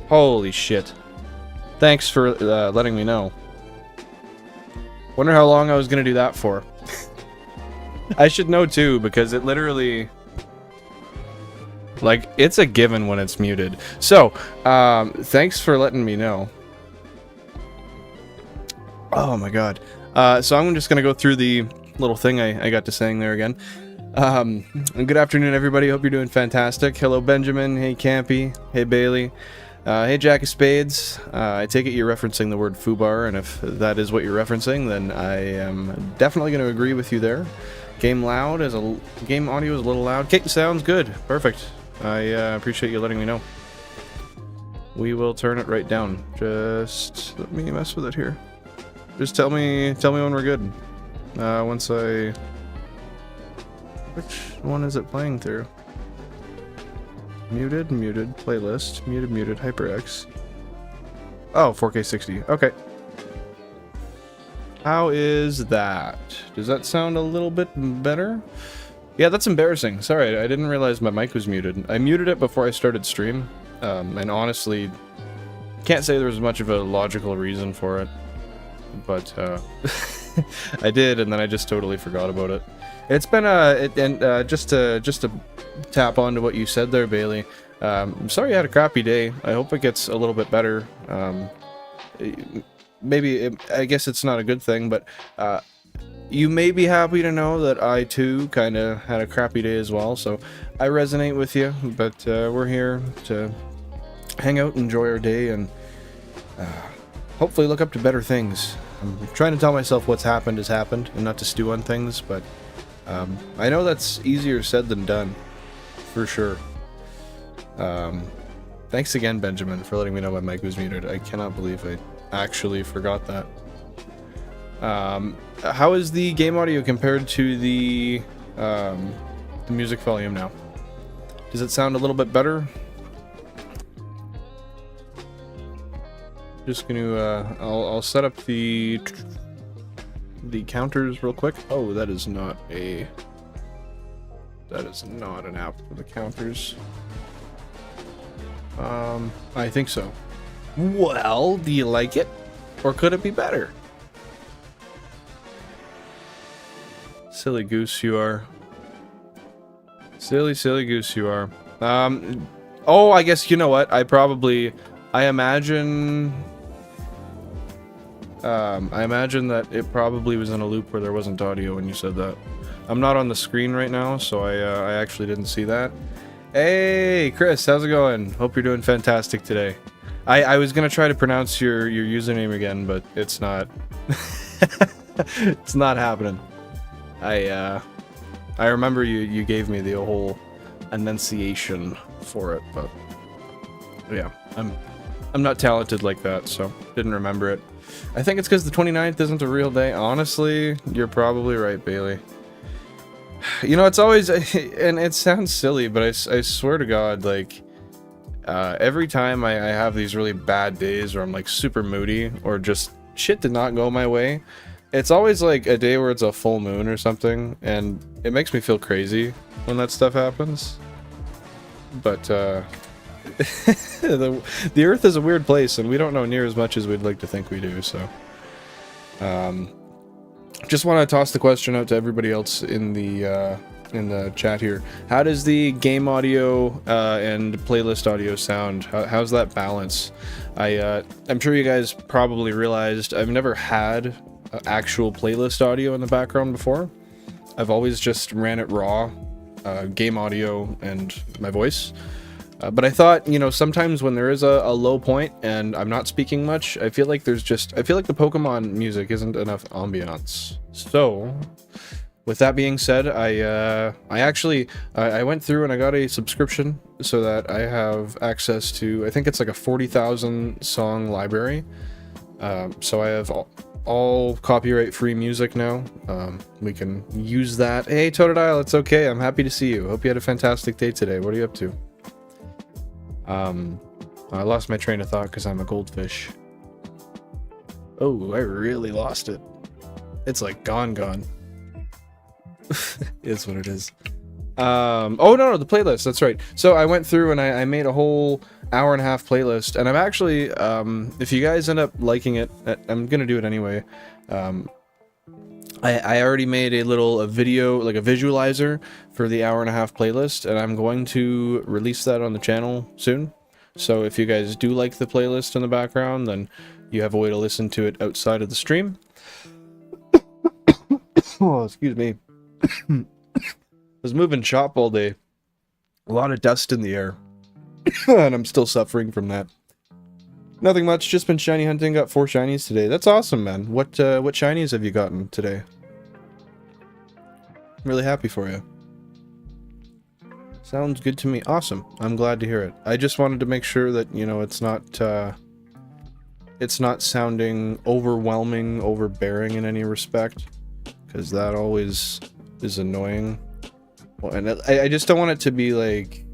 Holy shit. Thanks for letting me know. Wonder how long I was gonna do that for. I should know too, because it literally... like, it's a given when it's muted. So, thanks for letting me know. Oh my god. So I'm just gonna go through the little thing I got to saying there again. Good afternoon, everybody. Hope you're doing fantastic. Hello, Benjamin. Hey, Campy. Hey, Bailey. Hey, Jack of Spades. I take it you're referencing the word foobar, and if that is what you're referencing, then I am definitely going to agree with you there. Game audio is a little loud. Okay, sounds good. Perfect. I appreciate you letting me know. We will turn it right down. Just let me mess with it here. Just tell me when we're good. Once I... which one is it playing through? Muted, muted, playlist, muted, muted, HyperX. Oh, 4K 60. Okay. How is that? Does that sound a little bit better? Yeah, that's embarrassing. Sorry, I didn't realize my mic was muted. I muted it before I started stream, and honestly, can't say there was much of a logical reason for it, but I did, and then I just totally forgot about it. It's been just to tap onto what you said there, Bailey. I'm sorry you had a crappy day. I hope it gets a little bit better. I guess it's not a good thing, but you may be happy to know that I too kind of had a crappy day as well, so I resonate with you, but we're here to hang out, enjoy our day, and hopefully look up to better things. I'm trying to tell myself what's happened has happened, and not to stew on things, but I know that's easier said than done, for sure. Thanks again, Benjamin, for letting me know my mic was muted. I cannot believe I actually forgot that. How is the game audio compared to the music volume now? Does it sound a little bit better? Just gonna I'll set up the counters real quick. Oh, that is not an app for the counters. I think so. Well, do you like it? Or could it be better? Silly goose you are. Silly goose you are. Oh, I guess, you know what? I imagine that it probably was in a loop where there wasn't audio when you said that. I'm not on the screen right now, so I actually didn't see that. Hey, Chris, how's it going? Hope you're doing fantastic today. I was gonna try to pronounce your username again, but it's not. It's not happening. I remember you gave me the whole enunciation for it, but yeah, I'm not talented like that, so didn't remember it. I think it's because the 29th isn't a real day. Honestly, you're probably right, Bailey. You know, it's always, and it sounds silly, but I swear to God, like, every time I have these really bad days where I'm like super moody or just shit did not go my way, it's always like a day where it's a full moon or something, and it makes me feel crazy when that stuff happens. But the Earth is a weird place, and we don't know near as much as we'd like to think we do. So, just want to toss the question out to everybody else in the chat here. How does the game audio and playlist audio sound? How's that balance? I'm sure you guys probably realized I've never had actual playlist audio in the background before. I've always just ran it raw, game audio and my voice. But I thought, you know, sometimes when there is a low point and I'm not speaking much, I feel like the Pokemon music isn't enough ambiance. So, with that being said, I went through and I got a subscription so that I have access to, I think it's like a 40,000 song library. So I have all copyright-free music now. We can use that. Hey, Totodile, it's okay. I'm happy to see you. Hope you had a fantastic day today. What are you up to? I lost my train of thought because I'm a goldfish. Oh, I really lost it. It's like gone. It's what it is. Oh no, the playlist, that's right. So I went through and I made a whole hour-and-a-half playlist, and I'm actually, if you guys end up liking it, I'm gonna do it anyway. I already made a video, like a visualizer for the hour-and-a-half playlist, and I'm going to release that on the channel soon. So if you guys do like the playlist in the background, then you have a way to listen to it outside of the stream. Oh, excuse me. I was moving shop all day. A lot of dust in the air. And I'm still suffering from that. Nothing much, just been shiny hunting, got 4 shinies today. That's awesome, man. What shinies have you gotten today? I'm really happy for you. Sounds good to me. Awesome. I'm glad to hear it. I just wanted to make sure that, you know, it's not sounding overwhelming, overbearing in any respect, because that always is annoying. Well, and I just don't want it to be like,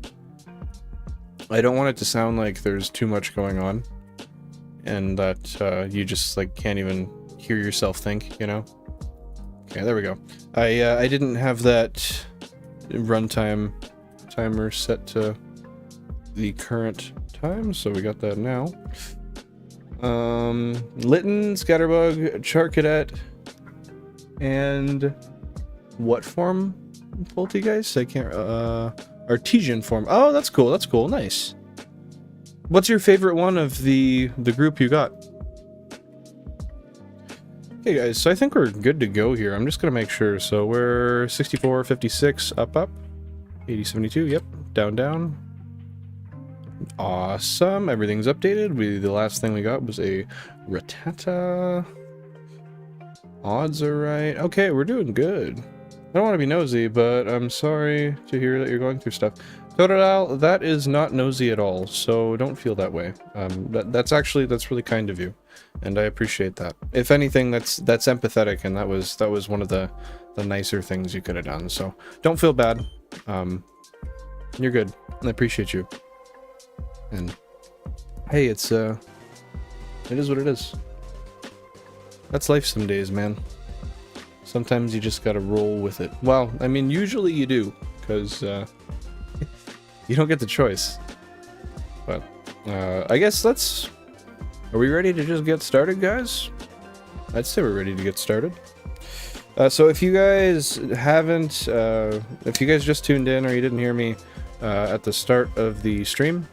I don't want it to sound like there's too much going on and that you just like can't even hear yourself think, you know? Okay, there we go. I didn't have that runtime timer set to the current time, so we got that now. Litten, Scatterbug, Charcadet, and what form? Poltergeist? I can't. Artesian form. Oh, that's cool. That's cool. Nice. What's your favorite one of the group you got? Okay, guys. So I think we're good to go here. I'm just gonna make sure. So we're 64, 56, up, 80, 72. Yep. Down, down. Awesome. Everything's updated. The last thing we got was a Rattata. Odds are right. Okay, we're doing good. I don't want to be nosy, but I'm sorry to hear that you're going through stuff. Totodile, that is not nosy at all, so don't feel that way. That's really kind of you, and I appreciate that. If anything, that's empathetic, and that was one of the nicer things you could have done. So don't feel bad. You're good. I appreciate you. And hey, it is what it is. That's life some days, man. Sometimes you just gotta roll with it. Well, I mean, usually you do, because you don't get the choice. But I guess are we ready to just get started, guys? I'd say we're ready to get started. So if you guys haven't, if you guys just tuned in or you didn't hear me at the start of the stream,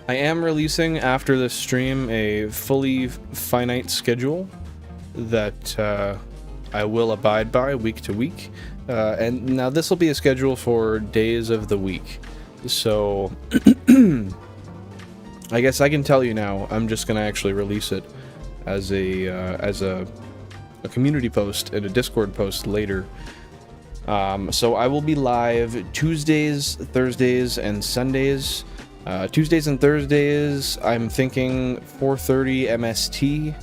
I am releasing after this stream a fully finite schedule that I will abide by week to week. And now this will be a schedule for days of the week. So I guess I can tell you now, I'm just going to actually release it as a community post and a Discord post later. So I will be live Tuesdays, Thursdays, and Sundays. Tuesdays and Thursdays, I'm thinking 4:30 MST.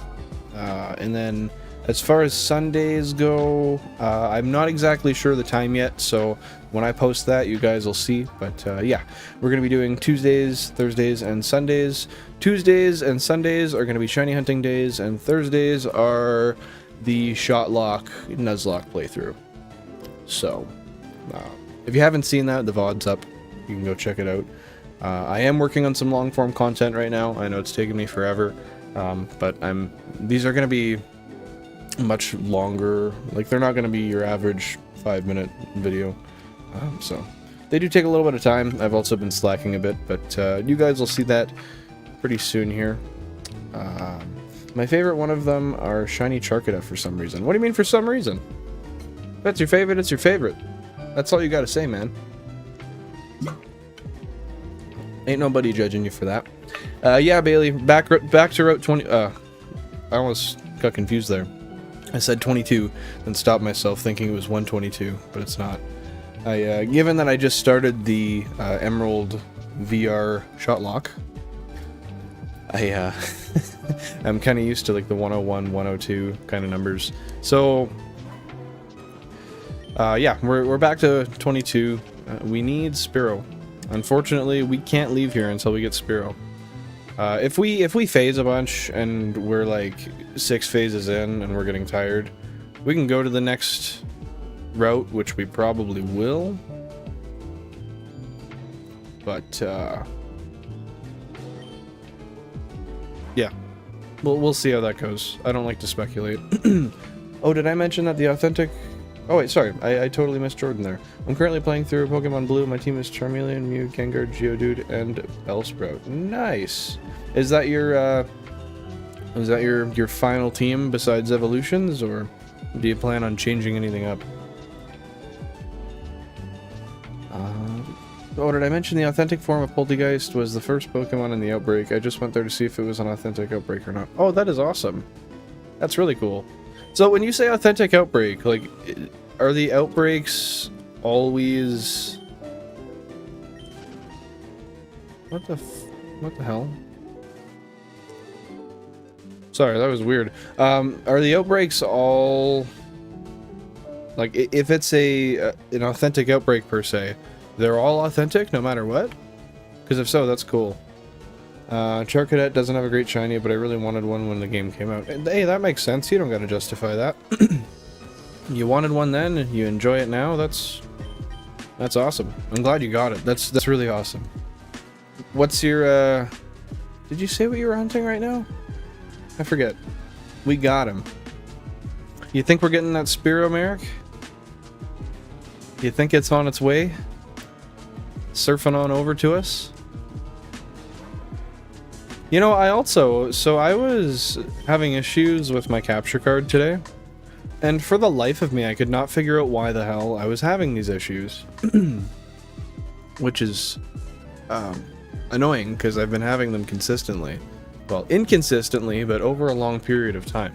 And then as far as Sundays go, I'm not exactly sure the time yet, so when I post that, you guys will see. But yeah, we're going to be doing Tuesdays, Thursdays, and Sundays. Tuesdays and Sundays are going to be shiny hunting days, and Thursdays are the Shotlock Nuzlocke playthrough. So, if you haven't seen that, the VOD's up. You can go check it out. I am working on some long-form content right now. I know it's taken me forever, but these are going to be much longer. Like, they're not going to be your average 5-minute video. So they do take a little bit of time. I've also been slacking a bit, but you guys will see that pretty soon here. My favorite one of them are Shiny Charcadet for some reason. What do you mean for some reason? If that's your favorite, it's your favorite. That's all you gotta say, man. Ain't nobody judging you for that. Yeah, Bailey, back to Route 20. I almost got confused there. I said 22, then stopped myself thinking it was 122, but it's not. Given that I just started the Emerald VR Shotlock, I'm kind of used to like the 101, 102 kind of numbers. So, yeah, we're back to 22. We need Spearow. Unfortunately, we can't leave here until we get Spearow. If we phase a bunch and we're like 6 phases in and we're getting tired, we can go to the next route, which we probably will. But yeah, we'll see how that goes. I don't like to speculate. Oh, did I mention that the authentic... Oh wait, sorry, I totally missed Jordan there. I'm currently playing through Pokemon Blue. My team is Charmeleon, Mew, Gengar, Geodude, and Bellsprout. Nice. Is that your final team besides evolutions, or do you plan on changing anything up? Oh, did I mention the authentic form of Poltergeist was the first Pokemon in the outbreak? I just went there to see if it was an authentic outbreak or not. Oh, that is awesome. That's really cool. So when you say authentic outbreak, like, are the outbreaks always... What the hell? Sorry, that was weird. Are the outbreaks all... Like, if it's an authentic outbreak per se, they're all authentic no matter what? Because if so, that's cool. Charcadet doesn't have a great shiny, but I really wanted one when the game came out. Hey, that makes sense. You don't gotta justify that. You wanted one then, you enjoy it now, that's That's awesome. I'm glad you got it. That's really awesome. What's your, did you say what you were hunting right now? I forget. We got him. You think we're getting that Spearow, Merrick? You think it's on its way? Surfing on over to us? You know, I was having issues with my capture card today, and for the life of me, I could not figure out why the hell I was having these issues. Which is annoying, because I've been having them consistently. Well, inconsistently, but over a long period of time.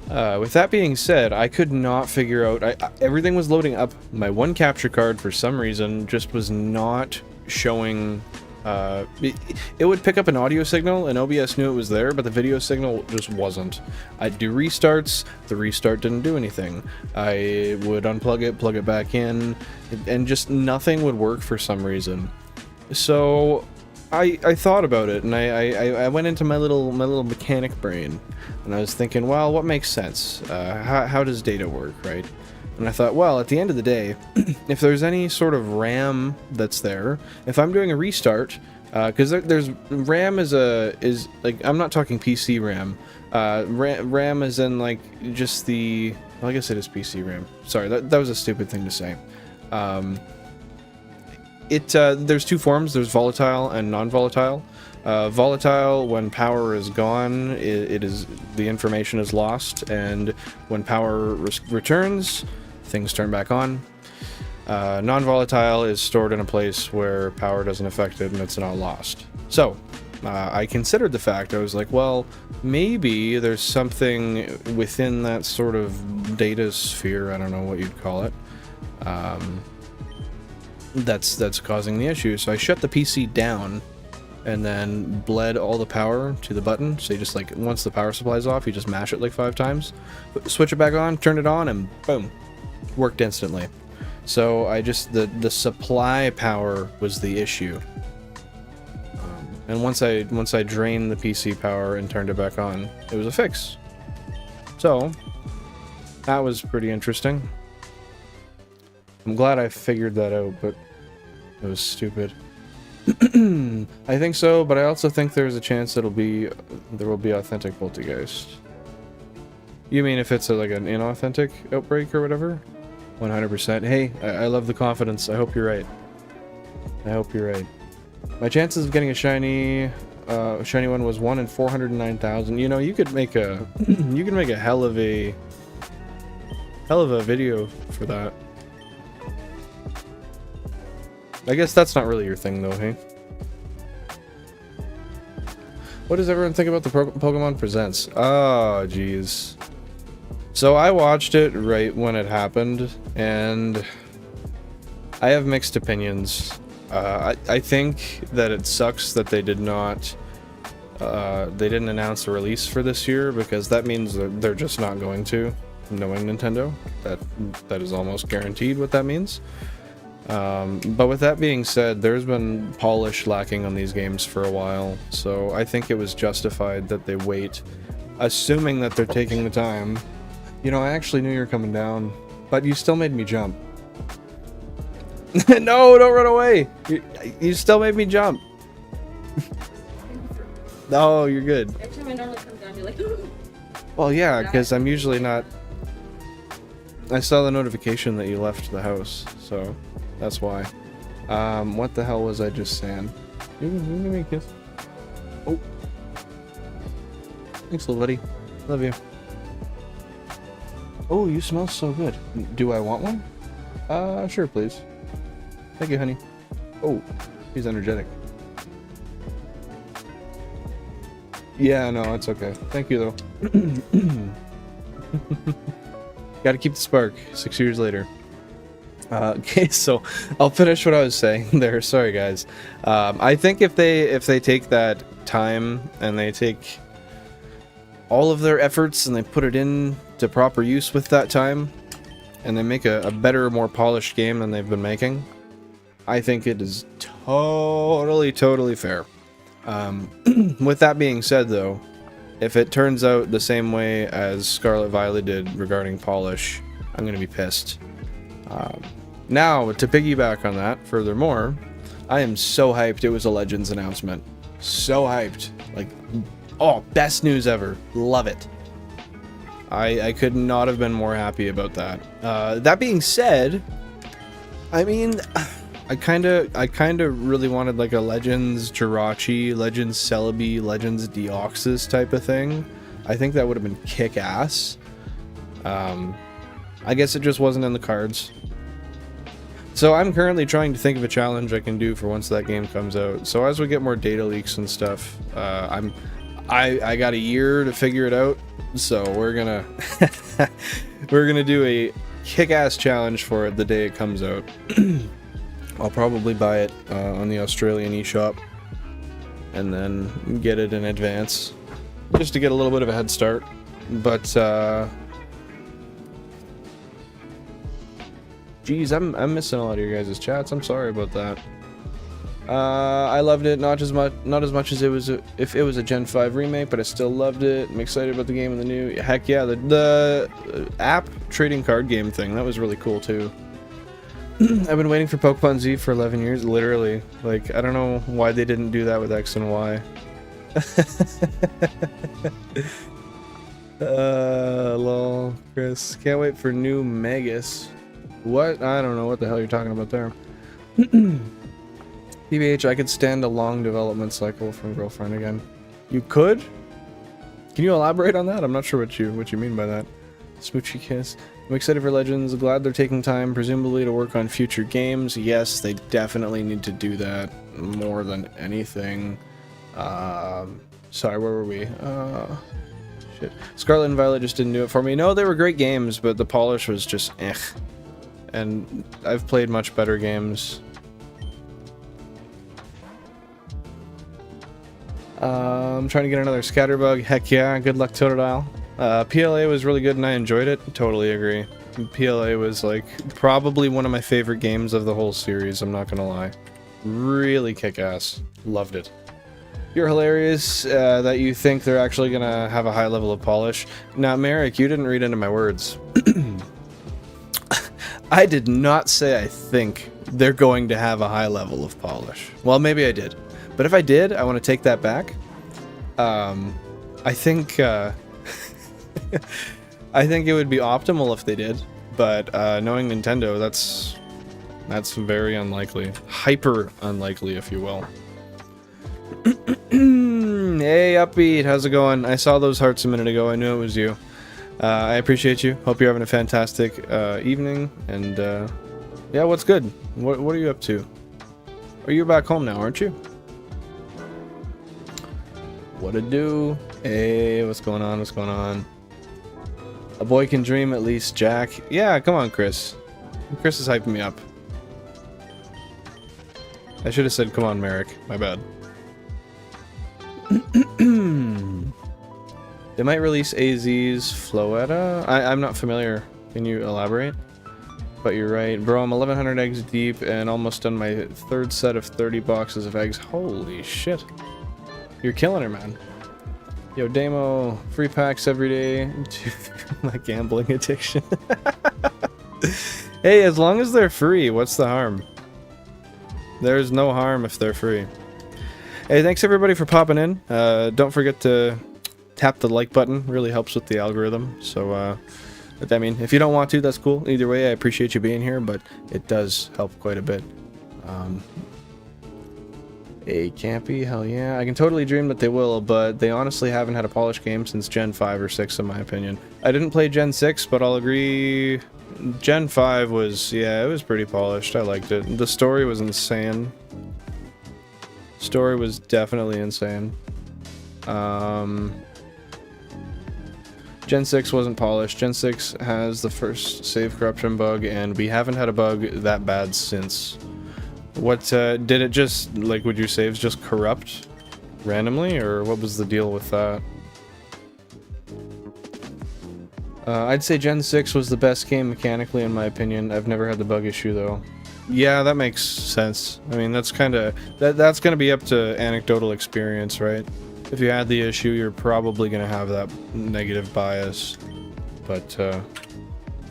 With that being said, I could not figure out... everything was loading up. My one capture card, for some reason, just was not showing... it would pick up an audio signal, and OBS knew it was there, but the video signal just wasn't. I'd do restarts, the restart didn't do anything. I would unplug it, plug it back in, and just nothing would work for some reason. So... I thought about it, and I went into my little mechanic brain, and I was thinking, well, what makes sense? How does data work, right? And I thought, well, at the end of the day, if there's any sort of RAM that's there, if I'm doing a restart, because there's RAM is like, I'm not talking PC RAM. RAM is in like just the, well, I guess it is PC RAM. Sorry, that was a stupid thing to say. There's two forms. There's volatile and non-volatile. Volatile, when power is gone, the information is lost, and when power returns, things turn back on. Non-volatile is stored in a place where power doesn't affect it and it's not lost. So, I considered the fact. I was like, well, maybe there's something within that sort of data sphere, I don't know what you'd call it, that's causing the issue. So I shut the PC down and then bled all the power to the button. So you just, like, once the power supply's off, you just mash it like 5 times, switch it back on, turn it on, and boom, worked instantly. So I just, the supply power was the issue. And once I drained the PC power and turned it back on, it was a fix. So that was pretty interesting. I'm glad I figured that out, but it was stupid. I think so, but I also think there's a chance there will be authentic poltergeist. You mean if it's like an inauthentic outbreak or whatever? 100%. Hey, I love the confidence. I hope you're right. I hope you're right. My chances of getting a shiny one was 1 in 409,000. You know, you could make a hell of a video for that. I guess that's not really your thing, though, hey? What does everyone think about the Pokemon Presents? Oh, jeez. So I watched it right when it happened, and I have mixed opinions. I think that it sucks that they didn't announce a release for this year, because that means that they're just not going to, knowing Nintendo. That is almost guaranteed what that means. But with that being said, there's been polish lacking on these games for a while, so I think it was justified that they wait, assuming that they're taking the time. You know, I actually knew you were coming down, but you still made me jump. No, don't run away! You still made me jump. No, you're good. Every time I normally come down, you're like, well, yeah, because I'm usually not... I saw the notification that you left the house, so... That's why. What the hell was I just saying? You give me a kiss. Oh. Thanks, little buddy. Love you. Oh, you smell so good. Do I want one? Sure, please. Thank you, honey. Oh, he's energetic. Yeah, no, it's okay. Thank you, though. Gotta keep the spark. 6 years later. Okay, so I'll finish what I was saying there. Sorry, guys. I think if they take that time and they take all of their efforts and they put it into proper use with that time, and they make a better, more polished game than they've been making, I think it is totally fair. With that being said, though, if it turns out the same way as Scarlet Violet did regarding polish, I'm gonna be pissed. Now, to piggyback on that, furthermore, I am so hyped it was a Legends announcement. So hyped. Like, oh, best news ever. Love it. I could not have been more happy about that. That being said, I mean, I kind of really wanted like a Legends Jirachi, Legends Celebi, Legends Deoxys type of thing. I think that would have been kick-ass. I guess it just wasn't in the cards. So I'm currently trying to think of a challenge I can do for once that game comes out. So as we get more data leaks and stuff, I got a year to figure it out. So we're gonna do a kick-ass challenge for it the day it comes out. I'll probably buy it on the Australian eShop and then get it in advance just to get a little bit of a head start. But geez, I'm missing a lot of your guys' chats. I'm sorry about that. I loved it, not as much as it was if it was a Gen 5 remake, but I still loved it. I'm excited about the game and the new. Heck yeah, the app trading card game thing, that was really cool too. I've been waiting for Pokemon Z for 11 years, literally. Like, I don't know why they didn't do that with X and Y. Lol, Chris. Can't wait for new Megas. What? I don't know what the hell you're talking about there. TBH, I could stand a long development cycle from Girlfriend again. You could? Can you elaborate on that? I'm not sure what you mean by that. Smoochy kiss. I'm excited for Legends. Glad they're taking time, presumably, to work on future games. Yes, they definitely need to do that more than anything. Sorry, where were we? Shit. Scarlet and Violet just didn't do it for me. No, they were great games, but the polish was just eh. And I've played much better games. I'm trying to get another Scatterbug. Heck yeah, good luck, Totodile. PLA was really good and I enjoyed it. Totally agree. PLA was like probably one of my favorite games of the whole series, I'm not gonna lie. Really kick-ass. Loved it. You're hilarious that you think they're actually gonna have a high level of polish. Now, Merrick, you didn't read into my words. I did not say I think they're going to have a high level of polish. Well, maybe I did. But if I did, I want to take that back. I think I think it would be optimal if they did, but knowing Nintendo, that's very unlikely. Hyper unlikely, if you will. Hey, Upbeat, how's it going? I saw those hearts a minute ago. I knew it was you. I appreciate you. Hope you're having a fantastic evening. And yeah, what's good? What are you up to? Are you back home now, aren't you? What it do? Hey, what's going on? What's going on? A boy can dream, at least, Jack. Yeah, come on, Chris. Chris is hyping me up. I should have said, come on, Merrick. My bad. They might release AZ's Floetta? I'm not familiar. Can you elaborate? But you're right. Bro, I'm 1,100 eggs deep and almost done my third set of 30 boxes of eggs. Holy shit. You're killing her, man. Yo, Damo, free packs every day. My gambling addiction. Hey, as long as they're free, what's the harm? There's no harm if they're free. Hey, thanks everybody for popping in. Don't forget to tap the like button. Really helps with the algorithm. So, I mean, if you don't want to, that's cool. Either way, I appreciate you being here, but it does help quite a bit. Hey, Campy, hell yeah. I can totally dream that they will, but they honestly haven't had a polished game since Gen 5 or 6, in my opinion. I didn't play Gen 6, but I'll agree... Gen 5 was... yeah, it was pretty polished. I liked it. The story was insane. Story was definitely insane. Gen 6 wasn't polished. Gen 6 has the first save corruption bug, and we haven't had a bug that bad since. What, did it just, like, would your saves just corrupt randomly, or what was the deal with that? I'd say Gen 6 was the best game mechanically, in my opinion. I've never had the bug issue, though. Yeah, that makes sense. I mean, that's kind of... that's going to be up to anecdotal experience, right? If you had the issue, you're probably going to have that negative bias. But,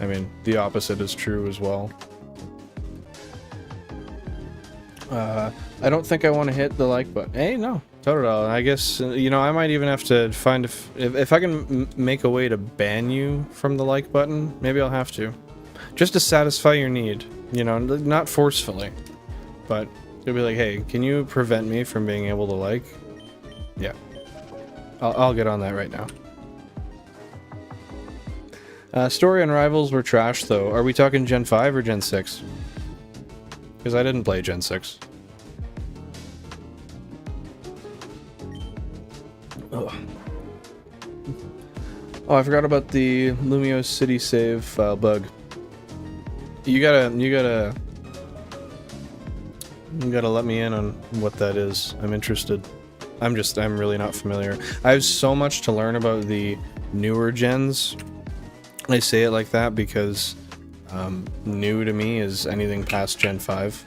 I mean, the opposite is true as well. I don't think I want to hit the like button. Hey, no. Totodile. I guess, you know, I might even have to find if I can make a way to ban you from the like button, maybe I'll have to. Just to satisfy your need. You know, not forcefully. But it'll be like, hey, can you prevent me from being able to like? Yeah. I'll get on that right now. Story and Rivals were trash, though. Are we talking Gen 5 or Gen 6? Because I didn't play Gen 6. Ugh. Oh, I forgot about the Lumio City save file bug. You gotta let me in on what that is. I'm interested. I'm really not familiar. I have so much to learn about the newer gens. I say it like that because new to me is anything past Gen 5.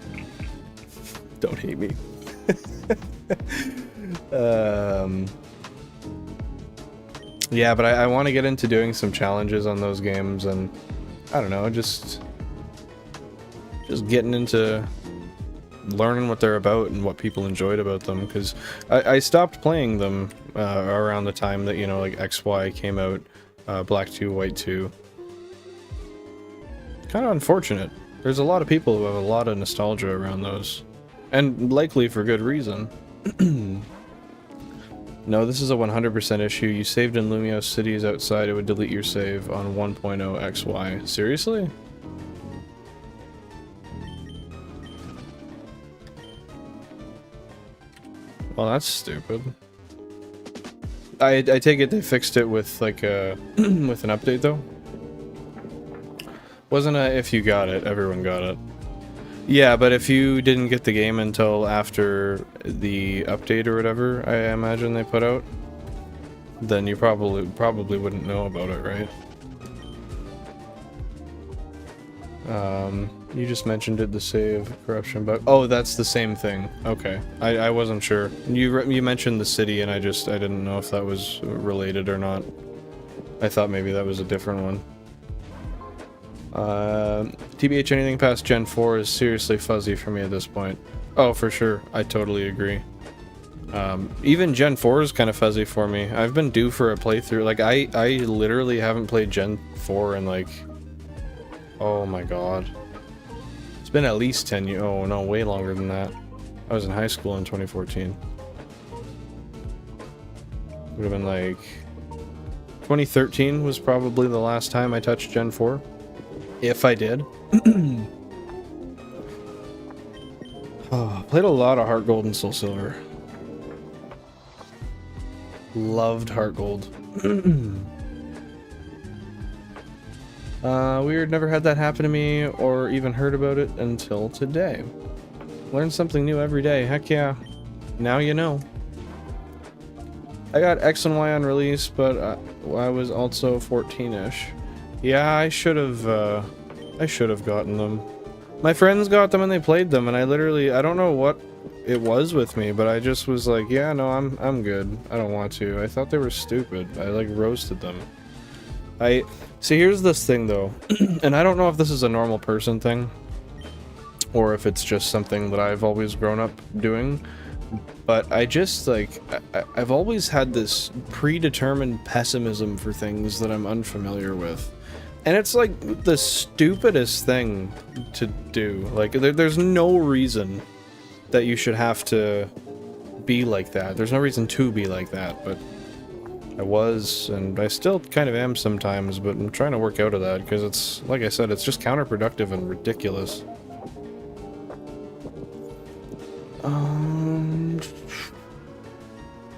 Don't hate me. Yeah, but I want to get into doing some challenges on those games, and I don't know, just getting into learning what they're about and what people enjoyed about them, because I stopped playing them around the time that, you know, like XY came out, Black 2, White 2. Kind of unfortunate. There's a lot of people who have a lot of nostalgia around those, and likely for good reason. No, this is a 100% issue. You saved in Lumio Cities outside, it would delete your save on 1.0 XY. Seriously? Well, that's stupid. I take it they fixed it with like a with an update though. Wasn't a if you got it, everyone got it. Yeah, but if you didn't get the game until after the update or whatever, I imagine they put out, then you probably wouldn't know about it, right? You just mentioned it, the save corruption bug. Oh, that's the same thing. Okay, I wasn't sure. You mentioned the city, and I didn't know if that was related or not. I thought maybe that was a different one. TBH, anything past Gen 4 is seriously fuzzy for me at this point. Oh, for sure. I totally agree. Even Gen 4 is kind of fuzzy for me. I've been due for a playthrough. Like, I literally haven't played Gen 4 in, like... Oh my god. It's been at least 10 years. Oh, no, way longer than that. I was in high school in 2014. Would have been, like... 2013 was probably the last time I touched Gen 4. If I did. Oh, played a lot of Heart Gold and Soul Silver. Loved Heart Gold. Weird, never had that happen to me or even heard about it until today. Learn something new every day, heck yeah. Now you know. I got X and Y on release, but I was also 14-ish. Yeah, I should have gotten them. My friends got them and they played them, and I don't know what it was with me, but I just was like, yeah, no, I'm good. I don't want to. I thought they were stupid. I like roasted them. See, here's this thing though, and I don't know if this is a normal person thing, or if it's just something that I've always grown up doing, but I just, like, I've always had this predetermined pessimism for things that I'm unfamiliar with. And it's like the stupidest thing to do. Like, there's no reason that you should have to be like that. There's no reason to be like that, but I was, and I still kind of am sometimes, but I'm trying to work out of that, because it's, like I said, it's just counterproductive and ridiculous.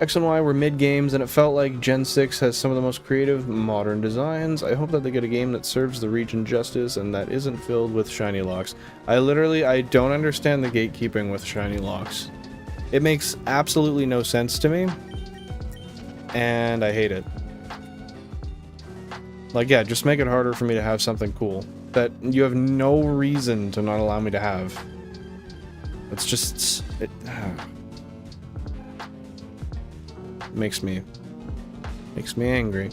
X and Y were mid-games, and it felt like Gen 6 has some of the most creative, modern designs. I hope that they get a game that serves the region justice and that isn't filled with shiny locks. I don't understand the gatekeeping with shiny locks. It makes absolutely no sense to me, and I hate it. Like, yeah, just make it harder for me to have something cool that you have no reason to not allow me to have. It's just... Makes me angry.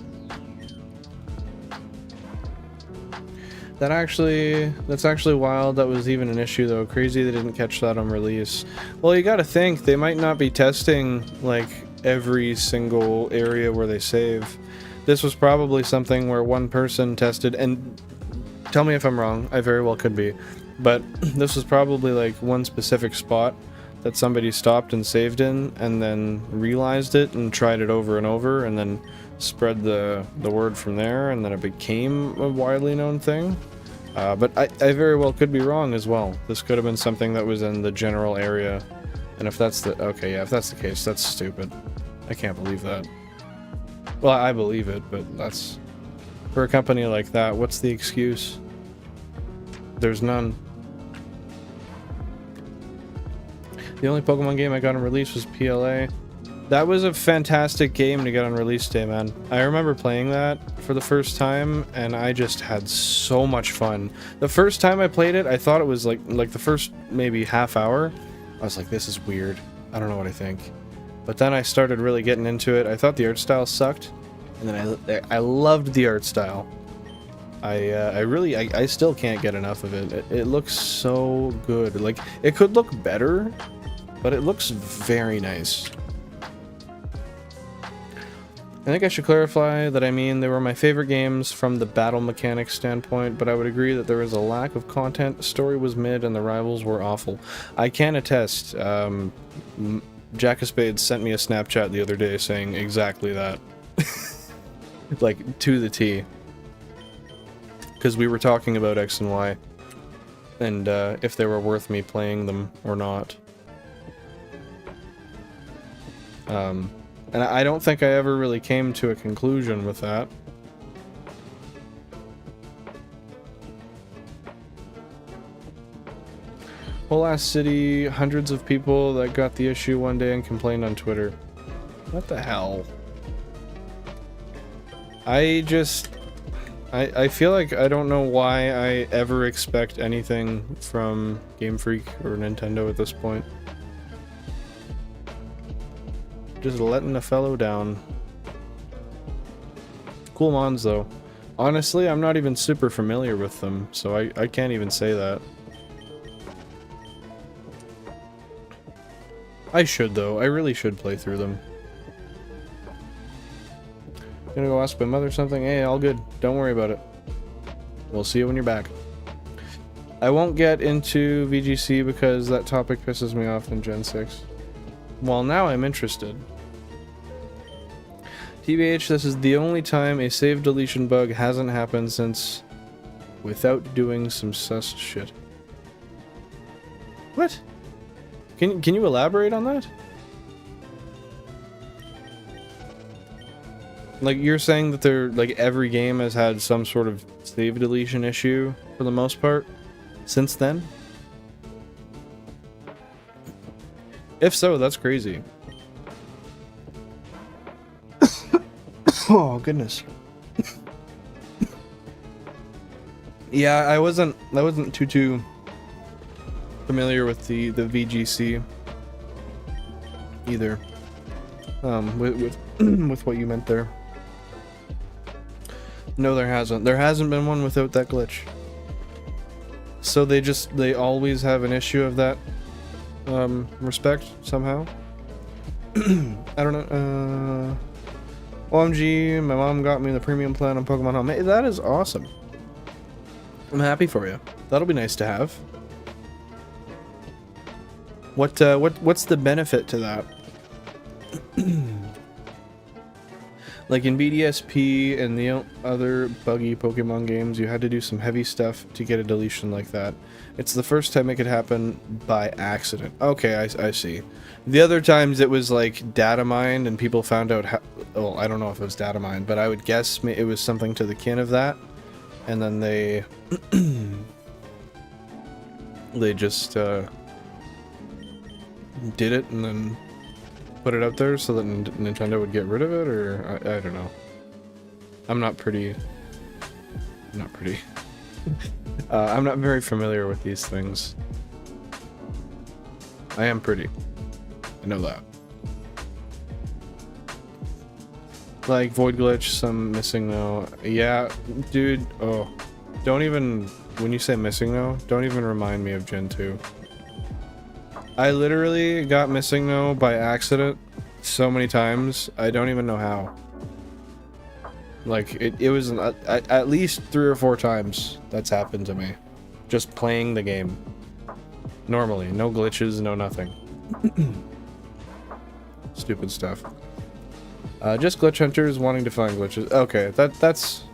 That's actually wild. That was even an issue though. Crazy they didn't catch that on release. Well, you gotta think they might not be testing like every single area where they save. This was probably something where one person tested, and tell me if I'm wrong, I very well could be, but this was probably like one specific spot that somebody stopped and saved in, and then realized it and tried it over and over, and then spread the word from there, and then it became a widely known thing. But I very well could be wrong as well. This could have been something that was in the general area, and if that's the... okay, yeah, if that's the case, that's stupid. I can't believe that. Well, I believe it, but that's... for a company like that, what's the excuse? There's none. The only Pokemon game I got on release was PLA. That was a fantastic game to get on release day, man. I remember playing that for the first time, and I just had so much fun. The first time I played it, I thought it was like the first maybe half hour. I was like, this is weird. I don't know what I think. But then I started really getting into it. I thought the art style sucked, and then I loved the art style. I still can't get enough of it. It looks so good. Like, it could look better, but it looks very nice. I think I should clarify that I mean they were my favorite games from the battle mechanics standpoint, but I would agree that there was a lack of content, the story was mid, and the rivals were awful. I can attest, Jack of Spades sent me a Snapchat the other day saying exactly that. Like, to the T. Because we were talking about X and Y, and if they were worth me playing them or not. And I don't think I ever really came to a conclusion with that. Whole ass city, hundreds of people that got the issue one day and complained on Twitter. What the hell? I feel like I don't know why I ever expect anything from Game Freak or Nintendo at this point. Just letting a fellow down. Cool mons though. Honestly, I'm not even super familiar with them, so I can't even say that. I should though, I really should play through them. Gonna go ask my mother something? Hey, all good. Don't worry about it. We'll see you when you're back. I won't get into VGC because that topic pisses me off in Gen 6. Well, now I'm interested. TBH, this is the only time a save deletion bug hasn't happened since without doing some sus shit. What? Can you elaborate on that? Like, you're saying that like every game has had some sort of save deletion issue for the most part since then? If so, that's crazy. Oh goodness. Yeah, I wasn't too familiar with the VGC either. With what you meant there. No, there hasn't. There hasn't been one without that glitch. So they always have an issue of that respect somehow. I don't know. OMG, my mom got me the premium plan on Pokemon Home. Hey, that is awesome. I'm happy for you. That'll be nice to have. What's the benefit to that? Like in BDSP and the other buggy Pokemon games, you had to do some heavy stuff to get a deletion like that. It's the first time it could happen by accident. Okay, I see. The other times it was like data mined and people found out how... Well, I don't know if it was data mined, but I would guess it was something to the kin of that. And then they... they just did it and then put it out there so that Nintendo would get rid of it, or I don't know. I'm not very familiar with these things. I am pretty. I know that. Like Void Glitch, some missing though. Yeah, dude, oh. Don't even when you say missing no, don't even remind me of Gen 2. I literally got missing no by accident so many times, I don't even know how. Like, it was at least 3 or 4 times that's happened to me. Just playing the game. Normally, no glitches, no nothing. Stupid stuff. Just glitch hunters wanting to find glitches. Okay, that's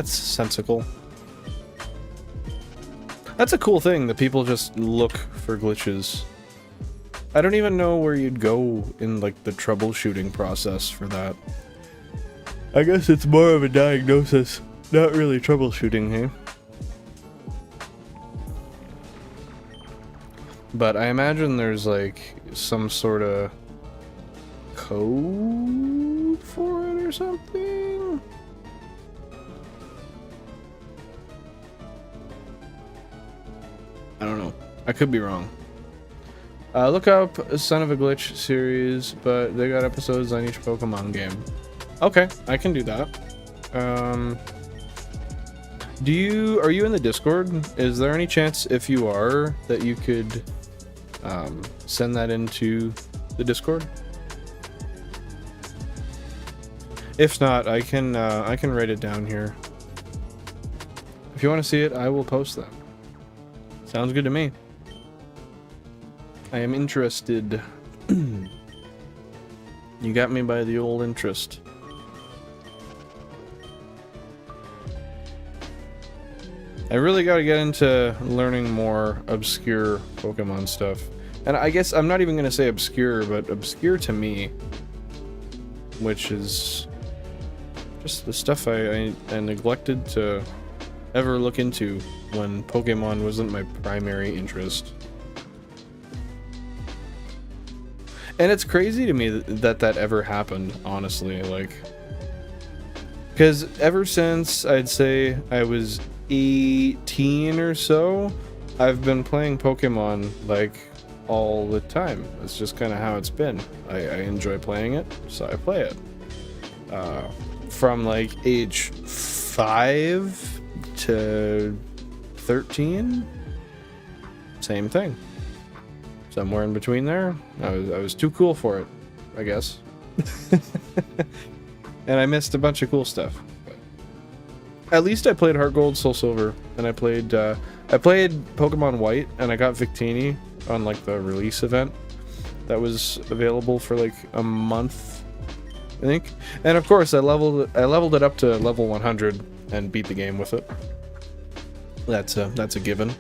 sensical. That's a cool thing that people just look for glitches. I don't even know where you'd go in like the troubleshooting process for that. I guess it's more of a diagnosis, not really troubleshooting, hey? But I imagine there's like some sort of code for it or something? I don't know. I could be wrong. Look up Son of a Glitch series, but they got episodes on each Pokemon game. Okay, I can do that. Are you in the Discord? Is there any chance, if you are, that you could send that into the Discord? If not, I can write it down here. If you want to see it, I will post that. Sounds good to me. I am interested. You got me by the old interest. I really got to get into learning more obscure Pokemon stuff. And I guess I'm not even going to say obscure, but obscure to me. Which is just the stuff I neglected to ever look into when Pokemon wasn't my primary interest. And it's crazy to me that ever happened, honestly, like, because ever since I'd say I was 18 or so, I've been playing Pokemon like all the time. It's just kind of how it's been. I enjoy playing it, so I play it. From like age 5 to 13, same thing. Somewhere in between there, I was too cool for it, I guess. And I missed a bunch of cool stuff. But at least I played Heart Gold, Soul Silver, and I played Pokemon White, and I got Victini on like the release event that was available for like a month, I think. And of course, I leveled it up to level 100 and beat the game with it. That's a given.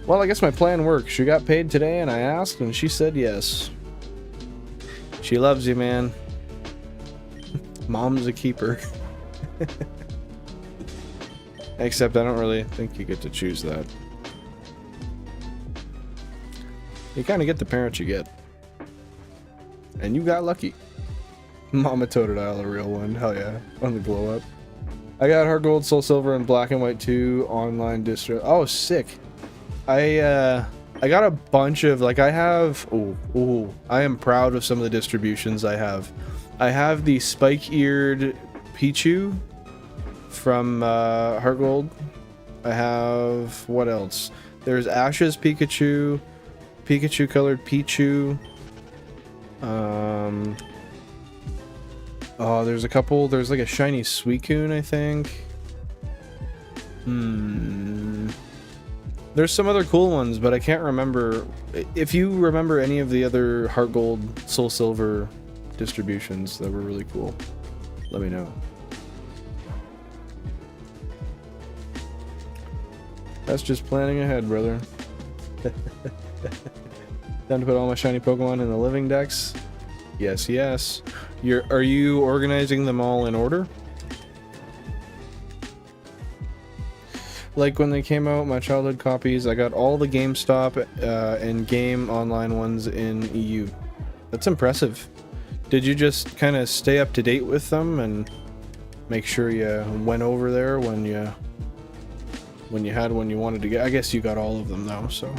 Well, I guess my plan worked. She got paid today, and I asked, and she said yes. She loves you, man. Mom's a keeper. Except I don't really think you get to choose that. You kind of get the parents you get. And you got lucky. Mama Totodile, a real one. Hell yeah. On the glow up. I got Heart Gold, Soul Silver, and Black and White 2 online distro. Oh, sick. I got a bunch of, like, I have, I am proud of some of the distributions I have. I have the spike-eared Pichu from Heart Gold. I have, what else? There's Ash's Pikachu, Pikachu-colored Pichu. Oh, there's a couple, there's like a shiny Suicune, I think. There's some other cool ones, but I can't remember. If you remember any of the other Heart Gold, Soul Silver distributions that were really cool, let me know. That's just planning ahead, brother. Time to put all my shiny Pokemon in the living decks. Yes, yes. Are you organizing them all in order? Like when they came out, my childhood copies, I got all the GameStop and Game Online ones in EU. That's impressive. Did you just kind of stay up to date with them and make sure you went over there when you had one you wanted to get? I guess you got all of them though, so.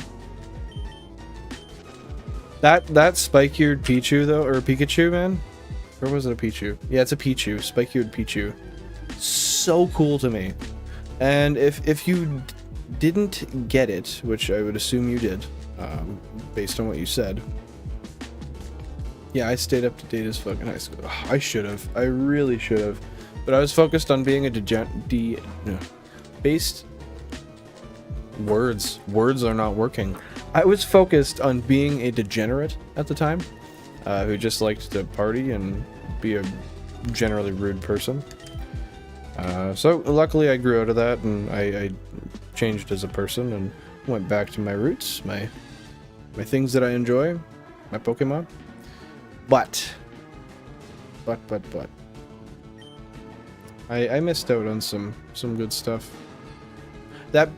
That spike-eared Pichu though, or Pikachu, man? Or was it a Pichu? Yeah, it's a Pichu, spike-eared Pichu. So cool to me. And if you didn't get it, which I would assume you did, based on what you said. Yeah, I stayed up to date as fucking high school. I should have. I really should have. But I was focused on being a based... Words are not working. I was focused on being a degenerate at the time, who just liked to party and be a generally rude person. So luckily I grew out of that, and I changed as a person and went back to my roots, my things that I enjoy, my Pokemon. But I missed out on some good stuff. That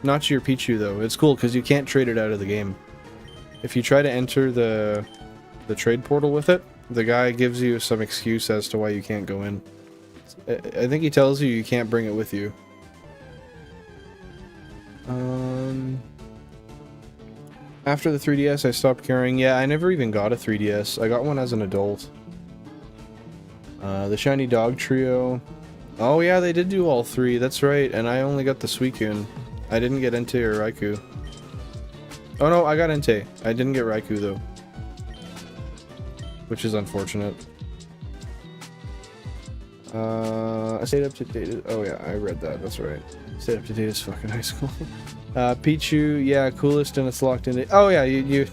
not your Pichu though. It's cool because you can't trade it out of the game. If you try to enter the trade portal with it, the guy gives you some excuse as to why you can't go in. I think he tells you can't bring it with you. After the 3DS, I stopped caring. Yeah, I never even got a 3DS. I got one as an adult. The Shiny Dog Trio. Oh yeah, they did do all three. That's right. And I only got the Suicune. I didn't get Entei or Raikou. Oh no, I got Entei. I didn't get Raikou though, which is unfortunate. I stayed up to date. Oh yeah, I read that. That's right. Stayed up to date as fucking high school. Pichu, yeah, coolest, and it's locked in. Oh yeah, you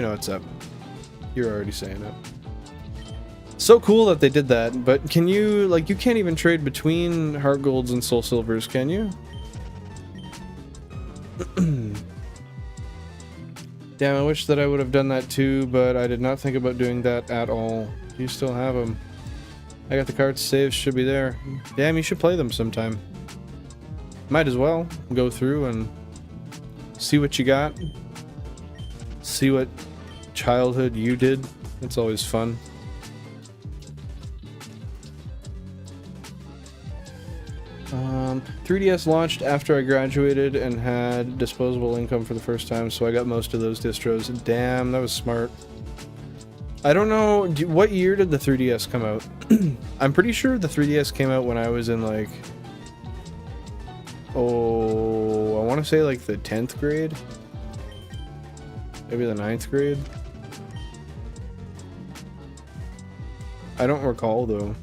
know what's up. You're already saying it. So cool that they did that, but can you, like, you can't even trade between Heart Golds and Soul Silvers, can you? Damn, I wish that I would have done that too, but I did not think about doing that at all. You still have them. I got the cards saved, should be there. Damn, you should play them sometime. Might as well go through and see what you got. See what childhood you did. It's always fun. 3DS launched after I graduated and had disposable income for the first time, so I got most of those distros. Damn, that was smart. I don't know, what year did the 3DS come out? I'm pretty sure the 3DS came out when I was in, like... Oh, I want to say like the 10th grade? Maybe the 9th grade? I don't recall, though.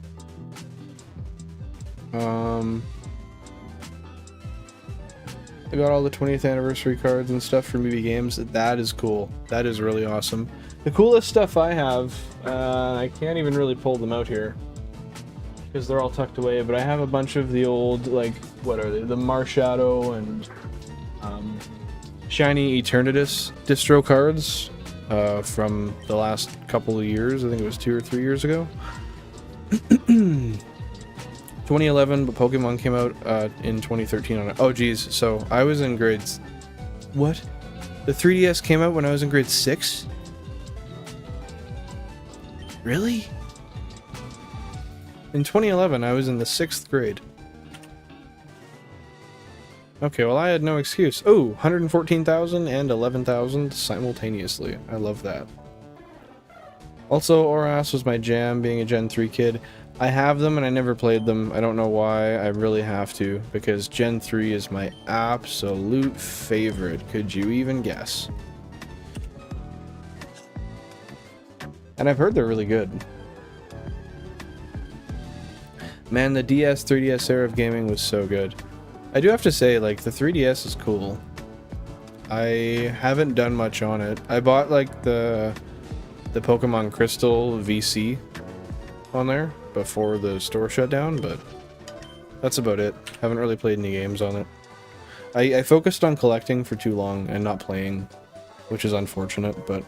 I got all the 20th anniversary cards and stuff from BB Games. That is cool. That is really awesome. The coolest stuff I have, I can't even really pull them out here because they're all tucked away, but I have a bunch of the old, like, what are they? The Marshadow and Shiny Eternatus distro cards from the last couple of years. I think it was 2 or 3 years ago. 2011, but Pokemon came out in 2013 on it. Oh geez, so I was in grades... What? The 3DS came out when I was in grade 6? Really? In 2011, I was in the 6th grade. Okay, well I had no excuse. Oh, 114,000 and 11,000 simultaneously. I love that. Also, Oras was my jam, being a Gen 3 kid. I have them and I never played them. I don't know why. I really have to, because Gen 3 is my absolute favorite. Could you even guess? And I've heard they're really good. Man, the DS, 3DS era of gaming was so good. I do have to say, like, the 3DS is cool. I haven't done much on it. I bought, like, the Pokemon Crystal VC on there before the store shut down, but that's about it. Haven't really played any games on it. I focused on collecting for too long and not playing, which is unfortunate, but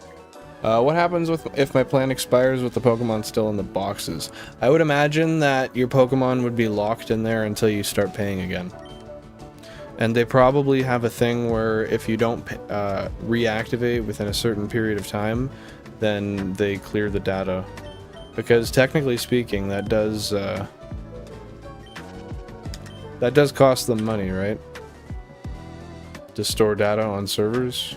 what happens if my plan expires with the Pokemon still in the boxes? I would imagine that your Pokemon would be locked in there until you start paying again. And they probably have a thing where if you don't reactivate within a certain period of time, then they clear the data. Because technically speaking, that does cost them money, right? To store data on servers.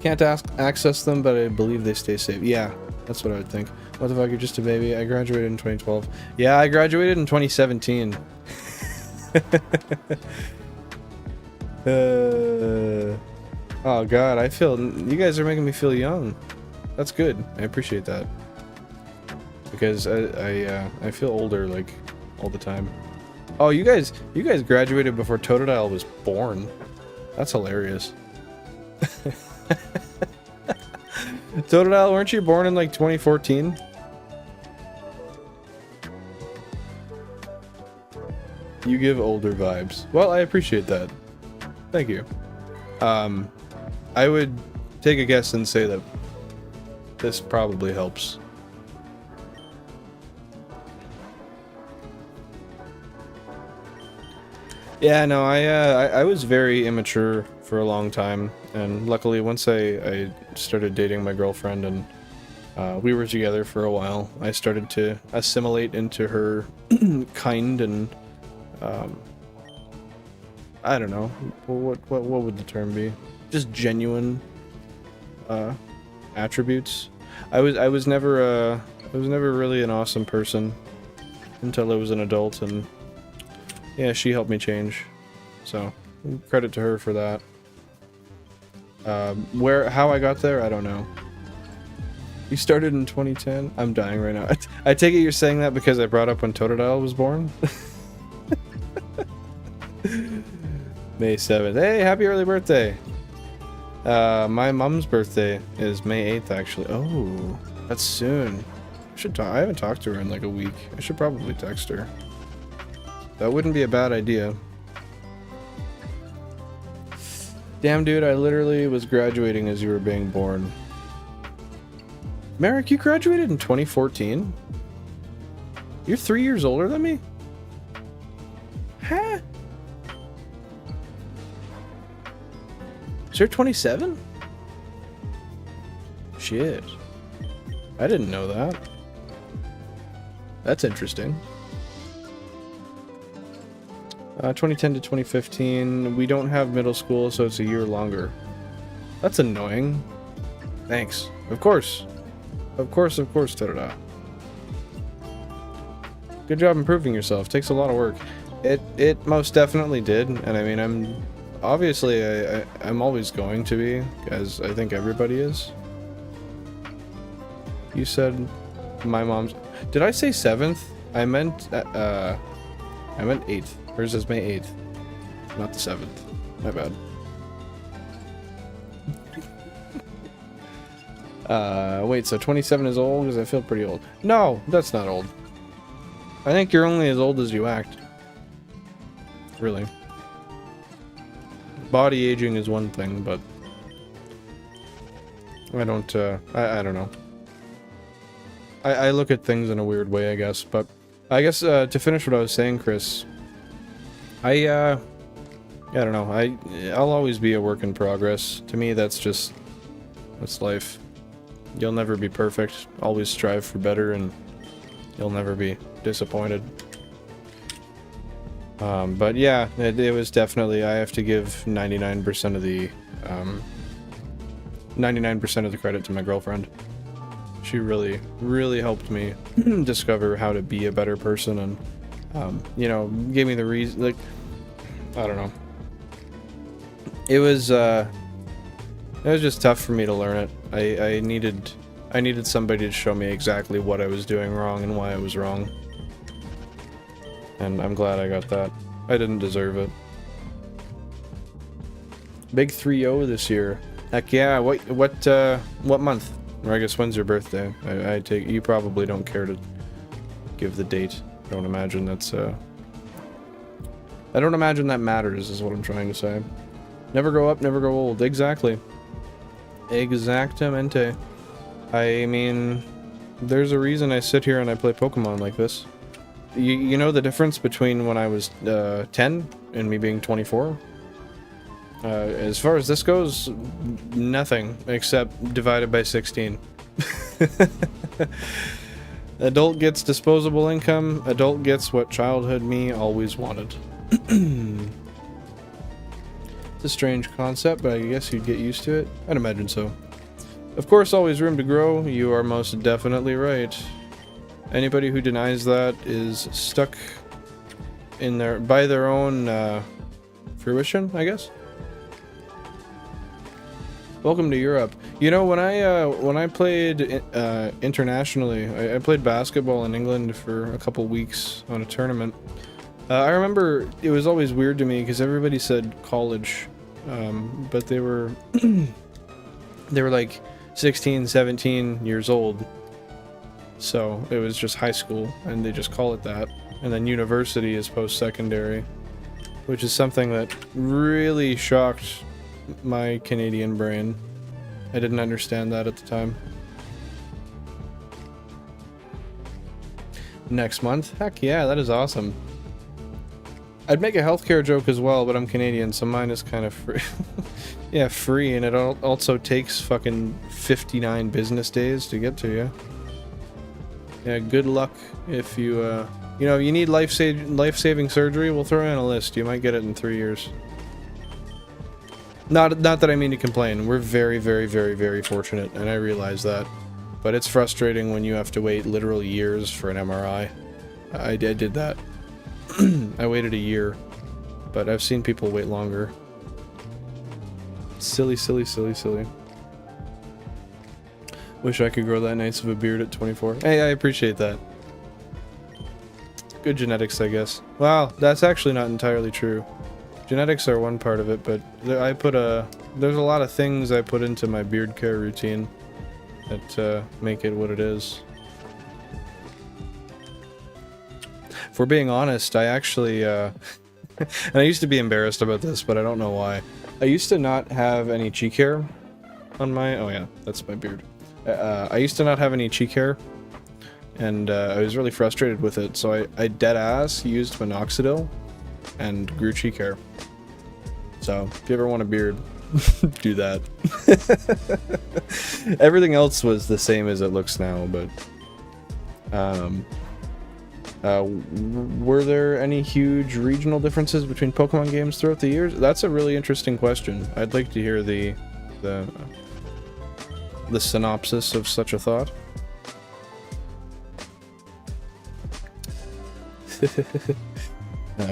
Can't access them, but I believe they stay safe. Yeah, that's what I would think. What the fuck, you're just a baby. I graduated in 2012. Yeah, I graduated in 2017. Oh god, I feel... You guys are making me feel young. That's good. I appreciate that. Because I feel older, like, all the time. Oh, you guys graduated before Totodile was born. That's hilarious. Totodile, weren't you born in, like, 2014? You give older vibes. Well, I appreciate that. Thank you. I would take a guess and say that this probably helps. Yeah, no, I was very immature for a long time, and luckily once I started dating my girlfriend and we were together for a while, I started to assimilate into her kind and I don't know, what would the term be? Just genuine attributes. I was never really an awesome person until I was an adult, and yeah, she helped me change. So credit to her for that. How I got there, I don't know. You started in 2010? I'm dying right now. I take it you're saying that because I brought up when Totodile was born? May 7th. Hey, happy early birthday! My mom's birthday is May 8th, actually. Oh, that's soon. I haven't talked to her in like a week. I should probably text her. That wouldn't be a bad idea. Damn, dude, I literally was graduating as you were being born. Merrick, you graduated in 2014? You're 3 years older than me? Huh? So you're 27? Shit. I didn't know that. That's interesting. 2010 to 2015. We don't have middle school, so it's a year longer. That's annoying. Thanks. Of course. Of course, Totodile. Good job improving yourself. Takes a lot of work. It most definitely did, and I mean, I'm always going to be, as I think everybody is. You said my mom's... Did I say 7th? I meant 8th. Hers is May 8th, not the 7th. My bad. Wait, so 27 is old? Because I feel pretty old. No, that's not old. I think you're only as old as you act. Really. Body aging is one thing, but... I don't know. I look at things in a weird way, I guess, but... I guess, to finish what I was saying, Chris... I don't know. I'll always be a work in progress. To me, that's life. You'll never be perfect. Always strive for better, and you'll never be disappointed. But yeah, it was definitely, I have to give 99% of the 99% of the credit to my girlfriend. She really, really helped me discover how to be a better person, and you know, gave me the reason, like, I don't know. It was just tough for me to learn it. I needed somebody to show me exactly what I was doing wrong and why I was wrong. And I'm glad I got that. I didn't deserve it. Big 3-0 this year. Heck yeah, what month? Or I guess when's your birthday? I take, you probably don't care to give the date. I don't imagine that's, I don't imagine that matters, is what I'm trying to say. Never grow up, never grow old. Exactly. Exactamente. I mean, there's a reason I sit here and I play Pokemon like this. You know the difference between when I was 10 and me being 24? As far as this goes, nothing except divided by 16. Adult gets disposable income, adult gets what childhood me always wanted. It's a strange concept, but I guess you'd get used to it. I'd imagine so. Of course, always room to grow. You are most definitely right. Anybody who denies that is stuck in their by their own fruition, I guess. Welcome to Europe. You know, when I played internationally, I played basketball in England for a couple weeks on a tournament. I remember it was always weird to me because everybody said college, but they were they were like 16, 17 years old. So it was just high school, and they just call it that. And then university is post-secondary, which is something that really shocked my Canadian brain. I didn't understand that at the time. Next month? Heck yeah, that is awesome. I'd make a healthcare joke as well, but I'm Canadian, so mine is kind of free. Yeah, free, and it also takes fucking 59 business days to get to you. Yeah, good luck if you, you know, you need life-saving surgery, we'll throw you on a list. You might get it in 3 years. Not that I mean to complain. We're very, very, very, very fortunate, and I realize that. But it's frustrating when you have to wait literal years for an MRI. I did that. I waited a year, but I've seen people wait longer. Silly, silly, silly, silly. Wish I could grow that nice of a beard at 24. Hey, I appreciate that. Good genetics, I guess. Wow, that's actually not entirely true. Genetics are one part of it, but there's a lot of things I put into my beard care routine that make it what it is. If we're being honest, I actually, and I used to be embarrassed about this, but I don't know why. I used to not have any cheek hair on my, oh yeah, that's my beard. I used to not have any cheek hair, and I was really frustrated with it, so I dead ass used minoxidil and grew cheek hair. So, if you ever want a beard, do that. Everything else was the same as it looks now, but were there any huge regional differences between Pokemon games throughout the years? That's a really interesting question. I'd like to hear the synopsis of such a thought.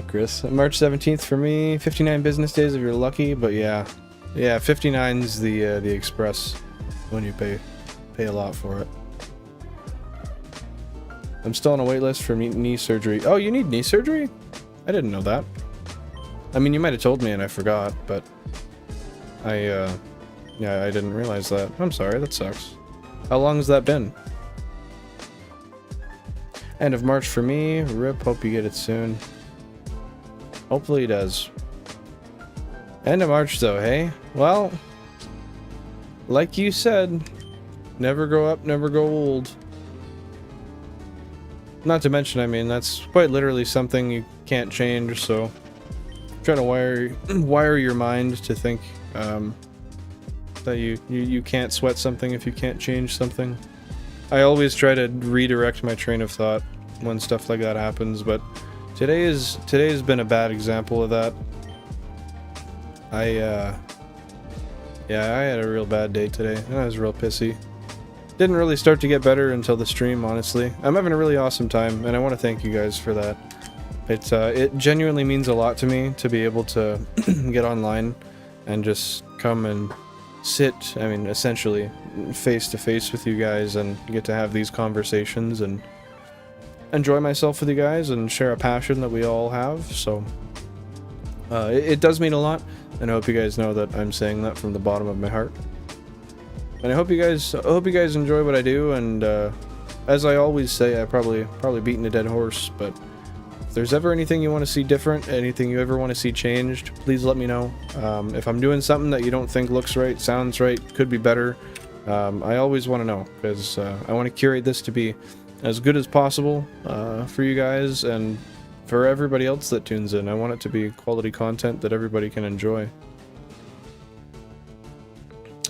Chris, March 17th for me. 59 business days if you're lucky, but yeah, 59's the express when you pay a lot for it. I'm still on a wait list for knee surgery. Oh, you need knee surgery? I didn't know that. I mean, you might have told me and I forgot, but yeah, I didn't realize that. I'm sorry, that sucks. How long has that been? End of March for me. RIP, hope you get it soon. Hopefully he does. End of March though, hey? Well, like you said, never grow up, never grow old. Not to mention, I mean, that's quite literally something you can't change, so try to wire your mind to think that you can't sweat something if you can't change something. I always try to redirect my train of thought when stuff like that happens, but today's been a bad example of that. Yeah, I had a real bad day today, and I was real pissy. Didn't really start to get better until the stream, honestly. I'm having a really awesome time, and I want to thank you guys for that. It genuinely means a lot to me to be able to get online and just come and sit, I mean, essentially, face to face with you guys and get to have these conversations and enjoy myself with you guys and share a passion that we all have, so it does mean a lot, and I hope you guys know that I'm saying that from the bottom of my heart. And I hope you guys enjoy what I do, and as I always say, I probably beaten a dead horse, but if there's ever anything you want to see different, anything you ever want to see changed, please let me know. If I'm doing something that you don't think looks right, sounds right, could be better, I always want to know, because I want to curate this to be as good as possible for you guys and for everybody else that tunes in. I want it to be quality content that everybody can enjoy.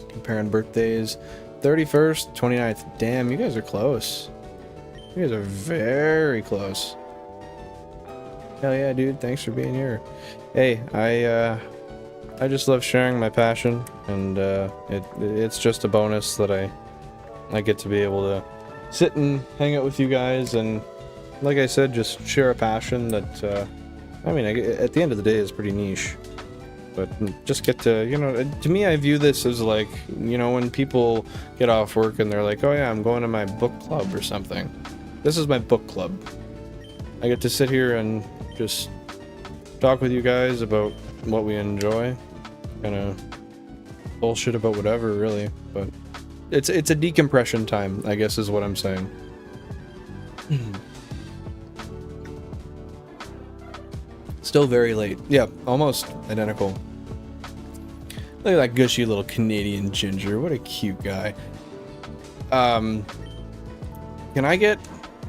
Comparing birthdays, 31st, 29th. Damn, you guys are close. You guys are very close. Hell yeah, dude. Thanks for being here. Hey, I just love sharing my passion, and it's just a bonus that I get to be able to sit and hang out with you guys, and like I said, just share a passion that, I mean, at the end of the day is pretty niche. But just get to, you know, to me I view this as like, you know, when people get off work and they're like, oh yeah, I'm going to my book club or something. This is my book club. I get to sit here and just talk with you guys about what we enjoy. Kind of bullshit about whatever, really. But it's a decompression time, I guess is what I'm saying. Still very late. Yeah, almost identical. Look at that gushy little Canadian ginger. What a cute guy. Can I get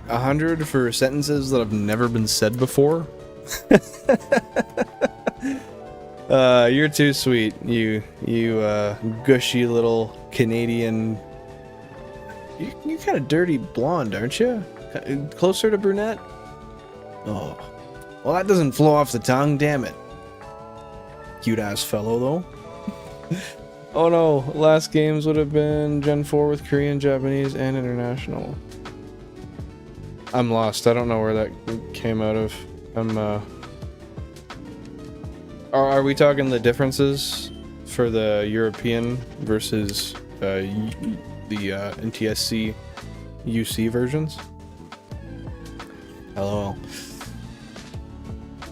100 for sentences that have never been said before? You're too sweet. You gushy little Canadian. You're kind of dirty blonde, aren't you? Closer to brunette? Oh. Well, that doesn't flow off the tongue, damn it. Cute ass fellow, though. Oh no, last games would have been Gen 4 with Korean, Japanese, and international. I'm lost. I don't know where that came out of. Are we talking the differences for the European versus the NTSC UC versions? LOL.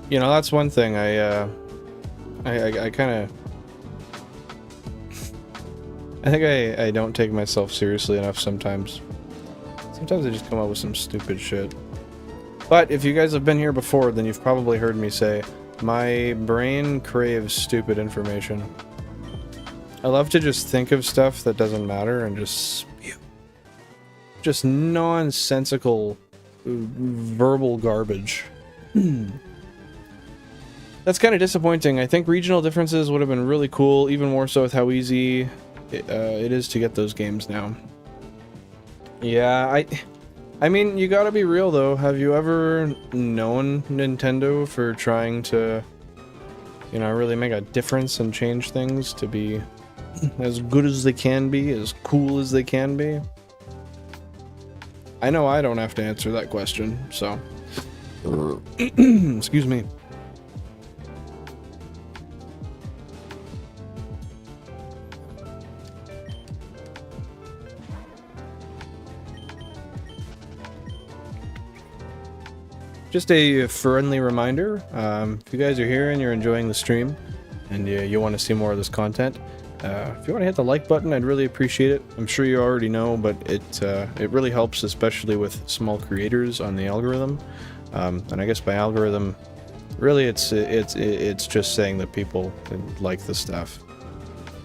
You know, that's one thing I kind of... I think I don't take myself seriously enough sometimes. Sometimes I just come up with some stupid shit. But if you guys have been here before, then you've probably heard me say, my brain craves stupid information. I love to just think of stuff that doesn't matter and just spew. Just nonsensical, verbal garbage. That's kind of disappointing. I think regional differences would have been really cool, even more so with how easy it is to get those games now. Yeah, I mean, you gotta be real though. Have you ever known Nintendo for trying to, you know, really make a difference and change things to be as good as they can be, as cool as they can be? I know I don't have to answer that question, so... Excuse me. Just a friendly reminder, if you guys are here and you're enjoying the stream, and you want to see more of this content, if you want to hit the like button, I'd really appreciate it. I'm sure you already know, but it really helps, especially with small creators on the algorithm. And I guess by algorithm, really it's just saying that people like the stuff.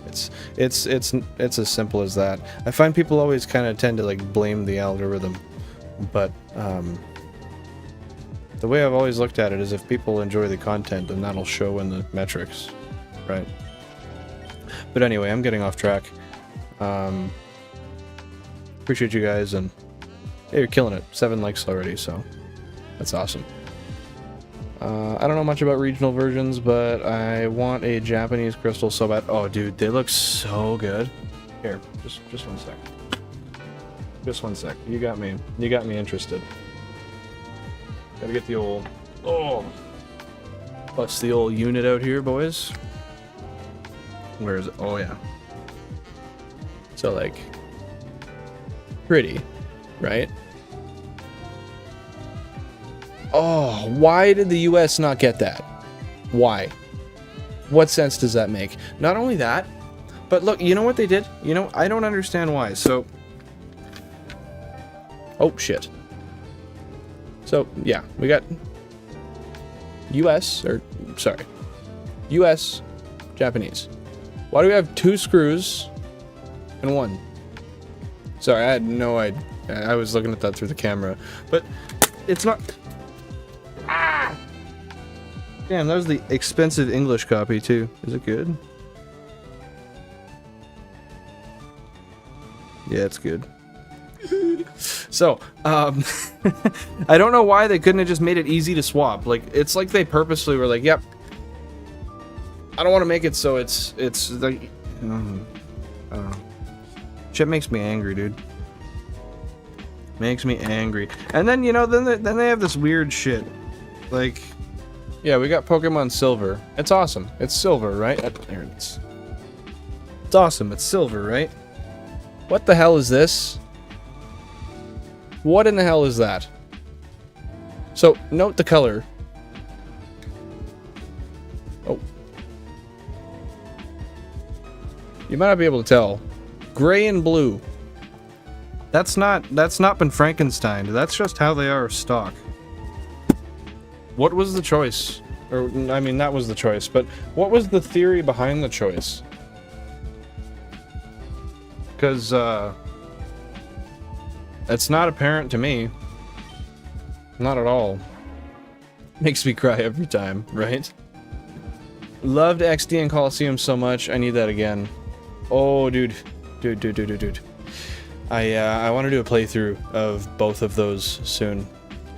It's as simple as that. I find people always kind of tend to like blame the algorithm, but the way I've always looked at it is if people enjoy the content, then that'll show in the metrics, right? But anyway, I'm getting off track. Appreciate you guys, and hey, you're killing it. 7 likes already, so that's awesome. I don't know much about regional versions, but I want a Japanese crystal so bad. Oh, dude, they look so good. Here, just 1 sec. Just 1 sec. You got me interested. Gotta get the old... Oh! Bust the old unit out here, boys. Where is it? Oh, yeah. So, like... Pretty. Right? Oh, why did the US not get that? Why? What sense does that make? Not only that, but look, you know what they did? You know, I don't understand why. So... Oh, shit. So, yeah, we got US, or, sorry, US, Japanese. Why do we have 2 screws and 1? Sorry, I had no idea. I was looking at that through the camera, but it's not... Ah! Damn, that was the expensive English copy, too. Is it good? Yeah, it's good. So, I don't know why they couldn't have just made it easy to swap. Like, it's like they purposely were like, yep, I don't want to make it so it's like, I don't know. Shit makes me angry, dude. Makes me angry. And then, you know, then they have this weird shit. Like, yeah, we got Pokemon Silver. It's awesome. It's silver, right? There it is. It's awesome. It's silver, right? What the hell is this? What in the hell is that? So, note the color. Oh. You might not be able to tell. Gray and blue. That's not been Frankenstein. That's just how they are stock. What was the choice? Or, I mean, that was the choice, but what was the theory behind the choice? Because, it's not apparent to me. Not at all. Makes me cry every time, right? Loved XD and Coliseum so much, I need that again. Oh, dude. Dude. I want to do a playthrough of both of those soon.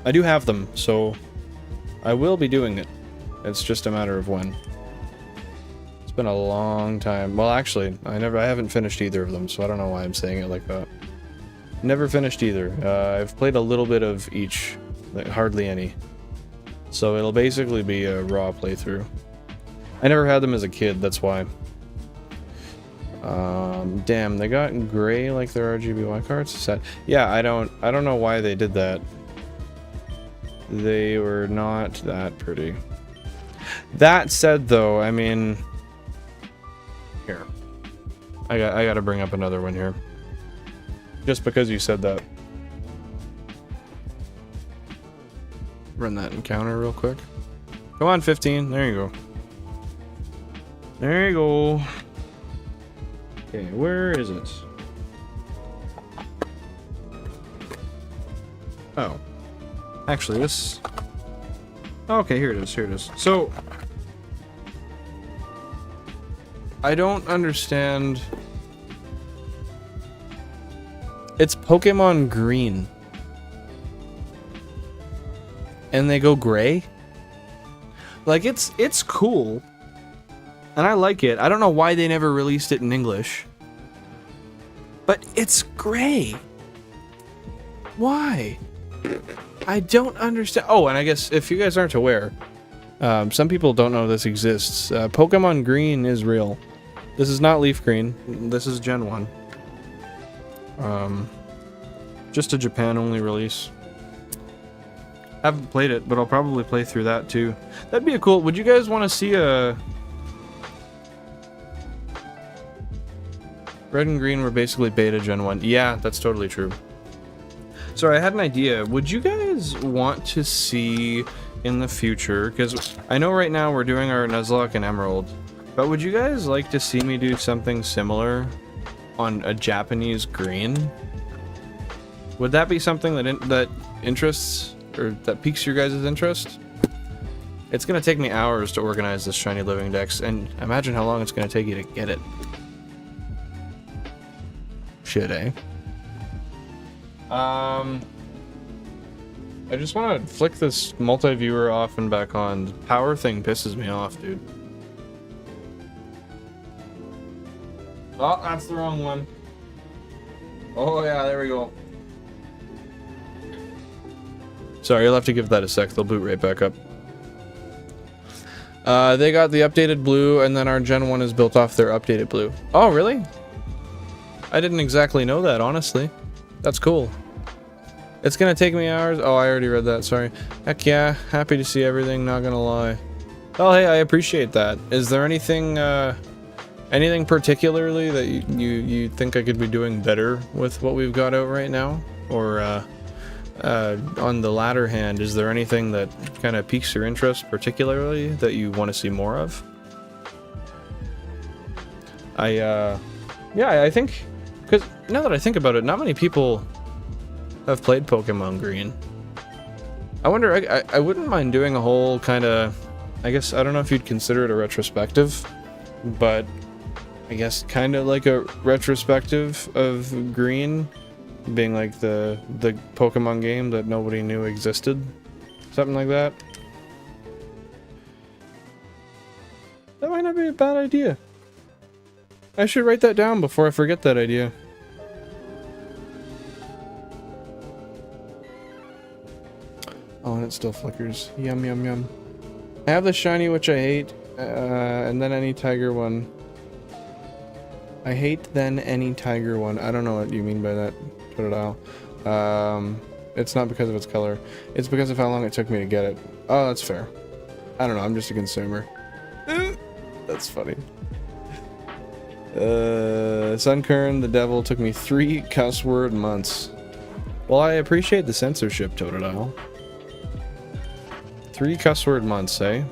I do have them, so I will be doing it. It's just a matter of when. It's been a long time. Well, actually, I haven't finished either of them, so I don't know why I'm saying it like that. Never finished either. I've played a little bit of each, like hardly any. So it'll basically be a raw playthrough. I never had them as a kid, that's why. Damn, they got gray like their RGBY cards. Sad. Yeah, I don't know why they did that. They were not that pretty. That said, though, I mean, here, I gotta bring up another one here. Just because you said that. Run that encounter real quick. Come on, 15. There you go. There you go. Okay, where is it? Oh. Actually, this... Okay, here it is. So... I don't understand... It's Pokemon Green. And they go gray? Like, it's cool. And I like it. I don't know why they never released it in English. But it's gray. Why? I don't understand. Oh, and I guess if you guys aren't aware, some people don't know this exists. Pokemon Green is real. This is not LeafGreen. This is Gen 1. Just a Japan-only release. Haven't played it, but I'll probably play through that too. That'd be a cool... Would you guys want to see a... Red and Green were basically beta Gen 1. Yeah, that's totally true. Sorry, I had an idea. Would you guys want to see in the future... Because I know right now we're doing our Nuzlocke and Emerald. But would you guys like to see me do something similar on a Japanese Green? Would that be something that interests... or that piques your guys' interest? It's gonna take me hours to organize this shiny living dex, and imagine how long it's gonna take you to get it. Shit, eh? I just want to flick this multi-viewer off and back on. The power thing pisses me off, dude. Oh, that's the wrong one. Oh yeah, there we go. Sorry, you'll have to give that a sec. They'll boot right back up. They got the updated blue, and then our Gen 1 is built off their updated blue. Oh, really? I didn't exactly know that, honestly. That's cool. It's gonna take me hours. Oh, I already read that, sorry. Heck yeah, happy to see everything, not gonna lie. Oh, hey, I appreciate that. Is there anything, anything particularly that you think I could be doing better with what we've got out right now? Or, on the latter hand, is there anything that kind of piques your interest particularly that you want to see more of? Yeah, I think, because now that I think about it, not many people have played Pokemon Green. I wonder, I wouldn't mind doing a whole kind of, I guess, I don't know if you'd consider it a retrospective, but I guess kind of like a retrospective of Green being like the Pokemon game that nobody knew existed. Something like that. That might not be a bad idea. I should write that down before I forget that idea. Oh, and it still flickers. Yum, yum, yum. I have the shiny, which I hate, and then any tiger one. I hate then any tiger one. I don't know what you mean by that, Totodile. It's not because of its color. It's because of how long it took me to get it. Oh, that's fair. I don't know, I'm just a consumer. That's funny. Sunkern, the devil, took me 3 cuss word months. Well, I appreciate the censorship, Totodile. 3 cuss word months, eh?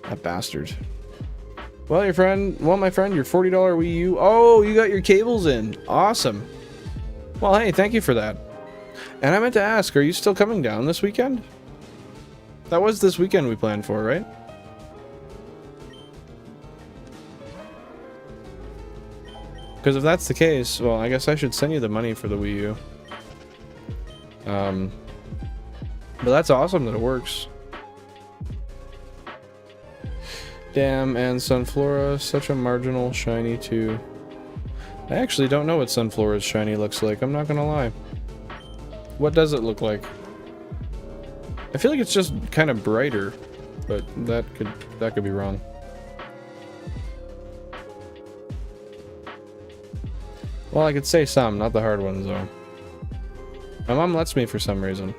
That bastard. Well, my friend, your $40 Wii U. Oh, you got your cables in. Awesome. Well, hey, thank you for that. And I meant to ask, are you still coming down this weekend? That was this weekend we planned for, right? Because if that's the case, well, I guess I should send you the money for the Wii U. But that's awesome that it works. Damn, and Sunflora, such a marginal shiny too. I actually don't know what Sunflora's shiny looks like, I'm not gonna lie. What does it look like? I feel like it's just kind of brighter, but that could be wrong. Well, I could say some, not the hard ones though. My mom lets me for some reason.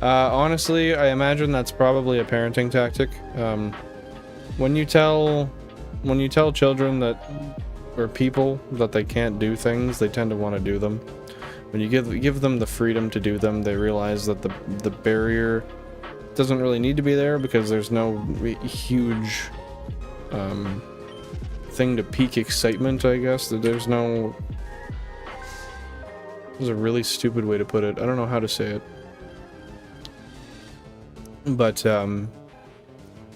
Honestly, I imagine that's probably a parenting tactic. When you tell children that, or people, that they can't do things, they tend to want to do them. When you give them the freedom to do them, they realize that the barrier doesn't really need to be there because there's no huge thing to pique excitement, I guess. That there's no... This is a really stupid way to put it. I don't know how to say it. But,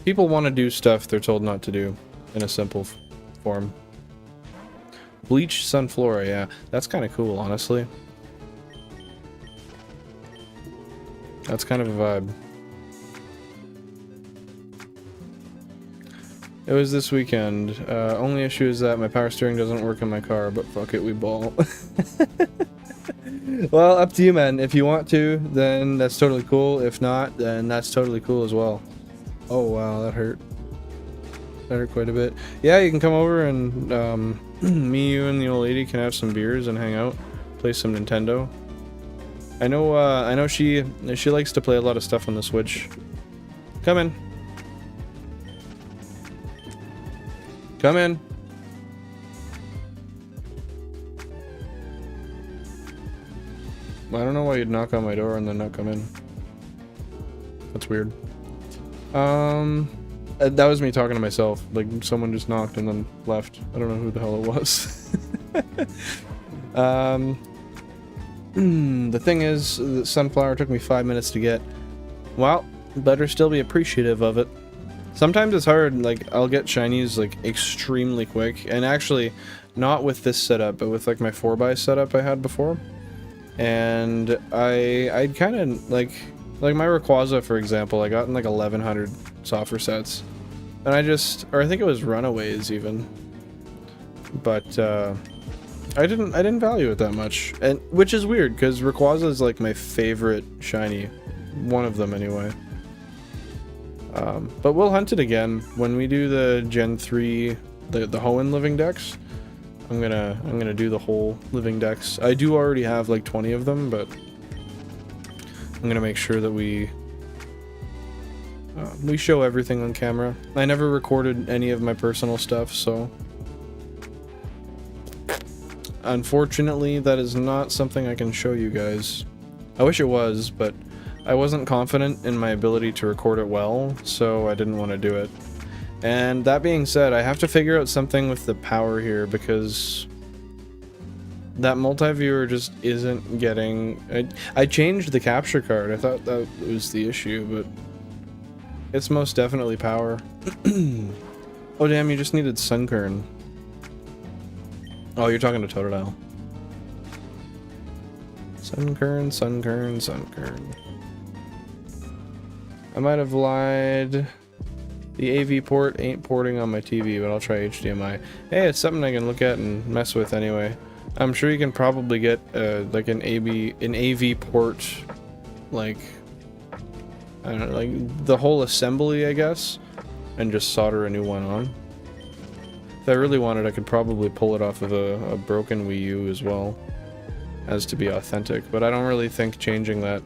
people want to do stuff they're told not to do, in a simple form. Bleach Sunflora, yeah. That's kind of cool, honestly. That's kind of a vibe. It was this weekend. Only issue is that my power steering doesn't work in my car, but fuck it, we ball. Well, up to you, man. If you want to, then that's totally cool. If not, then that's totally cool as well. Oh, wow, that hurt. That hurt quite a bit. Yeah, you can come over and me, you, and the old lady can have some beers and hang out, play some Nintendo. I know she likes to play a lot of stuff on the Switch. Come in. Come in. I don't know why you'd knock on my door and then not come in. That's weird. That was me talking to myself. Like, someone just knocked and then left. I don't know who the hell it was. The thing is, the sunflower took me 5 minutes to get. Well, better still be appreciative of it. Sometimes it's hard, like, I'll get shinies, like, extremely quick. And actually, not with this setup, but with, like, my 4x setup I had before. And I'd kind of, like my Rayquaza, for example, I got in, like, 1100 software sets. And I think it was Runaways, even. But, I didn't value it that much. And, which is weird, because Rayquaza is, like, my favorite shiny. One of them, anyway. But we'll hunt it again when we do the Gen 3, the Hoenn living dex. I'm gonna do the whole living dex. I do already have like 20 of them, but I'm gonna make sure that we show everything on camera. I never recorded any of my personal stuff, so unfortunately that is not something I can show you guys. I wish it was, but I wasn't confident in my ability to record it well, so I didn't want to do it. And that being said, I have to figure out something with the power here, because that multi-viewer just isn't getting... I changed the capture card. I thought that was the issue, but it's most definitely power. Oh damn, you just needed Sunkern. Oh, you're talking to Totodile. Sunkern, Sunkern, Sunkern. I might have lied. The AV port ain't porting on my TV, but I'll try HDMI. Hey, it's something I can look at and mess with anyway. I'm sure you can probably get like an AV port, like, I don't know, like the whole assembly, I guess, and just solder a new one on. If I really wanted, I could probably pull it off of a broken Wii U as well, as to be authentic, but I don't really think changing that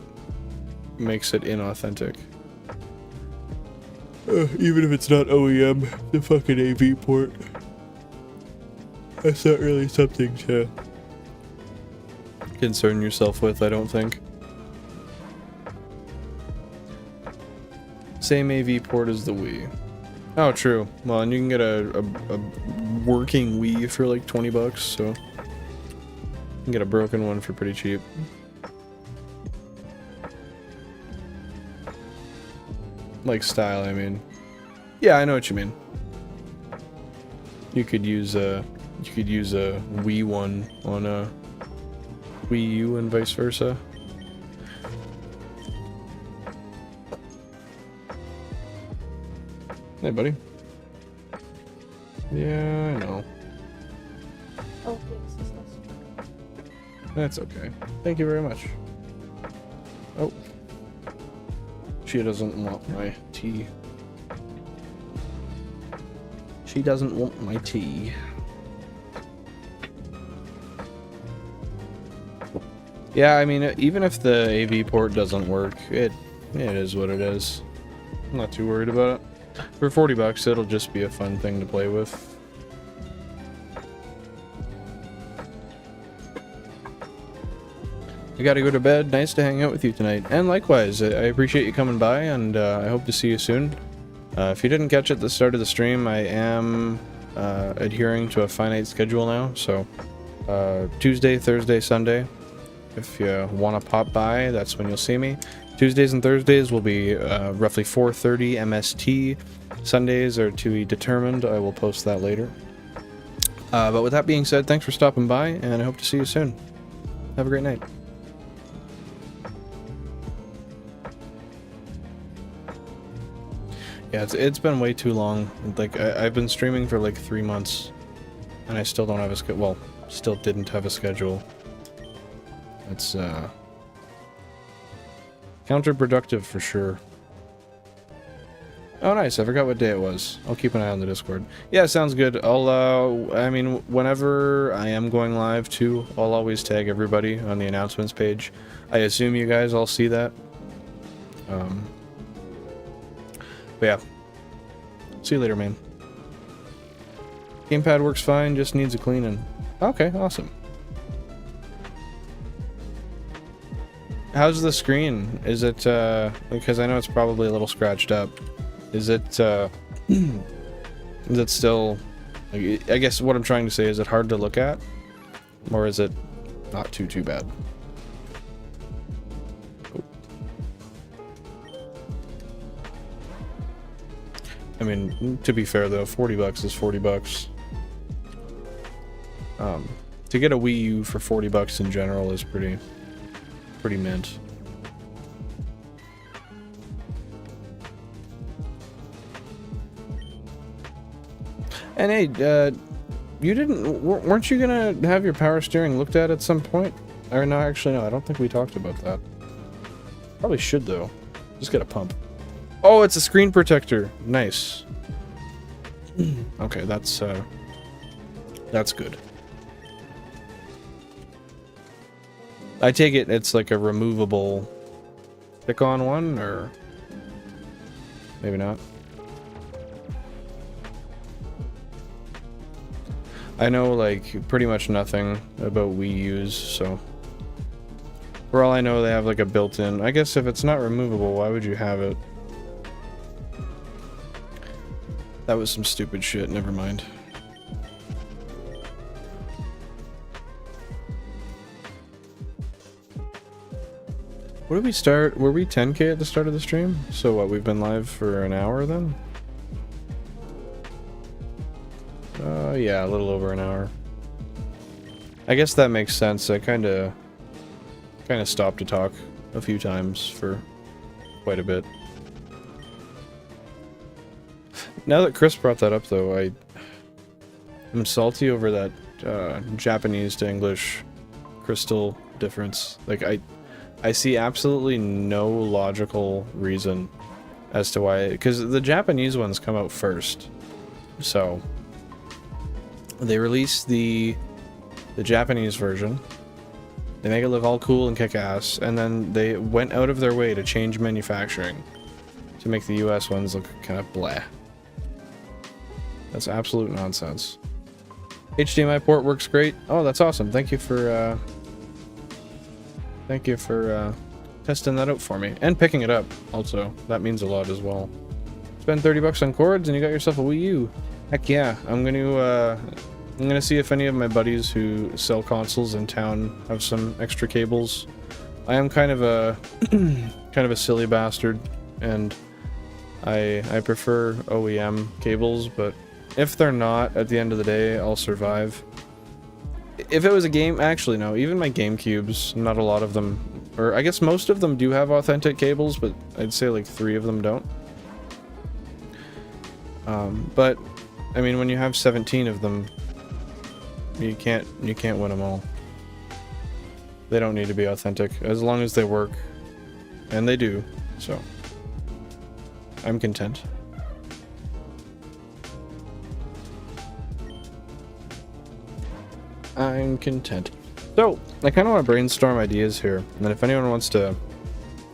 makes it inauthentic. Even if it's not OEM, the fucking AV port. That's not really something to concern yourself with, I don't think. Same AV port as the Wii. Oh, true. Well, and you can get a working Wii for like 20 bucks, so you can get a broken one for pretty cheap. Like style, I mean. Yeah, I know what you mean. You could use a Wii one on a Wii U and vice versa. Hey, buddy. Yeah, I know. Oh, yes. That's okay. Thank you very much. Oh. She doesn't want my tea. She doesn't want my tea. Yeah, I mean, even if the AV port doesn't work, it is what it is. I'm not too worried about it. For 40 bucks, it'll just be a fun thing to play with. I gotta go to bed. Nice to hang out with you tonight. And likewise, I appreciate you coming by, and I hope to see you soon. If you didn't catch at the start of the stream, I am adhering to a finite schedule now, so Tuesday, Thursday, Sunday. If you want to pop by, that's when you'll see me. Tuesdays and Thursdays will be roughly 4:30 MST. Sundays are to be determined. I will post that later. But with that being said, thanks for stopping by, and I hope to see you soon. Have a great night. Yeah, it's been way too long. Like, I've been streaming for like 3 months, and I still don't have a schedule. Well, still didn't have a schedule. It's counterproductive for sure. Oh, nice. I forgot what day it was. I'll keep an eye on the Discord. Yeah, sounds good. I mean, whenever I am going live too, I'll always tag everybody on the announcements page. I assume you guys all see that. But yeah. See you later, man. Gamepad works fine, just needs a cleaning. Okay, awesome. How's the screen? Is it, because I know it's probably a little scratched up. Is it still, I guess what I'm trying to say, is it hard to look at? Or is it not too bad? I mean, to be fair though, 40 bucks is 40 bucks. To get a Wii U for 40 bucks in general is pretty mint. And hey, weren't you gonna have your power steering looked at some point? Or no, actually no, I don't think we talked about that. Probably should though. Just get a pump. Oh, it's a screen protector. Nice. Okay, that's good. I take it it's like a removable stick-on one, or maybe not. I know like pretty much nothing about Wii U's, so for all I know they have like a built-in. I guess if it's not removable, why would you have it? That was some stupid shit, never mind. What did we start? Were we 10k at the start of the stream? So what, we've been live for an hour then? Yeah, a little over an hour. I guess that makes sense. I kinda stopped to talk a few times for quite a bit. Now that Chris brought that up, though, I'm salty over that Japanese to English crystal difference. Like, I see absolutely no logical reason as to why, because the Japanese ones come out first. So they release the Japanese version. They make it look all cool and kick-ass, and then they went out of their way to change manufacturing to make the US ones look kind of bleh. That's absolute nonsense. HDMI port works great. Oh, that's awesome. Thank you for testing that out for me and picking it up. Also, that means a lot as well. Spend 30 bucks on cords and you got yourself a Wii U. Heck yeah! I'm gonna see if any of my buddies who sell consoles in town have some extra cables. I am kind of a silly bastard, and I prefer OEM cables, but if they're not, at the end of the day, I'll survive. If it was a game, actually no, even my GameCubes, not a lot of them, or I guess most of them do have authentic cables, but I'd say like 3 of them don't. But I mean, when you have 17 of them, you can't win them all. They don't need to be authentic, as long as they work, and they do, so I'm content. I'm content. So, I kind of want to brainstorm ideas here, and if anyone wants to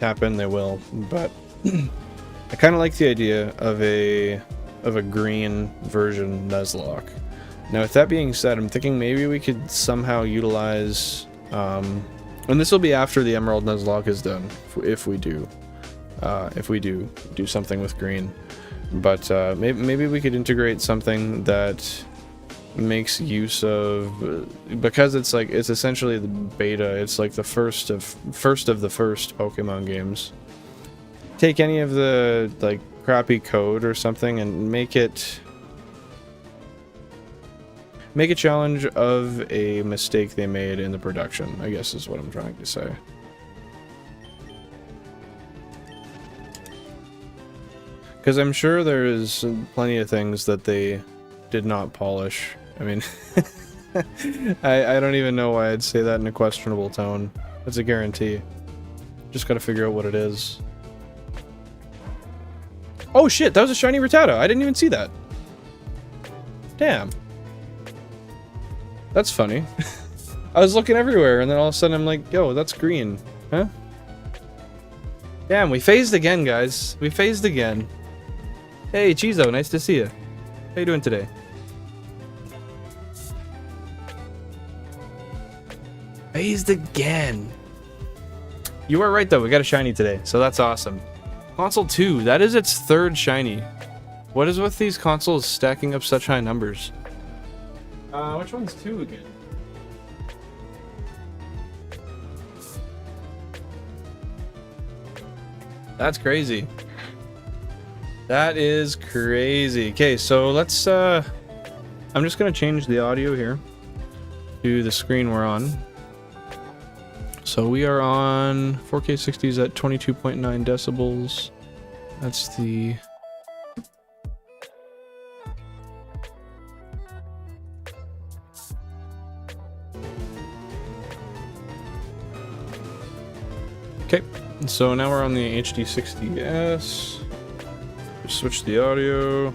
tap in, they will, but I kind of like the idea of a green version Nuzlocke. Now, with that being said, I'm thinking maybe we could somehow utilize, and this will be after the Emerald Nuzlocke is done, if we do something with green, but maybe we could integrate something that makes use of, because it's essentially the beta, it's like the first of the first Pokemon games. Take any of the like crappy code or something and make a challenge of a mistake they made in the production, I guess is what I'm trying to say. Because I'm sure there is plenty of things that they did not polish. I mean, I don't even know why I'd say that in a questionable tone. That's a guarantee. Just gotta figure out what it is. Oh shit, that was a shiny Rattata. I didn't even see that. Damn. That's funny. I was looking everywhere, and then all of a sudden I'm like, yo, that's green. Huh? Damn, we phased again, guys. We phased again. Hey, Chizo, nice to see you. How you doing today? Phased again. You are right, though. We got a shiny today, so that's awesome. Console 2, that is its 3rd shiny. What is with these consoles stacking up such high numbers? Which one's 2 again? That's crazy. That is crazy. Okay, so let's, I'm just gonna change the audio here to the screen we're on. So we are on 4K 60s at 22.9 decibels. That's the... Okay, so now we're on the HD 60S. Just switch the audio.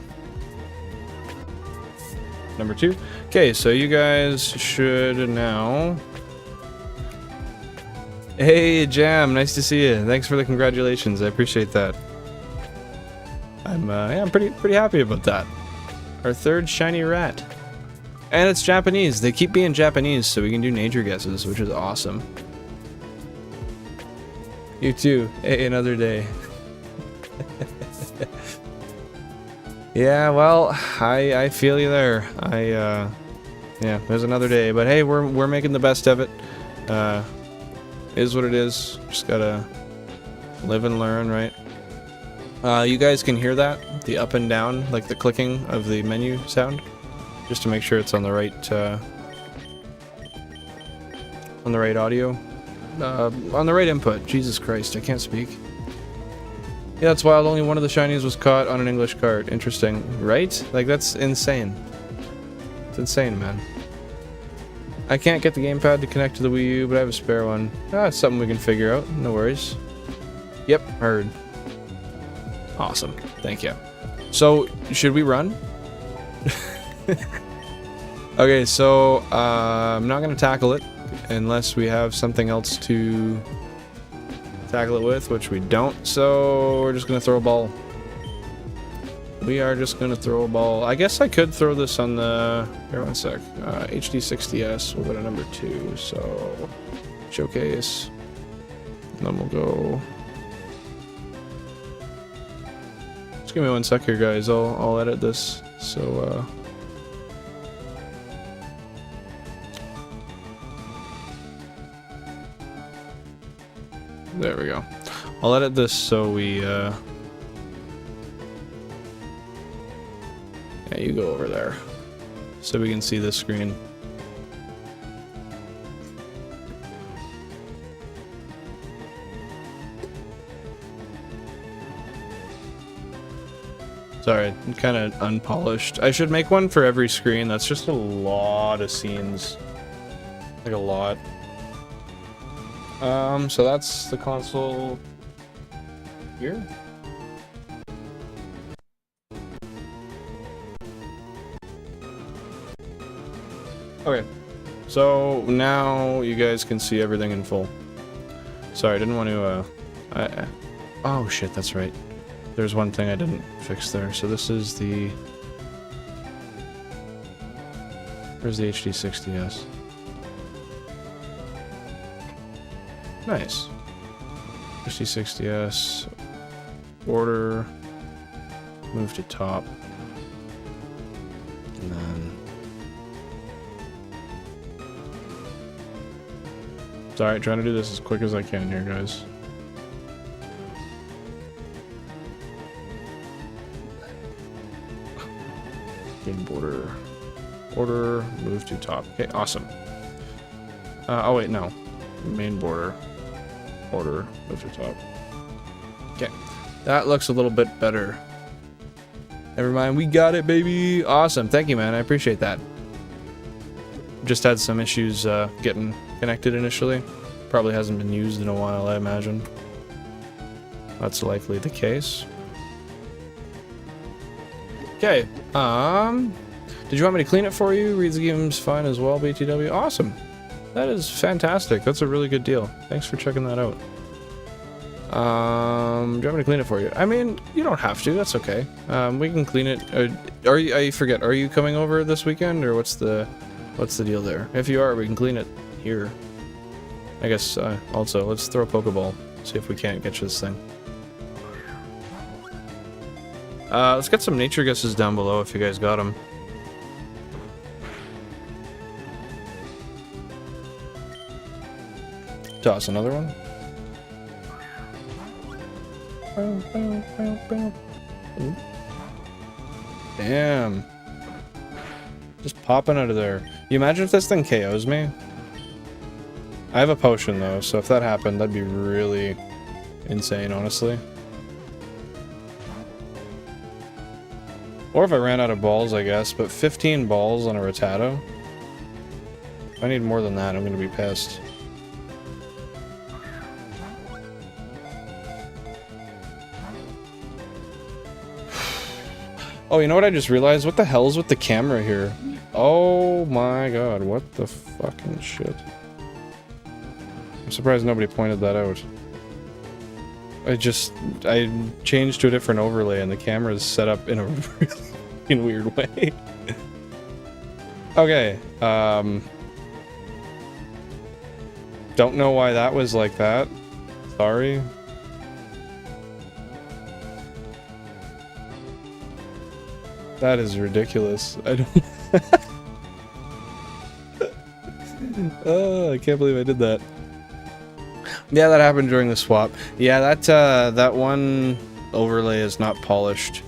Number 2. Okay, so you guys should now... Hey, Jam, nice to see you. Thanks for the congratulations. I appreciate that. I'm pretty happy about that. Our 3rd shiny rat. And it's Japanese. They keep being Japanese so we can do nature guesses, which is awesome. You too. Hey, another day. Yeah, well, I feel you there. Yeah, there's another day, but hey, we're making the best of it. Is what it is. Just gotta live and learn, right? You guys can hear that? The up and down, like the clicking of the menu sound? Just to make sure it's on the right audio. On the right input. Jesus Christ, I can't speak. Yeah, that's wild. Only one of the shinies was caught on an English card. Interesting. Right? Like, that's insane. It's insane, man. I can't get the gamepad to connect to the Wii U, but I have a spare one. Ah, it's something we can figure out. No worries. Yep, heard. Awesome. Thank you. So, should we run? Okay, so, I'm not going to tackle it unless we have something else to tackle it with, which we don't, so we're just going to throw a ball. We are just going to throw a ball. I guess I could throw this on the... Here, one sec. HD60S, we'll go to number 2, so... Showcase. And then we'll go... Just give me one sec here, guys. I'll edit this, so, There we go. I'll edit this so we, Yeah, you go over there. So we can see this screen. Sorry, kind of unpolished. I should make one for every screen. That's just a lot of scenes. Like a lot. So that's the console here. Okay, so now you guys can see everything in full. Sorry, I didn't want to, oh shit, that's right. There's one thing I didn't fix there. So this is the... Where's the HD60S? Nice. HD60S. Order. Move to top. And then... Sorry, trying to do this as quick as I can here, guys. Game border. Order. Move to top. Okay, awesome. Oh wait, no. Main border. Order. Move to top. Okay. That looks a little bit better. Never mind, we got it, baby! Awesome, thank you, man, I appreciate that. Just had some issues getting connected initially. Probably hasn't been used in a while, I imagine. That's likely the case. Okay, did you want me to clean it for you? Reads the game's fine as well, BTW. Awesome! That is fantastic, that's a really good deal. Thanks for checking that out. Do you want me to clean it for you? I mean, you don't have to, that's okay. We can clean it. I forget, are you coming over this weekend, or what's the deal there? If you are, we can clean it here. I guess, also, let's throw a Pokeball. See if we can't catch this thing. Let's get some nature guesses down below if you guys got them. Toss another one. Damn. Just popping out of there. You imagine if this thing KOs me? I have a potion though, so if that happened, that'd be really insane, honestly. Or if I ran out of balls, I guess, but 15 balls on a Rattata? If I need more than that, I'm gonna be pissed. Oh, you know what I just realized? What the hell's with the camera here? Oh my god, what the fucking shit. I'm surprised nobody pointed that out. I changed to a different overlay and the camera is set up in a really weird way. Okay, don't know why that was like that. Sorry. That is ridiculous. I don't... Oh, I can't believe I did that. Yeah, that happened during the swap. Yeah, that one overlay is not polished.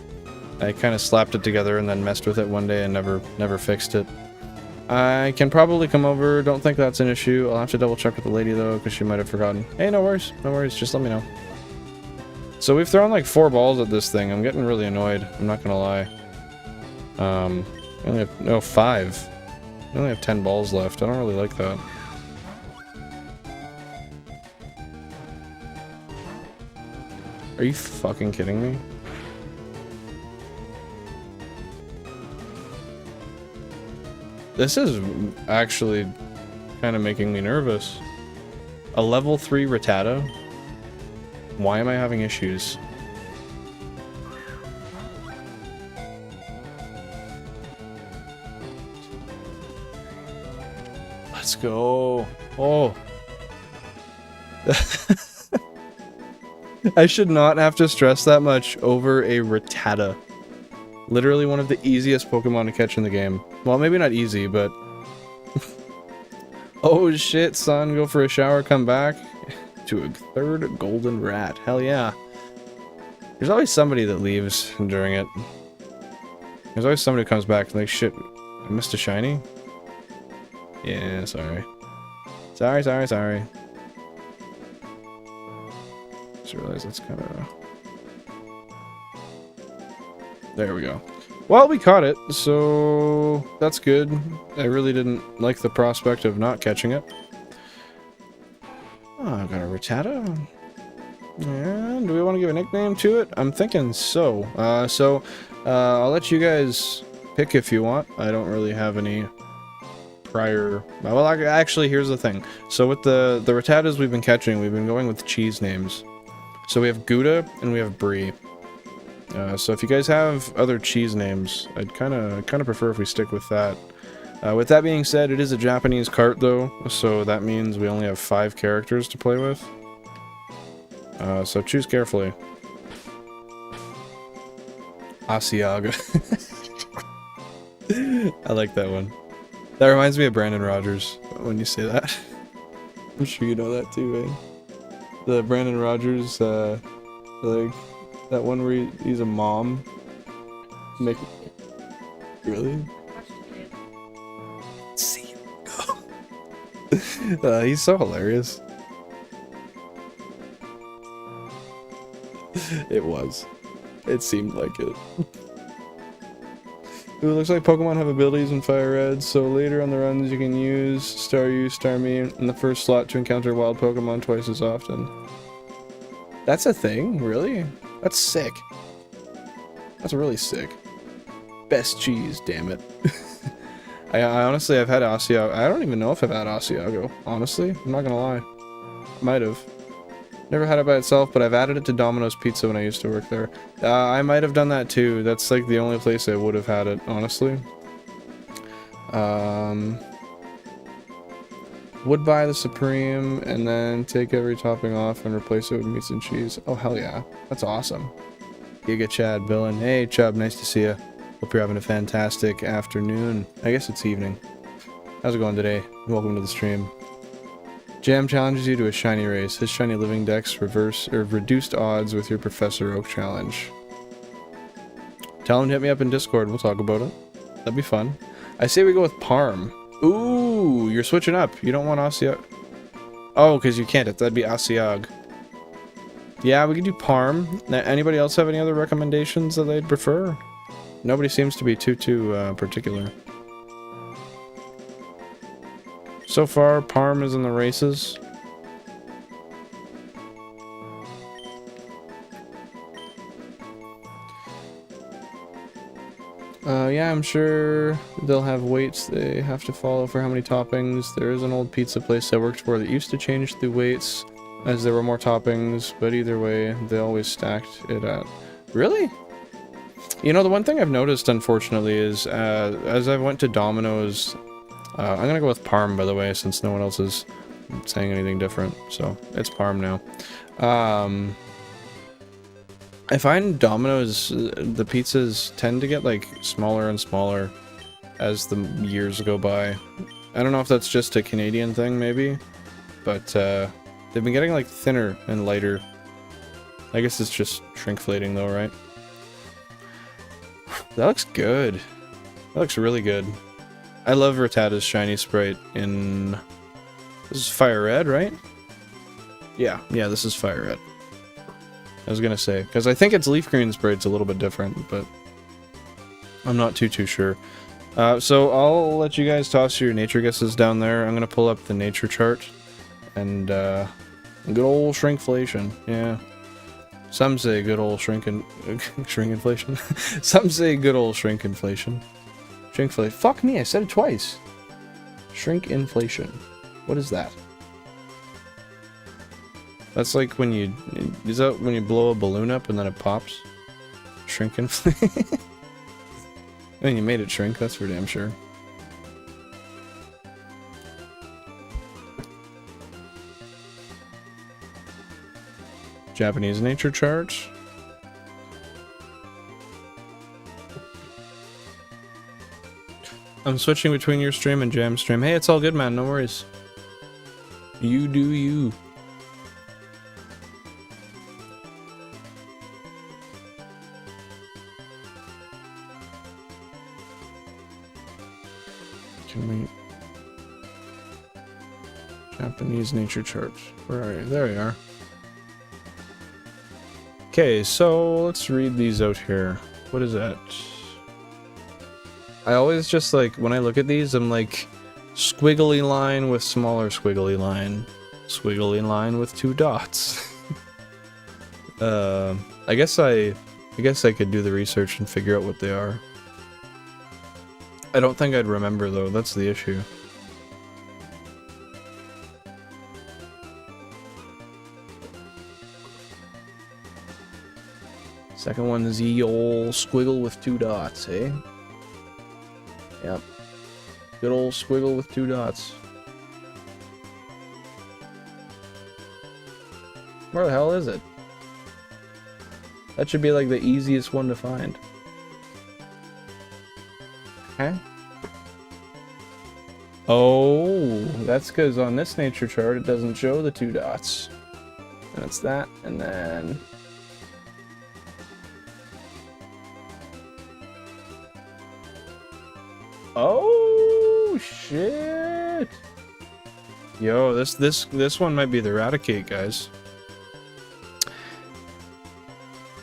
I kind of slapped it together and then messed with it one day and never fixed it. I can probably come over. Don't think that's an issue. I'll have to double check with the lady though, because she might have forgotten. Hey, no worries. No worries. Just let me know. So we've thrown like 4 balls at this thing. I'm getting really annoyed. I'm not gonna lie. I only have, no, 5. I only have 10 balls left. I don't really like that. Are you fucking kidding me? This is actually kind of making me nervous. A level 3 Rattata? Why am I having issues? Let's go. Oh. I should not have to stress that much over a Rattata. Literally one of the easiest Pokemon to catch in the game. Well, maybe not easy, but... Oh shit, son, go for a shower, come back to a 3rd golden rat. Hell yeah. There's always somebody that leaves during it. There's always somebody who comes back and like, shit, I missed a shiny? Yeah, sorry. Sorry. Just realized that's kind of... There we go. Well, we caught it, so that's good. I really didn't like the prospect of not catching it. Oh, I've got a Rattata. And do we want to give a nickname to it? I'm thinking so. I'll let you guys pick if you want. I don't really have any prior... Well, actually, here's the thing. So with the Rattatas we've been catching, we've been going with cheese names. So we have Gouda and we have Brie. So if you guys have other cheese names, I'd kind of prefer if we stick with that. With that being said, it is a Japanese cart though, so that means we only have 5 characters to play with. So choose carefully. Asiaga. I like that one. That reminds me of Brandon Rogers when you say that. I'm sure you know that too, eh? The Brandon Rogers, like... That one where he's a mom. Really? See him go. He's so hilarious. It was. It seemed like it. It looks like Pokemon have abilities in FireRed, so later on the runs you can use Star You, Star Me in the first slot to encounter wild Pokemon twice as often. That's a thing? Really? That's sick. That's really sick. Best cheese, damn it. I honestly, I've had Asiago. I don't even know if I've had Asiago. Honestly, I'm not gonna lie. Might have. Never had it by itself, but I've added it to Domino's Pizza when I used to work there. I might have done that too. That's like the only place I would have had it, honestly. Would buy the Supreme and then take every topping off and replace it with meats and cheese. Oh, hell yeah. That's awesome. Giga Chad, Billen. Hey, Chubb, nice to see you. Hope you're having a fantastic afternoon. I guess it's evening. How's it going today? Welcome to the stream. Jam challenges you to a shiny race. His shiny living dex reduced odds with your Professor Oak challenge. Tell him to hit me up in Discord. We'll talk about it. That'd be fun. I say we go with Parm. Ooh, you're switching up. You don't want Asiag. Oh, because you can't. That'd be Asiag. Yeah, we could do Parm. Anybody else have any other recommendations that they'd prefer? Nobody seems to be too particular. So far, Parm is in the races. Yeah, I'm sure they'll have weights they have to follow for how many toppings. There is an old pizza place I worked for that used to change the weights as there were more toppings, but either way, they always stacked it at... Really? You know, the one thing I've noticed, unfortunately, is as I went to Domino's... I'm gonna go with Parm, by the way, since no one else is saying anything different, so it's Parm now. I find Domino's, the pizzas tend to get, like, smaller and smaller as the years go by. I don't know if that's just a Canadian thing, maybe, but, they've been getting, like, thinner and lighter. I guess it's just shrinkflating, though, right? That looks good. That looks really good. I love Rattata's shiny sprite in... This is FireRed, right? Yeah, this is FireRed. I was gonna say, because I think its LeafGreen sprite's a little bit different, but I'm not too sure. So I'll let you guys toss your nature guesses down there. I'm gonna pull up the nature chart, and good old shrinkflation. Yeah, some say good old shrinkflation. Some say good old shrinkflation. Shrinkflation. Fuck me! I said it twice. Shrinkflation. What is that? That's like when you... Is that when you blow a balloon up and then it pops? Shrinkflation? I mean, you made it shrink, that's for damn sure. Japanese nature charts. I'm switching between your stream and Jam stream. Hey, it's all good, man. No worries. You do you. Can we... Japanese nature charts. Where are you? There you are. Okay, so let's read these out here. What is that? I always just like, when I look at these, I'm like, squiggly line with smaller squiggly line with 2 dots. I guess I could do the research and figure out what they are. I don't think I'd remember though, that's the issue. Second one is the old squiggle with 2 dots, eh? Yep. Good old squiggle with 2 dots. Where the hell is it? That should be like the easiest one to find. Okay. Oh, that's because on this nature chart it doesn't show the 2 dots. And it's that, and then... Oh shit! Yo, this one might be the Eradicate, guys.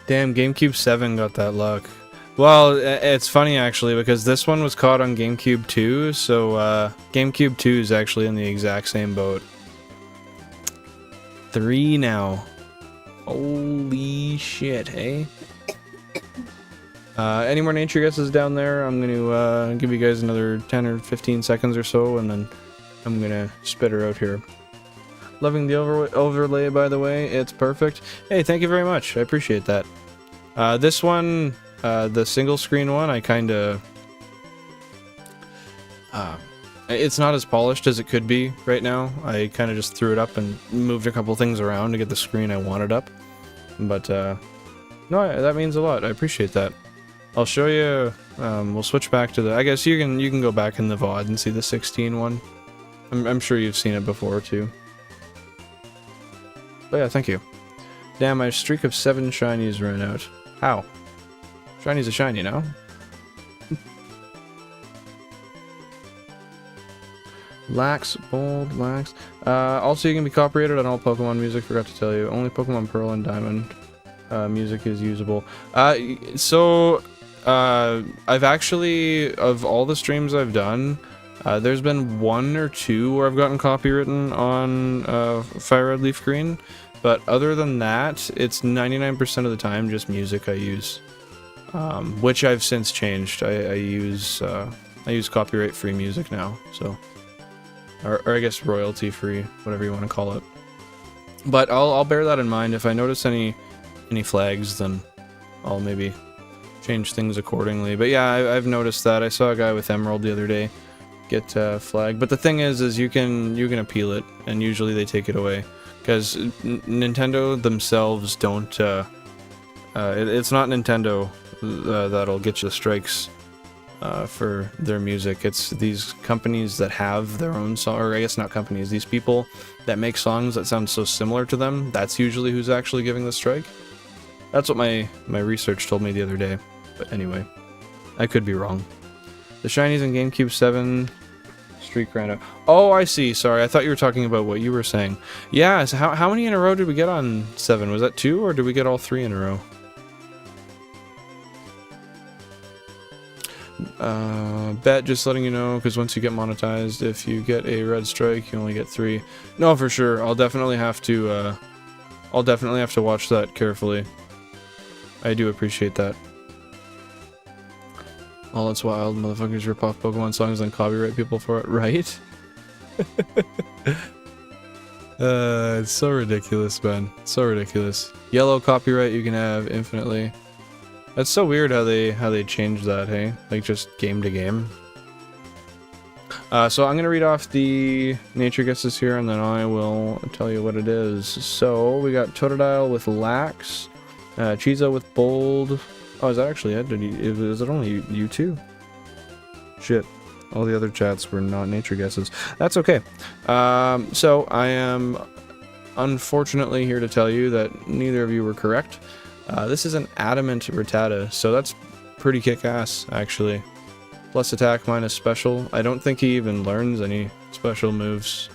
Damn, GameCube 7 got that luck. Well, it's funny actually because this one was caught on GameCube 2, so GameCube 2 is actually in the exact same boat. 3 now. Holy shit, hey? Any more nature guesses down there? I'm going to give you guys another 10 or 15 seconds or so, and then I'm going to spit her out here. Loving the overlay, by the way. It's perfect. Hey, thank you very much. I appreciate that. This one, the single screen one, I kind of... it's not as polished as it could be right now. I kind of just threw it up and moved a couple things around to get the screen I wanted up. But, no, that means a lot. I appreciate that. I'll show you, we'll switch back to the, I guess you can go back in the VOD and see the 16 one. I'm sure you've seen it before too. But yeah, thank you. Damn, my streak of 7 shinies ran out. How? Shiny's a shiny now. Lax, bold, lax. Also, you can be copyrighted on all Pokemon music, forgot to tell you. Only Pokemon Pearl and Diamond music is usable. I've actually, of all the streams I've done, there's been 1 or 2 where I've gotten copywritten on FireRed LeafGreen, but other than that, it's 99% of the time just music I use, which I've since changed. I use copyright-free music now, so, or I guess royalty-free, whatever you want to call it. But I'll bear that in mind. If I notice any flags, then I'll maybe change things accordingly. But yeah, I've noticed that. I saw a guy with Emerald the other day get flagged. But the thing is you can appeal it, and usually they take it away because Nintendo themselves don't. It's not Nintendo that'll get you strikes for their music. It's these companies that have their own song, or I guess not companies. These people that make songs that sound so similar to them. That's usually who's actually giving the strike. That's what my research told me the other day. But anyway, I could be wrong. The shinies in GameCube 7 streak ran out. Oh, I see. Sorry, I thought you were talking about what you were saying. Yeah, so how many in a row did we get on 7? Was that 2, or did we get all 3 in a row? Bet, just letting you know, because once you get monetized, if you get a red strike, you only get 3. No, for sure. I'll definitely have to watch that carefully. I do appreciate that. All that's wild, motherfuckers rip off Pokemon songs and copyright people for it, right? It's so ridiculous, man. So ridiculous. Yellow copyright you can have infinitely. That's so weird how they changed that, hey? Like just game to game. So I'm gonna read off the nature guesses here, and then I will tell you what it is. So we got Totodile with Lax, Chizo with Bold. Oh, is that actually it? Is it only you two? Shit. All the other chats were not nature guesses. That's okay. So I am unfortunately here to tell you that neither of you were correct. This is an Adamant Rattata, so that's pretty kick-ass, actually. Plus attack, minus special. I don't think he even learns any special moves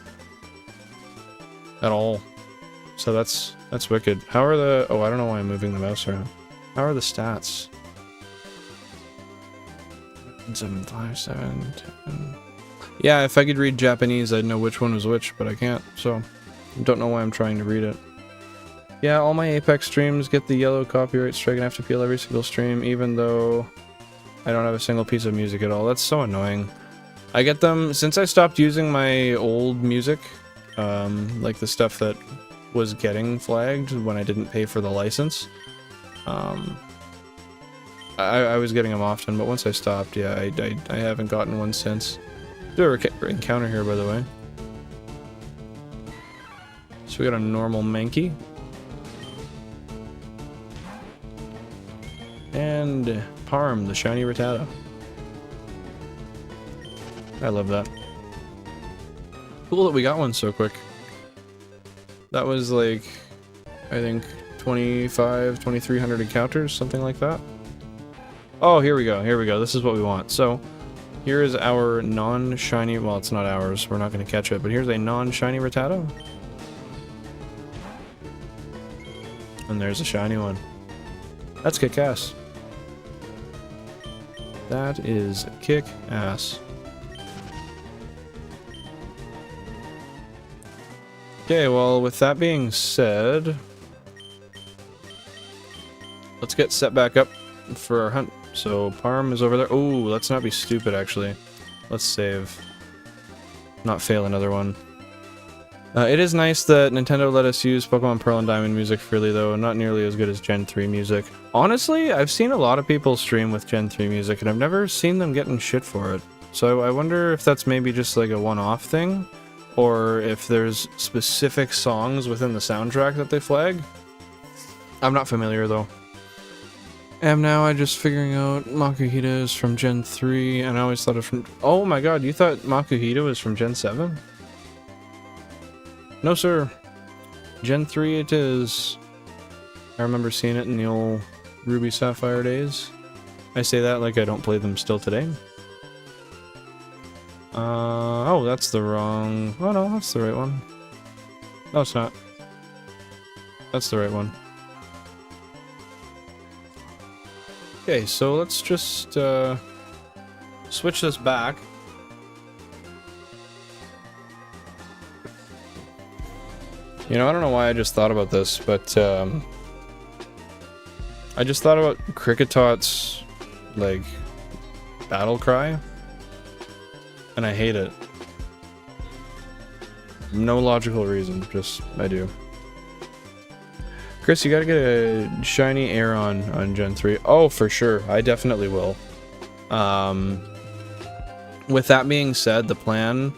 at all. So that's wicked. How are the... Oh, I don't know why I'm moving the mouse around. How are the stats? 7, 5, 7, 10. Yeah, if I could read Japanese, I'd know which one was which, but I can't, so I don't know why I'm trying to read it. Yeah, all my Apex streams get the yellow copyright strike and I have to peel every single stream, even though I don't have a single piece of music at all. That's so annoying. I get them since I stopped using my old music, like the stuff that was getting flagged when I didn't pay for the license. I was getting them often, but once I stopped, yeah, I haven't gotten one since. Do a encounter here, by the way. So we got a normal Mankey. And Parm, the shiny Rattata. I love that. Cool that we got one so quick. That was like, I think 2,300 encounters, something like that. Oh, here we go, here we go. This is what we want. So, here is our non-shiny, well, it's not ours, we're not going to catch it, but here's a non-shiny Rattata. And there's a shiny one. That's kick-ass. That is kick-ass. Okay, well, with that being said, let's get set back up for our hunt. So, Parm is over there. Oh, let's not be stupid, actually. Let's save. Not fail another one. It is nice that Nintendo let us use Pokemon Pearl and Diamond music freely, though. Not nearly as good as Gen 3 music. Honestly, I've seen a lot of people stream with Gen 3 music, and I've never seen them getting shit for it. So I wonder if that's maybe just like a one-off thing, or if there's specific songs within the soundtrack that they flag. I'm not familiar, though. And now I'm just figuring out Makuhita is from Gen 3, and I always thought it was from... Oh my god, you thought Makuhita was from Gen 7? No, sir. Gen 3 it is. I remember seeing it in the old Ruby Sapphire days. I say that like I don't play them still today. Oh, that's the wrong... Oh no, that's the right one. No, it's not. That's the right one. Okay, so let's just switch this back. You know, I don't know why I just thought about this, but I just thought about Cricketot's, like, battle cry, and I hate it. No logical reason, just, I do. Chris, you gotta get a shiny Aeron on Gen 3. Oh, for sure. I definitely will. With that being said, the plan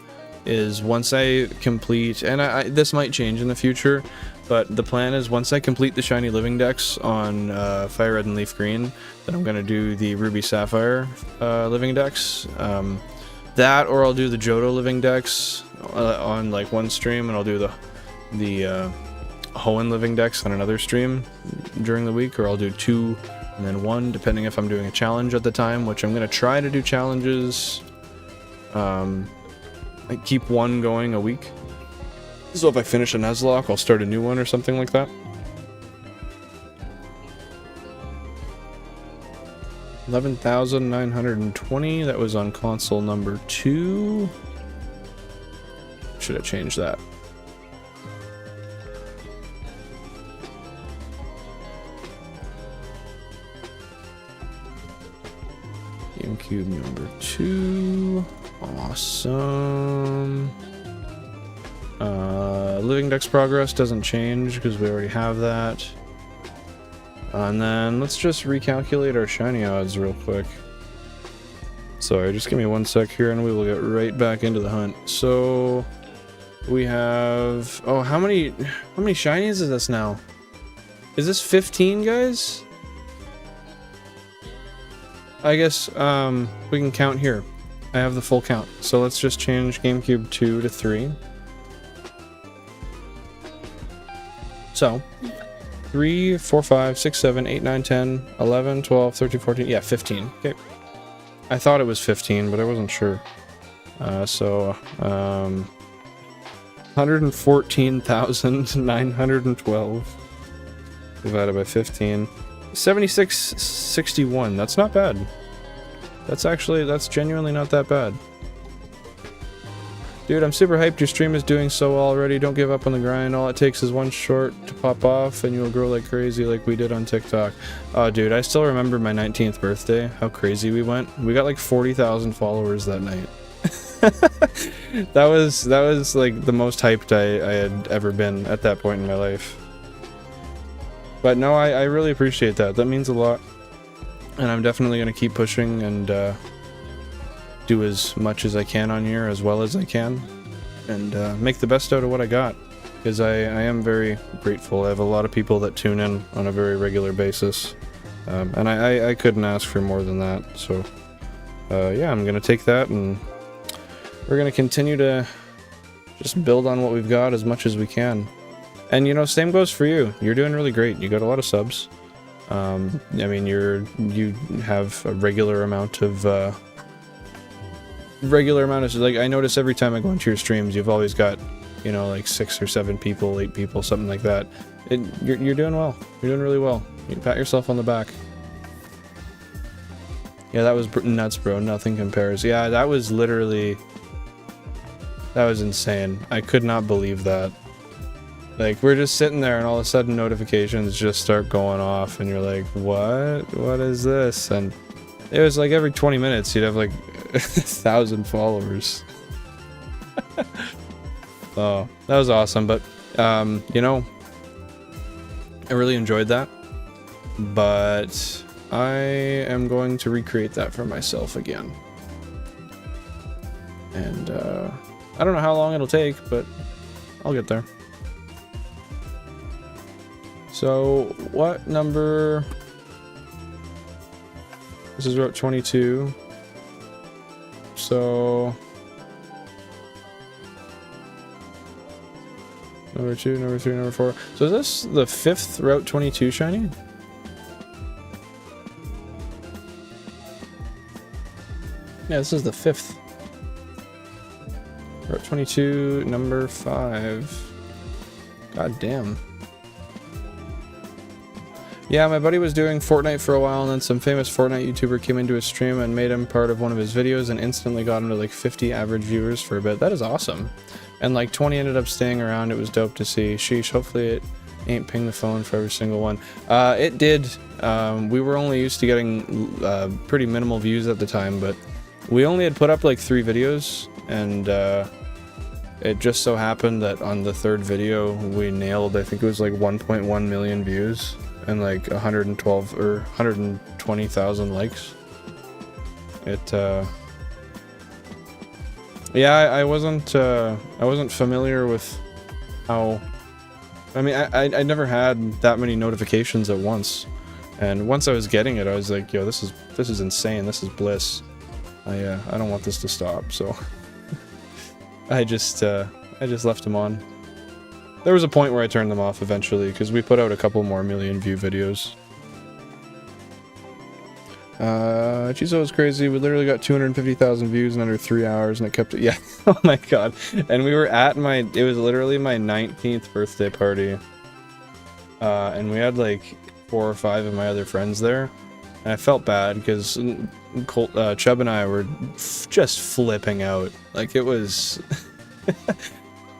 is once I complete... And this might change in the future, but the plan is once I complete the shiny living dex on FireRed and LeafGreen, then I'm gonna do the Ruby Sapphire living dex. That, or I'll do the Johto living dex on like one stream, and I'll do the Hoenn living dex on another stream during the week, or I'll do 2 and then 1, depending if I'm doing a challenge at the time, which I'm going to try to do challenges I keep one going a week. So if I finish a Nuzlocke, I'll start a new one or something like that. 11,920. That was on console number 2. Should have changed that. GameCube number 2. Awesome. Living Dex progress doesn't change because we already have that. And then let's just recalculate our shiny odds real quick. Sorry, just give me 1 sec here and we will get right back into the hunt. So we have, oh, how many shinies is this now? Is this 15, guys? I guess we can count here. I have the full count. So let's just change GameCube 2 to 3. So 3, 4, 5, 6, 7, 8, 9, 10, 11, 12, 13, 14, yeah, 15. Okay. I thought it was 15, but I wasn't sure. 114,912 divided by 15. 7661. That's not bad. That's genuinely not that bad. Dude, I'm super hyped. Your stream is doing so well already. Don't give up on the grind. All it takes is one short to pop off and you'll grow like crazy like we did on TikTok. Oh, dude, I still remember my 19th birthday. How crazy we went. We got like 40,000 followers that night. that was like the most hyped I had ever been at that point in my life. But no, I really appreciate that. That means a lot. And I'm definitely going to keep pushing and do as much as I can on here, as well as I can, and make the best out of what I got, because I am very grateful. I have a lot of people that tune in on a very regular basis, and I couldn't ask for more than that. So yeah, I'm gonna take that and we're gonna continue to just build on what we've got as much as we can. And you know, same goes for you. You're doing really great. You got a lot of subs. I mean, you have a regular amount of like, I notice every time I go into your streams, you've always got, you know, like 6 or 7 people, 8 people, something like that. You're doing well. You're doing really well. You can pat yourself on the back. Yeah, that was nuts, bro. Nothing compares. Yeah, that was literally, that was insane. I could not believe that. Like, we're just sitting there and all of a sudden notifications just start going off and you're like, what is this? And it was like every 20 minutes you'd have like 1,000 followers. Oh, that was awesome. But you know, I really enjoyed that, but I am going to recreate that for myself again. And I don't know how long it'll take, but I'll get there. So what number? This is Route 22. So number 2, number 3, number 4. So is this the 5th Route 22 shiny? Yeah, this is the 5th. Route 22, number 5. God damn. Yeah, my buddy was doing Fortnite for a while, and then some famous Fortnite YouTuber came into his stream and made him part of one of his videos and instantly got him to like 50 average viewers for a bit. That is awesome. And like 20 ended up staying around. It was dope to see. Sheesh, hopefully it ain't ping the phone for every single one. It did. We were only used to getting pretty minimal views at the time, but we only had put up like 3 videos, and it just so happened that on the 3rd video we nailed, I think it was like 1.1 million views. And like 112 or 120,000 likes. Yeah, I wasn't familiar with how. I mean, I never had that many notifications at once, and once I was getting it, I was like, yo, this is insane. This is bliss. I don't want this to stop. So I just left them on. There was a point where I turned them off eventually, because we put out a couple more million view videos. Chizo was crazy. We literally got 250,000 views in under 3 hours, and it kept it. Yeah. Oh my god. And we were at my. It was literally my 19th birthday party. And we had like 4 or 5 of my other friends there, and I felt bad because Chubb and I were just flipping out. Like it was.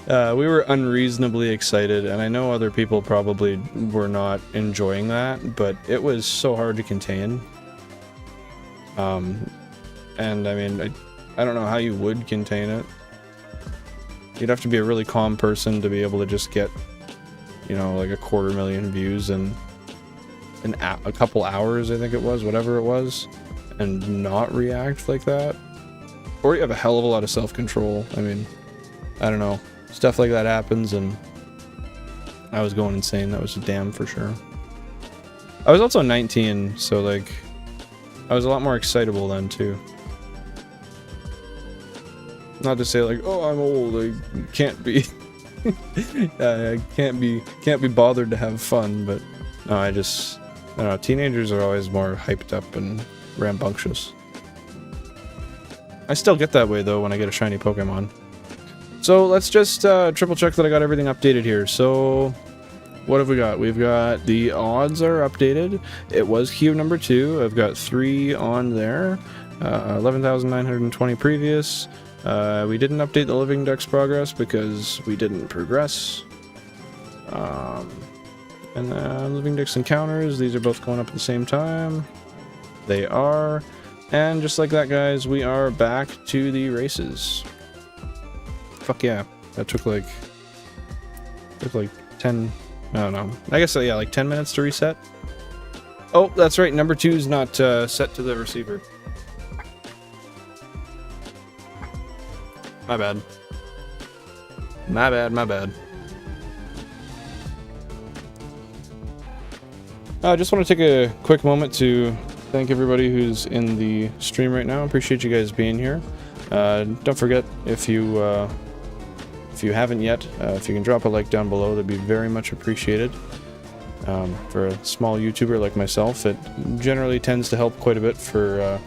We were unreasonably excited, and I know other people probably were not enjoying that, but it was so hard to contain. And I mean, I don't know how you would contain it. You'd have to be a really calm person to be able to just get, you know, like 250,000 views in a couple hours, I think it was, whatever it was, and not react like that. Or you have a hell of a lot of self-control. I mean, I don't know. Stuff like that happens, and I was going insane. That was a damn for sure. I was also 19, so like, I was a lot more excitable then too. Not to say like, oh, I'm old, I can't be, I can't be bothered to have fun, but no, I don't know. Teenagers are always more hyped up and rambunctious. I still get that way though when I get a shiny Pokemon. So let's just triple check that I got everything updated here. So what have we got? We've got the odds are updated. It was cube number 2. I've got 3 on there. 11,920 previous. We didn't update the living dex progress because we didn't progress. And then living dex encounters. These are both going up at the same time. They are. And just like that, guys, we are back to the races. Fuck yeah. That took like 10, I don't know. I guess, yeah, like 10 minutes to reset. Oh, that's right. Number 2 is not set to the receiver. My bad. My bad, my bad. I just want to take a quick moment to thank everybody who's in the stream right now. Appreciate you guys being here. Don't forget, if you haven't yet, if you can drop a like down below, that'd be very much appreciated. For a small YouTuber like myself, it generally tends to help quite a bit for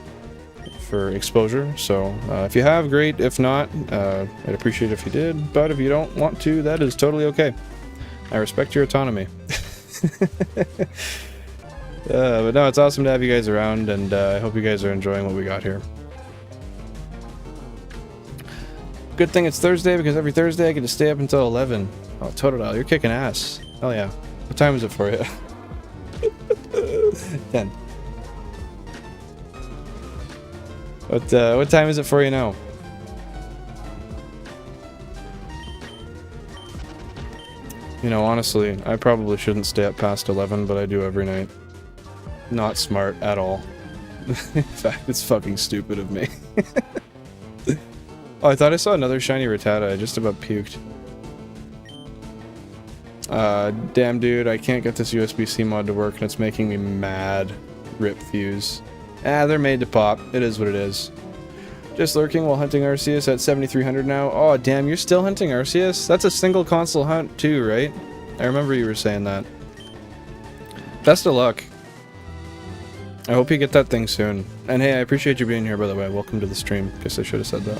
exposure. So if you have, great. If not, I'd appreciate it if you did. But if you don't want to, that is totally okay. I respect your autonomy. But no, it's awesome to have you guys around, and I hope you guys are enjoying what we got here. Good thing it's Thursday, because every Thursday I get to stay up until 11. Oh, Totodile, you're kicking ass. Hell yeah. What time is it for you? 10. What time is it for you now? You know, honestly, I probably shouldn't stay up past 11, but I do every night. Not smart at all. In fact, it's fucking stupid of me. Oh, I thought I saw another shiny Rattata. I just about puked. Damn dude, I can't get this USB-C mod to work and it's making me mad. Rip Fuse. Ah, they're made to pop. It is what it is. Just lurking while hunting Arceus at 7,300 now. Oh, damn, you're still hunting Arceus? That's a single console hunt too, right? I remember you were saying that. Best of luck. I hope you get that thing soon. And hey, I appreciate you being here, by the way. Welcome to the stream. Guess I should have said that.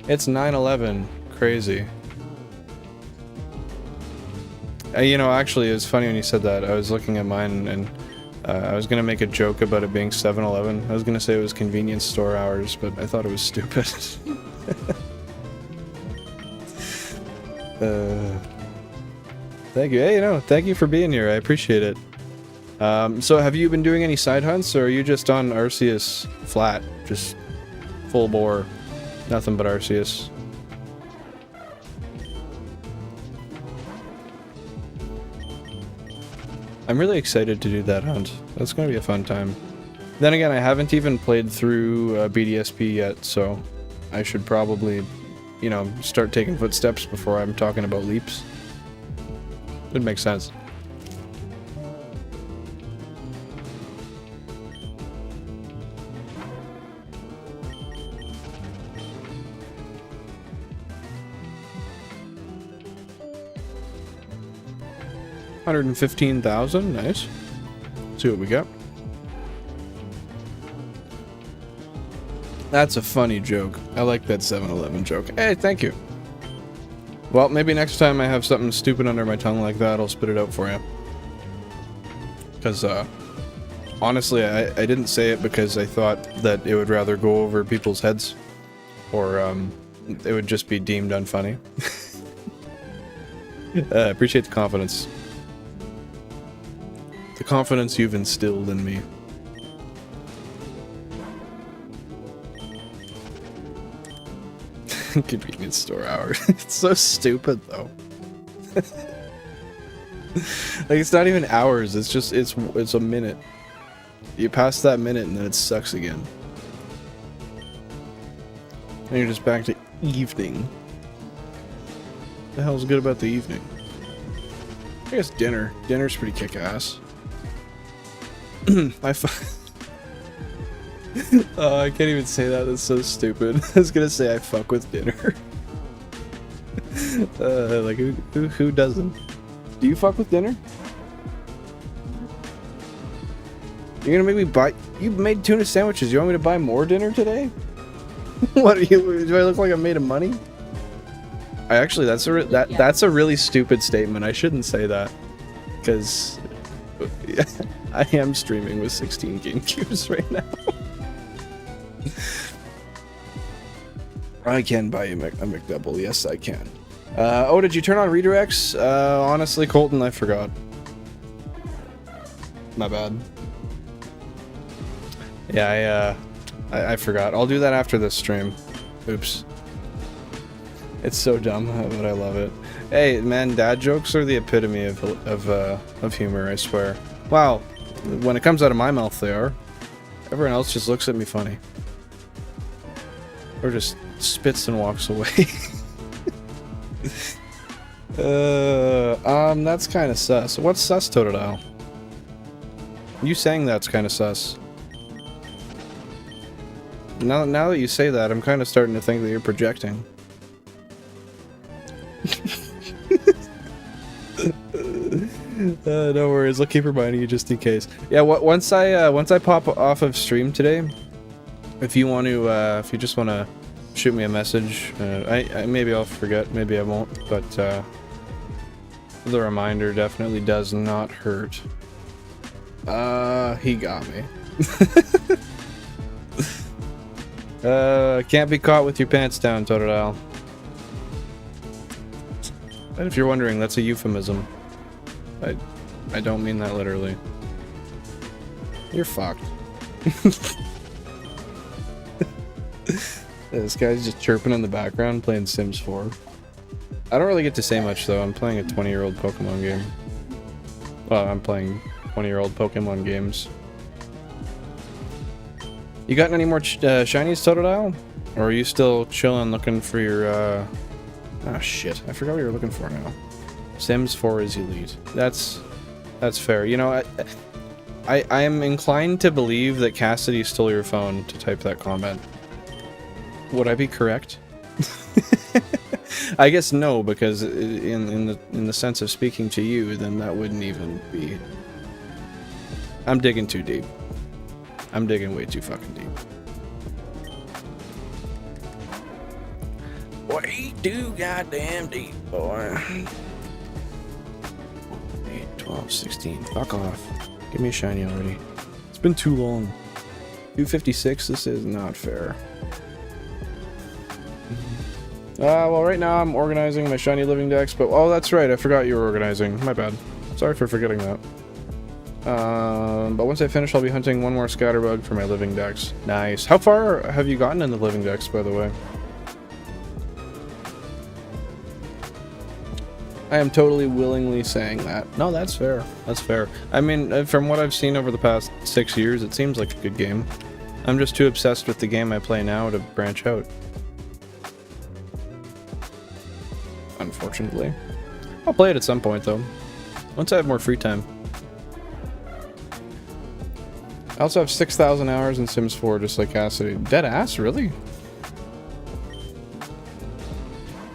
It's 9/11. Crazy. You know, actually, it was funny when you said that. I was looking at mine, and I was going to make a joke about it being 7-Eleven. I was going to say it was convenience store hours, but I thought it was stupid. Thank you. Hey, you know, thank you for being here. I appreciate it. So have you been doing any side hunts, or are you just on Arceus flat? Just full bore? Nothing but Arceus. I'm really excited to do that hunt. That's going to be a fun time. Then again, I haven't even played through BDSP yet, so I should probably, you know, start taking footsteps before I'm talking about leaps. Would make sense. $115,000, nice. Let's see what we got. That's a funny joke. I like that 7-Eleven joke. Hey, thank you. Well, maybe next time I have something stupid under my tongue like that, I'll spit it out for you. Because, honestly, I didn't say it because I thought that it would rather go over people's heads. Or, it would just be deemed unfunny. Appreciate the confidence. The confidence you've instilled in me. Convenience store hours. It's so stupid, though. Like, it's not even hours, it's just, it's a minute. You pass that minute and then it sucks again. And you're just back to evening. What the hell's good about the evening? I guess dinner. Dinner's pretty kick-ass. Oh, I can't even say that, that's so stupid. I was gonna say I fuck with dinner. Like, who doesn't? Do you fuck with dinner? You're gonna make me buy... You made tuna sandwiches, you want me to buy more dinner today? What are you... Do I look like I'm made of money? I actually, that's a really stupid statement. I shouldn't say that. Because... I am streaming with 16 GameCubes right now. I can buy you a McDouble. Yes, I can. Oh, did you turn on redirects? Honestly, Colton, I forgot. My bad. Yeah, I forgot. I'll do that after this stream. Oops. It's so dumb, but I love it. Hey, man, dad jokes are the epitome of humor, I swear. Wow, when it comes out of my mouth, they are. Everyone else just looks at me funny. Or just spits and walks away. That's kind of sus. What's sus, Totodile? You saying that's kind of sus. Now that you say that, I'm kind of starting to think that you're projecting. No worries, I'll keep reminding you just in case. Yeah, once I pop off of stream today, if you want to, if you just want to shoot me a message, I maybe I'll forget, maybe I won't, but the reminder definitely does not hurt. He got me. Can't be caught with your pants down, Totodile. And if you're wondering, that's a euphemism. I don't mean that literally. You're fucked. This guy's just chirping in the background playing Sims 4. I don't really get to say much though, I'm playing a 20-year-old Pokemon game. Well, I'm playing 20-year-old Pokemon games. You got any more shinies, Totodile? Or are you still chilling looking for your, Ah, shit. I forgot what you were looking for now. Sims 4 is elite. That's fair. You know, I am inclined to believe that Cassidy stole your phone to type that comment. Would I be correct? I guess no, because in the sense of speaking to you, then that wouldn't even be... I'm digging too deep. I'm digging way too fucking deep. Way too goddamn deep, boy. 8, 12, 16. Fuck off. Give me a shiny already. It's been too long. 256, this is not fair. Well, right now I'm organizing my shiny living decks, but oh, that's right, I forgot you were organizing. My bad. Sorry for forgetting that. But once I finish, I'll be hunting one more scatterbug for my living decks. Nice. How far have you gotten in the living decks, by the way? I am totally willingly saying that. No, that's fair. That's fair. I mean, from what I've seen over the past 6 years, it seems like a good game. I'm just too obsessed with the game I play now to branch out. Unfortunately. I'll play it at some point, though. Once I have more free time. I also have 6,000 hours in Sims 4, just like Cassidy. Dead ass? Really?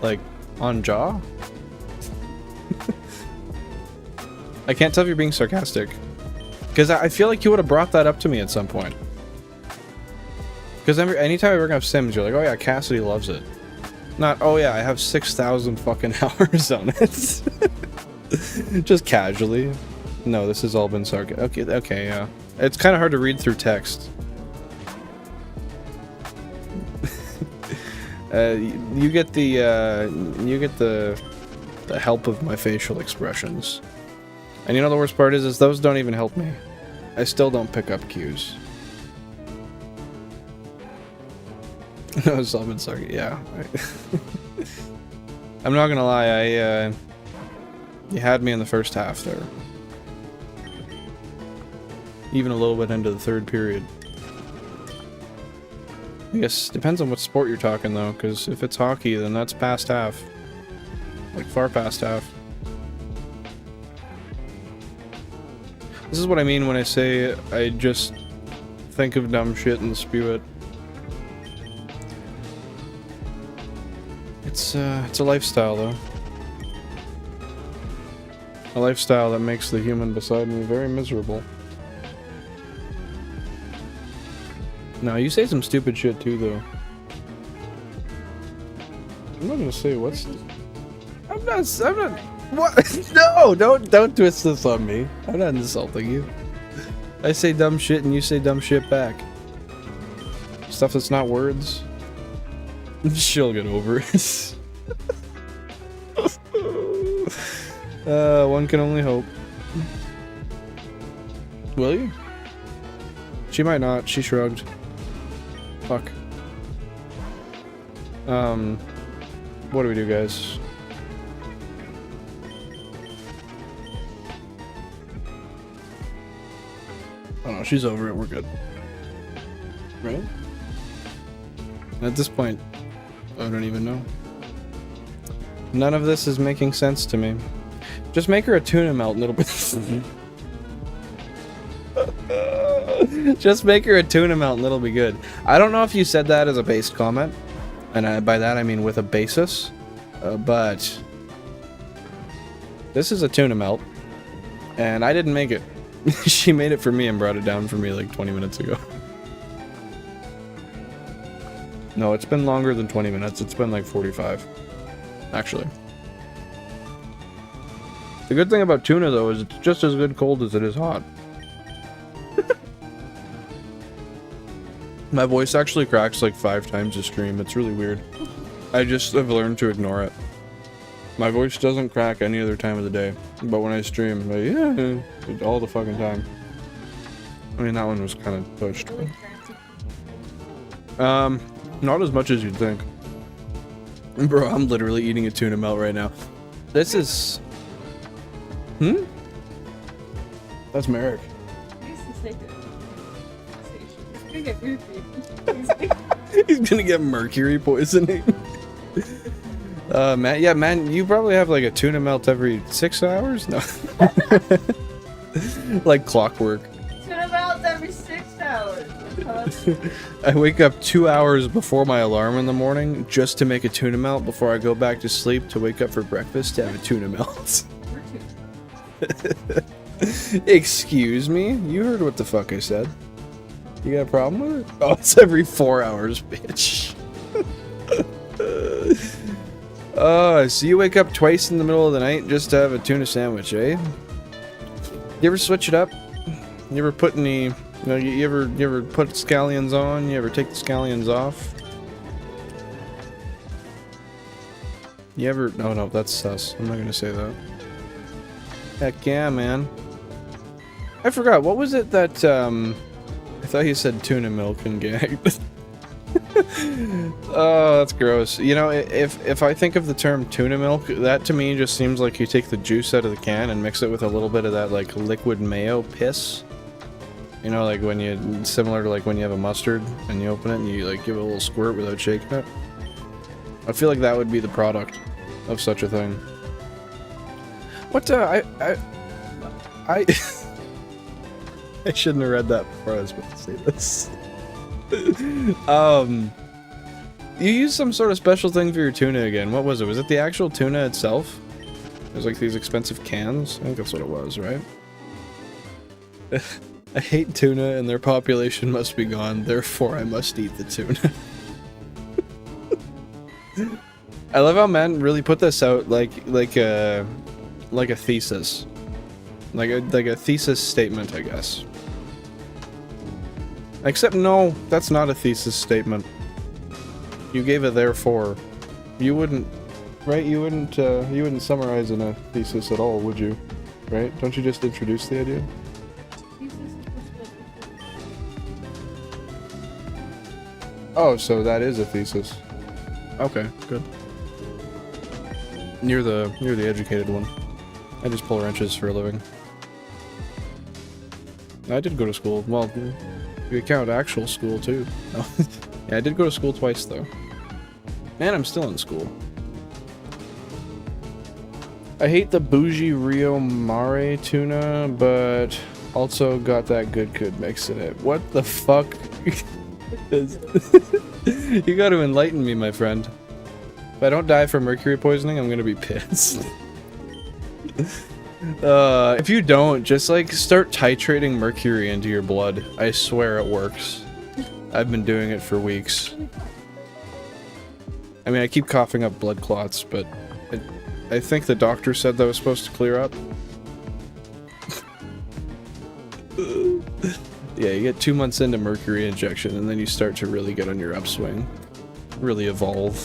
Like, on Jaw? I can't tell if you're being sarcastic. Because I feel like you would have brought that up to me at some point. Because anytime I bring up Sims, you're like, oh yeah, Cassidy loves it. Not, oh yeah, I have 6,000 fucking hours on it. Just casually. No, this has all been sarcastic. Okay, yeah. It's kind of hard to read through text. You get the help of my facial expressions. And you know the worst part is those don't even help me. I still don't pick up cues. No, it's all been sarcastic. Yeah. I'm not gonna lie, you had me in the first half there. Even a little bit into the third period. I guess depends on what sport you're talking though, because if it's hockey, then that's past half. Like far past half. This is what I mean when I say I just think of dumb shit and spew it. It's a lifestyle though. A lifestyle that makes the human beside me very miserable. No, you say some stupid shit too, though. I'm not gonna say what's. I'm not. What? No, don't twist this on me. I'm not insulting you. I say dumb shit and you say dumb shit back. Stuff that's not words. She'll get over it. One can only hope. Will you? She might not. She shrugged. Fuck. What do we do, guys? Oh no, she's over it. We're good. Right? At this point, I don't even know. None of this is making sense to me. Just make her a tuna melt, little bit. Just make her a tuna melt and it'll be good. I don't know if you said that as a based comment, and by that I mean with a basis, but this is a tuna melt, and I didn't make it. She made it for me and brought it down for me like 20 minutes ago. No, it's been longer than 20 minutes. It's been like 45, actually. The good thing about tuna, though, is it's just as good cold as it is hot. My voice actually cracks like 5 times a stream. It's really weird. I just have learned to ignore it. My voice doesn't crack any other time of the day. But when I stream, like, yeah, all the fucking time. I mean, that one was kind of pushed. But, not as much as you'd think. Bro, I'm literally eating a tuna melt right now. This is... That's Merrick. He's gonna get mercury poisoning. Man, yeah, man, you probably have like a tuna melt every 6 hours? No. Like clockwork. Tuna melt every 6 hours. I wake up 2 hours before my alarm in the morning just to make a tuna melt before I go back to sleep to wake up for breakfast to have a tuna melt. Excuse me? You heard what the fuck I said. You got a problem with it? Oh, it's every 4 hours, bitch. So you wake up twice in the middle of the night just to have a tuna sandwich, eh? You ever switch it up? You ever put any... you ever put scallions on? You ever take the scallions off? You ever... No, that's sus. I'm not gonna say that. Heck yeah, man. I forgot, what was it that, I thought you said tuna milk and gagged. Oh, that's gross. You know, if I think of the term tuna milk, that to me just seems like you take the juice out of the can and mix it with a little bit of that, like, liquid mayo piss. You know, like when you... Similar to like when you have a mustard and you open it and you, like, give it a little squirt without shaking it. I feel like that would be the product of such a thing. What, I shouldn't have read that before I was about to say this. You used some sort of special thing for your tuna again. What was it? Was it the actual tuna itself? It was like these expensive cans? I think that's what it was, right? I hate tuna and their population must be gone, therefore I must eat the tuna. I love how men really put this out like a thesis. Like a thesis statement, I guess. Except no, that's not a thesis statement. You gave a therefore. You wouldn't, right? You wouldn't summarize in a thesis at all, would you? Right? Don't you just introduce the idea? Oh, so that is a thesis. Okay, good. You're the educated one. I just pull wrenches for a living. I did go to school. Well, you count actual school too. No. Yeah, I did go to school twice though. And I'm still in school. I hate the bougie Rio Mare tuna, but also got that good mix in it. What the fuck? You gotta enlighten me, my friend. If I don't die from mercury poisoning, I'm gonna be pissed. If you don't, just like start titrating mercury into your blood. I swear it works. I've been doing it for weeks. I mean, I keep coughing up blood clots, but I think the doctor said that was supposed to clear up. Yeah, you get 2 months into mercury injection, and then you start to really get on your upswing. Really evolve.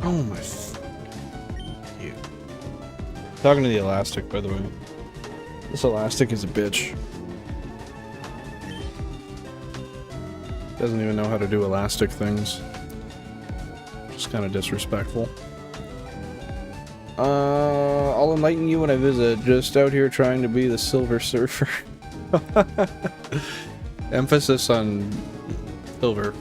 Oh my you. Talking to the elastic, by the way. This elastic is a bitch. Doesn't even know how to do elastic things. Just kind of disrespectful. I'll enlighten you when I visit. Just out here trying to be the Silver Surfer. Emphasis on silver.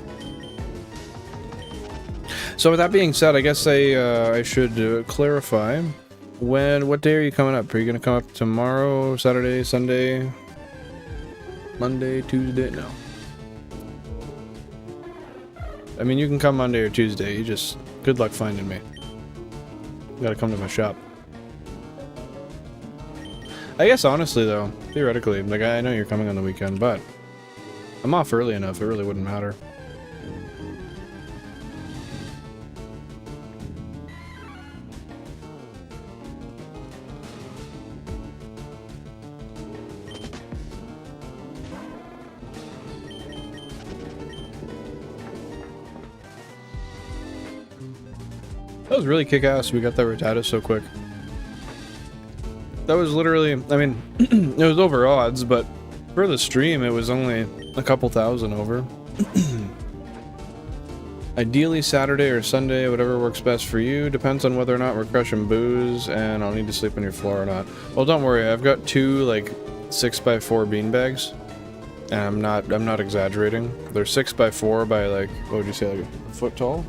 So with that being said, I guess I should clarify. What day are you coming up? Are you gonna come up tomorrow, Saturday, Sunday, Monday, Tuesday? No. I mean, you can come Monday or Tuesday. You just good luck finding me. You gotta come to my shop. I guess honestly though, theoretically, like I know you're coming on the weekend, but I'm off early enough. It really wouldn't matter. That was really kick-ass. We got that Rattata so quick. That was literally, I mean, it was over odds, but for the stream, it was only a couple thousand over. Ideally Saturday or Sunday, whatever works best for you. Depends on whether or not we're crushing booze, and I'll need to sleep on your floor or not. Well, don't worry. I've got 2 like 6x4 beanbags. And I'm not exaggerating. They're 6x4 by like, what would you say, like a foot tall?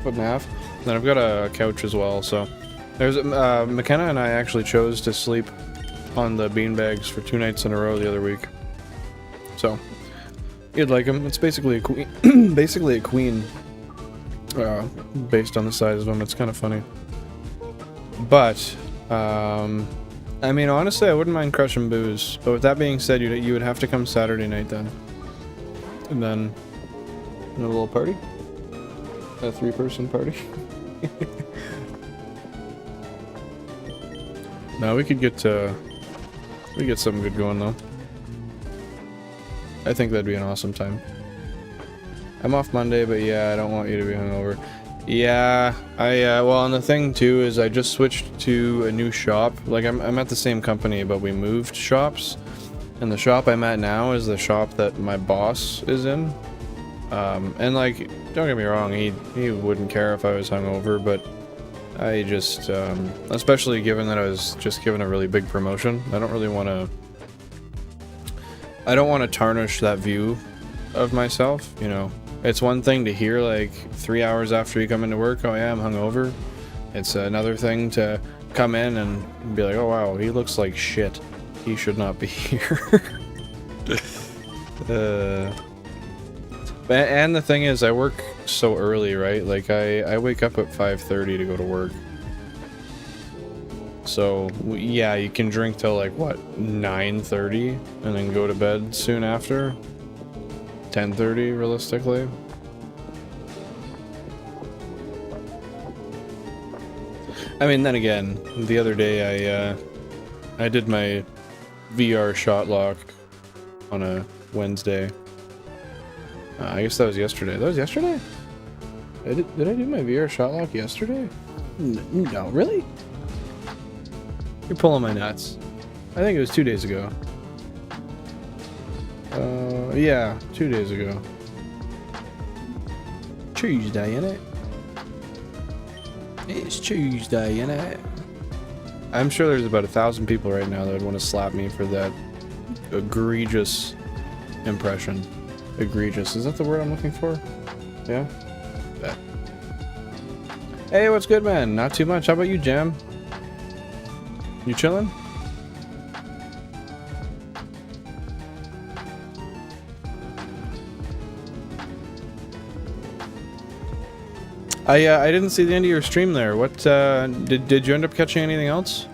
Foot and a half. Then I've got a couch as well, so there's McKenna and I actually chose to sleep on the beanbags for 2 nights in a row the other week. So you'd like them. It's basically a queen, basically a queen, based on the size of them. It's kind of funny, but I mean, honestly, I wouldn't mind crushing booze. But with that being said, you would have to come Saturday night then, and then a little party, a 3-person party. No, we could get something good going though. I think that'd be an awesome time. I'm off Monday, but yeah, I don't want you to be hungover. Yeah, well, and the thing too is I just switched to a new shop. Like I'm at the same company, but we moved shops, and the shop I'm at now is the shop that my boss is in. And like, don't get me wrong, he wouldn't care if I was hungover, but I just, especially given that I was just given a really big promotion, I don't want to tarnish that view of myself, you know. It's one thing to hear like 3 hours after you come into work, oh yeah, I'm hungover. It's another thing to come in and be like, oh wow, he looks like shit. He should not be here. And the thing is, I work so early, right? Like, I wake up at 5:30 to go to work. So yeah, you can drink till like what, 9:30 and then go to bed soon after. 10:30 realistically. I mean, then again, the other day I did my VR shot lock on a Wednesday. I guess that was yesterday. That was yesterday? Did I do my VR shot lock yesterday? No, really? You're pulling my nuts. I think it was 2 days ago. Yeah, 2 days ago. Tuesday, innit? It's Tuesday, innit? I'm sure there's about 1,000 people right now that would want to slap me for that egregious impression. Egregious. Is that the word I'm looking for? Yeah? Bet. Hey, what's good, man? Not too much. How about you, Jam? You chilling? I didn't see the end of your stream there. What did you end up catching anything else?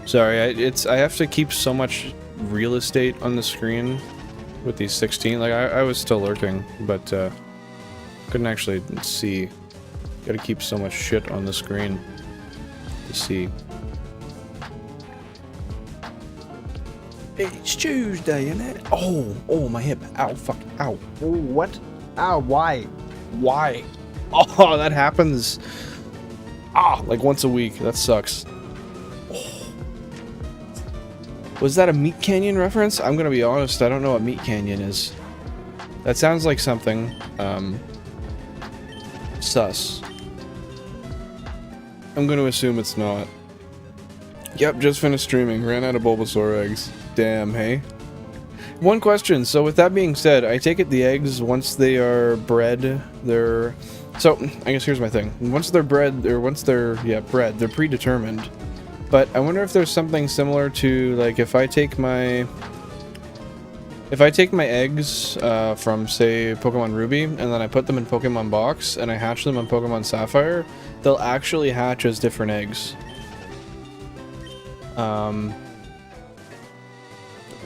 Sorry, I have to keep so much real estate on the screen with these 16. Like I was still lurking, but couldn't actually see. Gotta keep so much shit on the screen to see. It's Tuesday, isn't it? Oh, my hip. Ow, fuck. Ow. Oh, what? Ow, why? Why? Oh, that happens. Like once a week. That sucks. Oh. Was that a Meat Canyon reference? I'm gonna be honest, I don't know what Meat Canyon is. That sounds like something, sus. I'm gonna assume it's not. Yep, just finished streaming. Ran out of Bulbasaur eggs. Damn, hey? One question, so with that being said, I take it the eggs, once they are bred, they're... So, I guess here's my thing. Once they're bred, or once they're, yeah, bred, they're predetermined. But I wonder if there's something similar to, like, if I take my eggs from, say, Pokemon Ruby, and then I put them in Pokemon Box, and I hatch them on Pokemon Sapphire, they'll actually hatch as different eggs.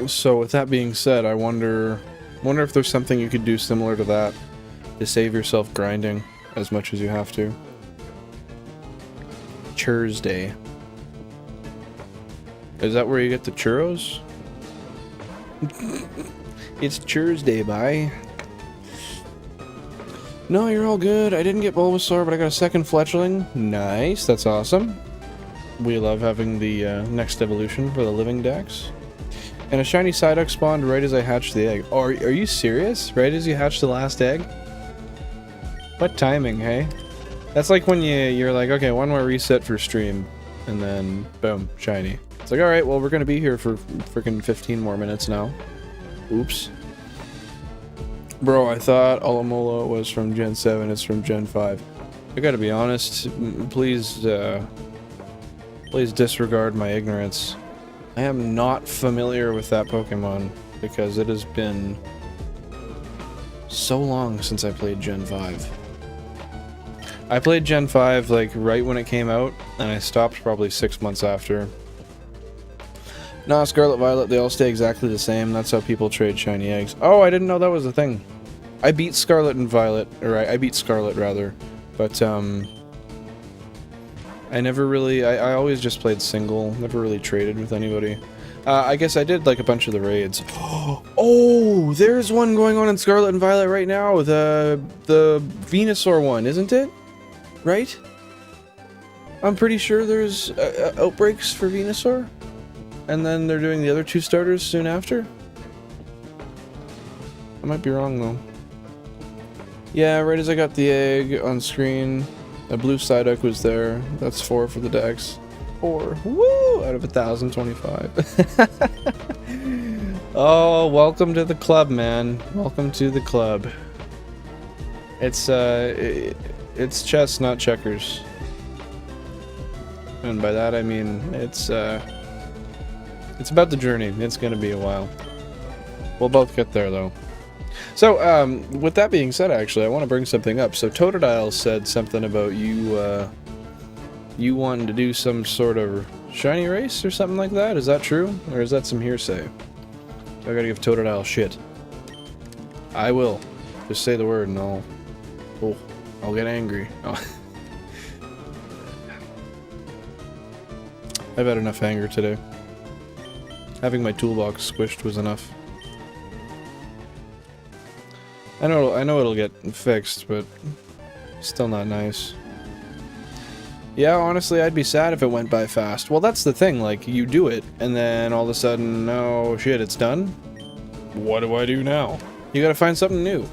So with that being said, I wonder if there's something you could do similar to that to save yourself grinding as much as you have to. Churros Day. Is that where you get the churros? It's Churros Day, bye. No, you're all good. I didn't get Bulbasaur, but I got a second Fletchling. Nice, that's awesome. We love having the next evolution for the living decks. And a shiny Psyduck spawned right as I hatched the egg. Oh, are you serious? Right as you hatched the last egg? What timing, hey? That's like when you're like, okay, one more reset for stream, and then boom, shiny. It's like, alright, well, we're gonna be here for freaking 15 more minutes now. Oops. Bro, I thought Alomola was from Gen 7, it's from Gen 5. I gotta be honest, please disregard my ignorance. I am not familiar with that Pokemon, because it has been so long since I played Gen 5. I played Gen 5, like, right when it came out, and I stopped probably 6 months after. Nah, Scarlet Violet, they all stay exactly the same. That's how people trade shiny eggs. Oh, I didn't know that was a thing. I beat Scarlet and Violet, or I beat Scarlet, rather. But, I never really... I always just played single, never really traded with anybody. I guess I did, like, a bunch of the raids. Oh, there's one going on in Scarlet and Violet right now, the Venusaur one, isn't it? Right? I'm pretty sure there's outbreaks for Venusaur. And then they're doing the other two starters soon after. I might be wrong, though. Yeah, right as I got the egg on screen, a blue Psyduck was there. That's 4 for the Dex. 4. Woo! Out of 1,025. Oh, welcome to the club, man. Welcome to the club. It's chess, not checkers. And by that I mean it's about the journey. It's gonna be a while. We'll both get there, though. So, with that being said, actually, I want to bring something up. So, Totodile said something about you, you wanting to do some sort of shiny race or something like that? Is that true? Or is that some hearsay? I gotta give Totodile shit. I will. Just say the word and I'll get angry. Oh. I've had enough anger today. Having my toolbox squished was enough. I know it'll get fixed, but still not nice. Yeah, honestly, I'd be sad if it went by fast. Well, that's the thing, like, you do it, and then all of a sudden, oh shit, it's done? What do I do now? You gotta find something new.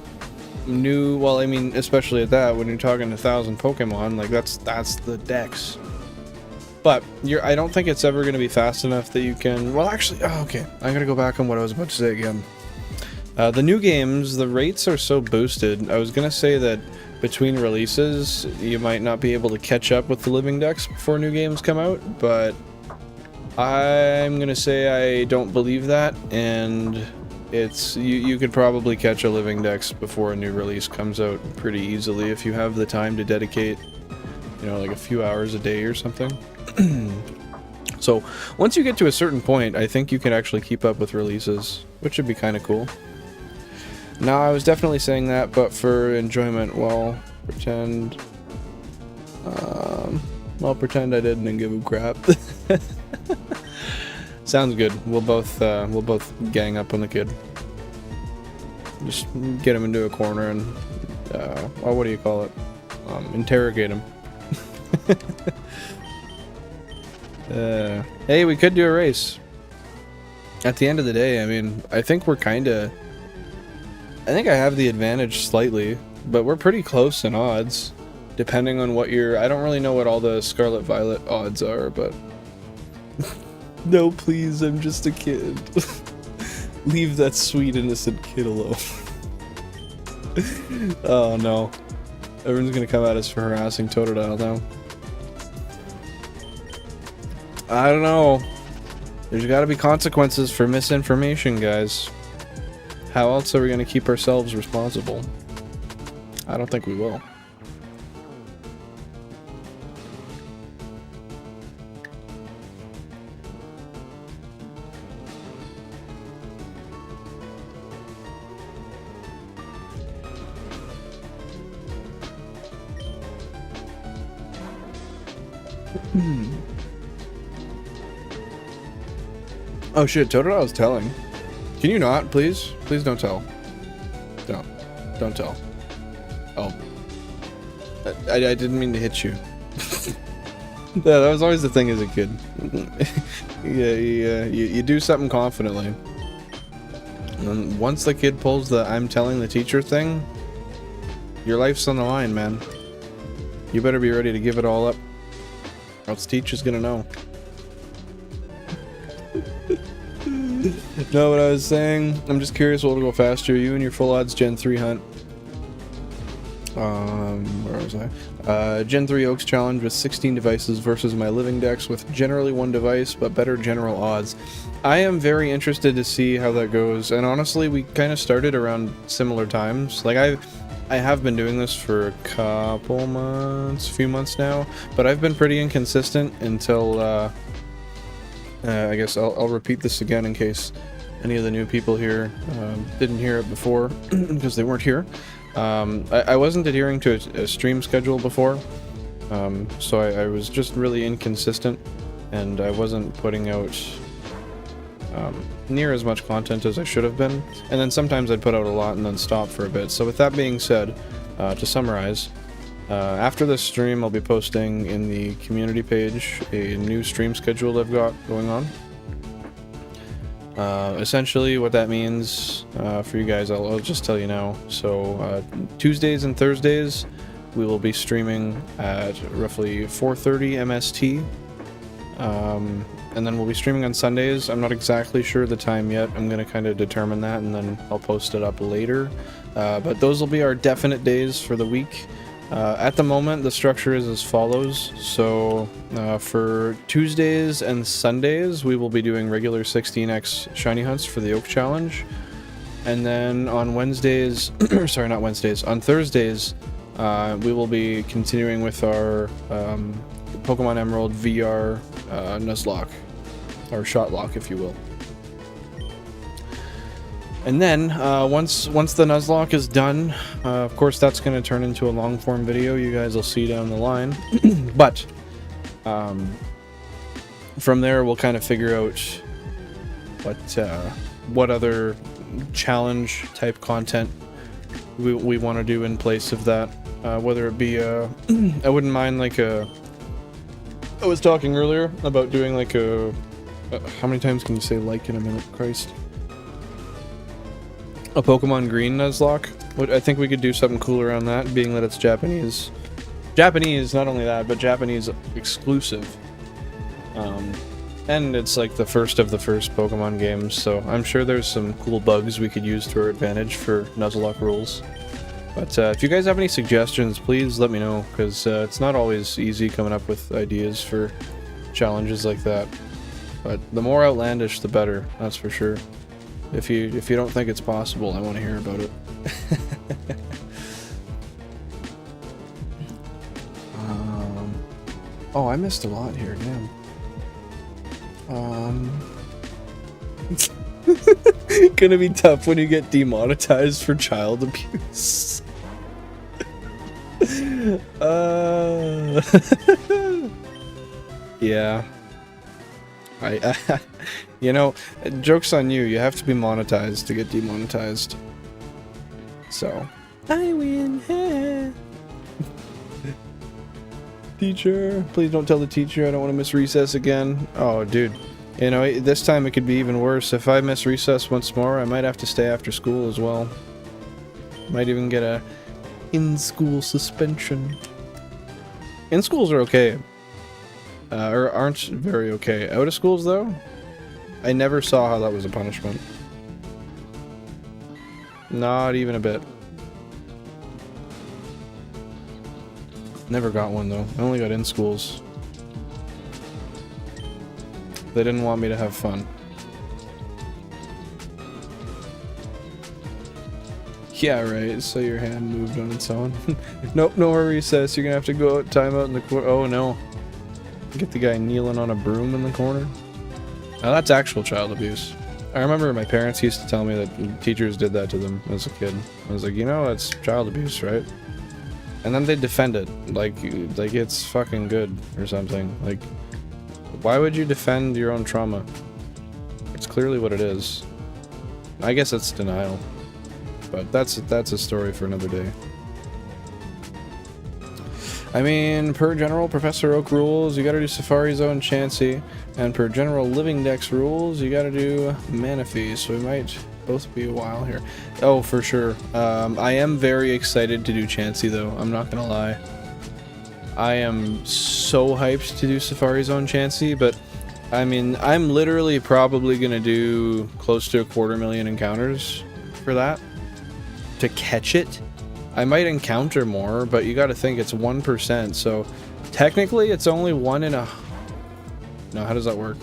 Well, I mean, especially at that, when you're talking 1,000 Pokemon, like, that's the Dex. But, I don't think it's ever gonna be fast enough that you can... Well, actually, oh, okay, I gotta go back on what I was about to say again. The new games, the rates are so boosted. I was gonna say that between releases, you might not be able to catch up with the living decks before new games come out, but I'm gonna say I don't believe that, and it's you could probably catch a living dex before a new release comes out pretty easily if you have the time to dedicate, you know, like a few hours a day or something. So once you get to a certain point, I think you can actually keep up with releases, which would be kind of cool. Now, I was definitely saying that, but for enjoyment, well, pretend I didn't and give a crap. Sounds good. We'll both gang up on the kid. Just get him into a corner and, well, what do you call it? Interrogate him. Hey, we could do a race. At the end of the day, I mean, I think we're kinda... I think I have the advantage slightly, but we're pretty close in odds, depending on what you're... I don't really know what all the Scarlet Violet odds are, but... No, please, I'm just a kid. Leave that sweet, innocent kid alone. Oh, no. Everyone's gonna come at us for harassing Totodile now. I don't know. There's gotta be consequences for misinformation, guys. How else are we going to keep ourselves responsible? I don't think we will. Oh shit, Totodile's telling. Can you not, please? Please don't tell. Don't tell. Oh. I didn't mean to hit you. Yeah, that was always the thing as a kid. Yeah, you do something confidently. And once the kid pulls the I'm telling the teacher thing, your life's on the line, man. You better be ready to give it all up, or else teacher's gonna know. No, what I was saying, I'm just curious what'll go faster, you and your full odds Gen 3 hunt. Where was I? Gen 3 Oaks challenge with 16 devices versus my living dex with generally one device, but better general odds. I am very interested to see how that goes, and honestly, we kind of started around similar times. Like, I have been doing this for a couple months, few months now, but I've been pretty inconsistent until, I guess I'll repeat this again in case any of the new people here didn't hear it before, because they weren't here. I wasn't adhering to a stream schedule before, so I was just really inconsistent, and I wasn't putting out near as much content as I should have been, and then sometimes I'd put out a lot and then stop for a bit. So with that being said, to summarize, after this stream I'll be posting in the community page a new stream schedule I've got going on. Essentially what that means for you guys, I'll just tell you now. So Tuesdays and Thursdays we will be streaming at roughly 4:30 MST, and then we'll be streaming on Sundays. I'm not exactly sure the time yet. I'm going to kind of determine that and then I'll post it up later, but those will be our definite days for the week. At the moment, the structure is as follows. So for Tuesdays and Sundays, we will be doing regular 16x shiny hunts for the Oak Challenge. And then on Wednesdays, sorry, not Wednesdays, on Thursdays, we will be continuing with our Pokemon Emerald VR Nuzlocke, or Shotlock, if you will. And then, once the Nuzlocke is done, of course that's going to turn into a long-form video you guys will see down the line. But, from there we'll kind of figure out what other challenge-type content we want to do in place of that. Whether it be, I wouldn't mind like I was talking earlier about doing like how many times can you say like in a minute? Christ. A Pokemon Green Nuzlocke. I think we could do something cool around that, being that it's Japanese. Japanese, not only that, but Japanese exclusive. And it's like the first of the first Pokemon games, so I'm sure there's some cool bugs we could use to our advantage for Nuzlocke rules. But if you guys have any suggestions, please let me know, because it's not always easy coming up with ideas for challenges like that. But the more outlandish, the better, that's for sure. If you don't think it's possible, I want to hear about it. Oh, I missed a lot here, damn. Gonna be tough when you get demonetized for child abuse. Yeah. You know, joke's on you. You have to be monetized to get demonetized. So, I win. Teacher, please don't tell the teacher I don't want to miss recess again. Oh, dude. You know, this time it could be even worse. If I miss recess once more, I might have to stay after school as well. Might even get a in-school suspension. In-schools are okay. Or aren't very okay. Out of schools, though? I never saw how that was a punishment. Not even a bit. Never got one, though. I only got in schools. They didn't want me to have fun. Yeah, right. So your hand moved on its own. Nope, no more recess. You're gonna have to go out, time out in the corner. Oh, no. Get the guy kneeling on a broom in the corner. Now that's actual child abuse. I remember my parents used to tell me that teachers did that to them as a kid. I was like, you know, that's child abuse, right? And then they defend it like it's fucking good or something. Like, why would you defend your own trauma? It's clearly what it is. I guess it's denial, but that's a story for another day. I mean, per General Professor Oak rules, you gotta do Safari Zone Chansey, and per General Living Dex rules, you gotta do Manaphy, so we might both be a while here. Oh, for sure. I am very excited to do Chansey, though. I'm not gonna lie. I am so hyped to do Safari Zone Chansey, but I mean, I'm literally probably gonna do close to 250,000 encounters for that to catch it. I might encounter more, but you gotta think it's 1%, so technically it's only 1 in a... No, how does that work?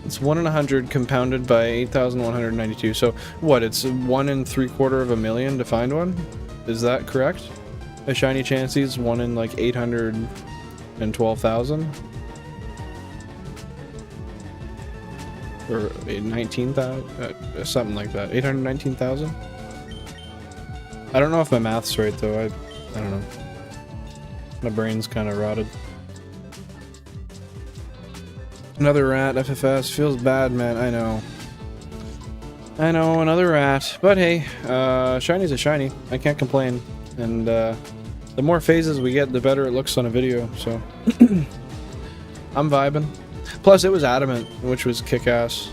It's 1 in 100 compounded by 8,192, so what, it's 1 in 3/4 to find one? Is that correct? A shiny Chansey's 1 in like 812,000? Or 19,000? Something like that. 819,000? I don't know if my math's right, though. I don't know. My brain's kind of rotted. Another rat, FFS. Feels bad, man. I know. I know, another rat. But hey, shiny's a shiny. I can't complain. And the more phases we get, the better it looks on a video, so... I'm vibing. Plus, it was adamant, which was kick-ass.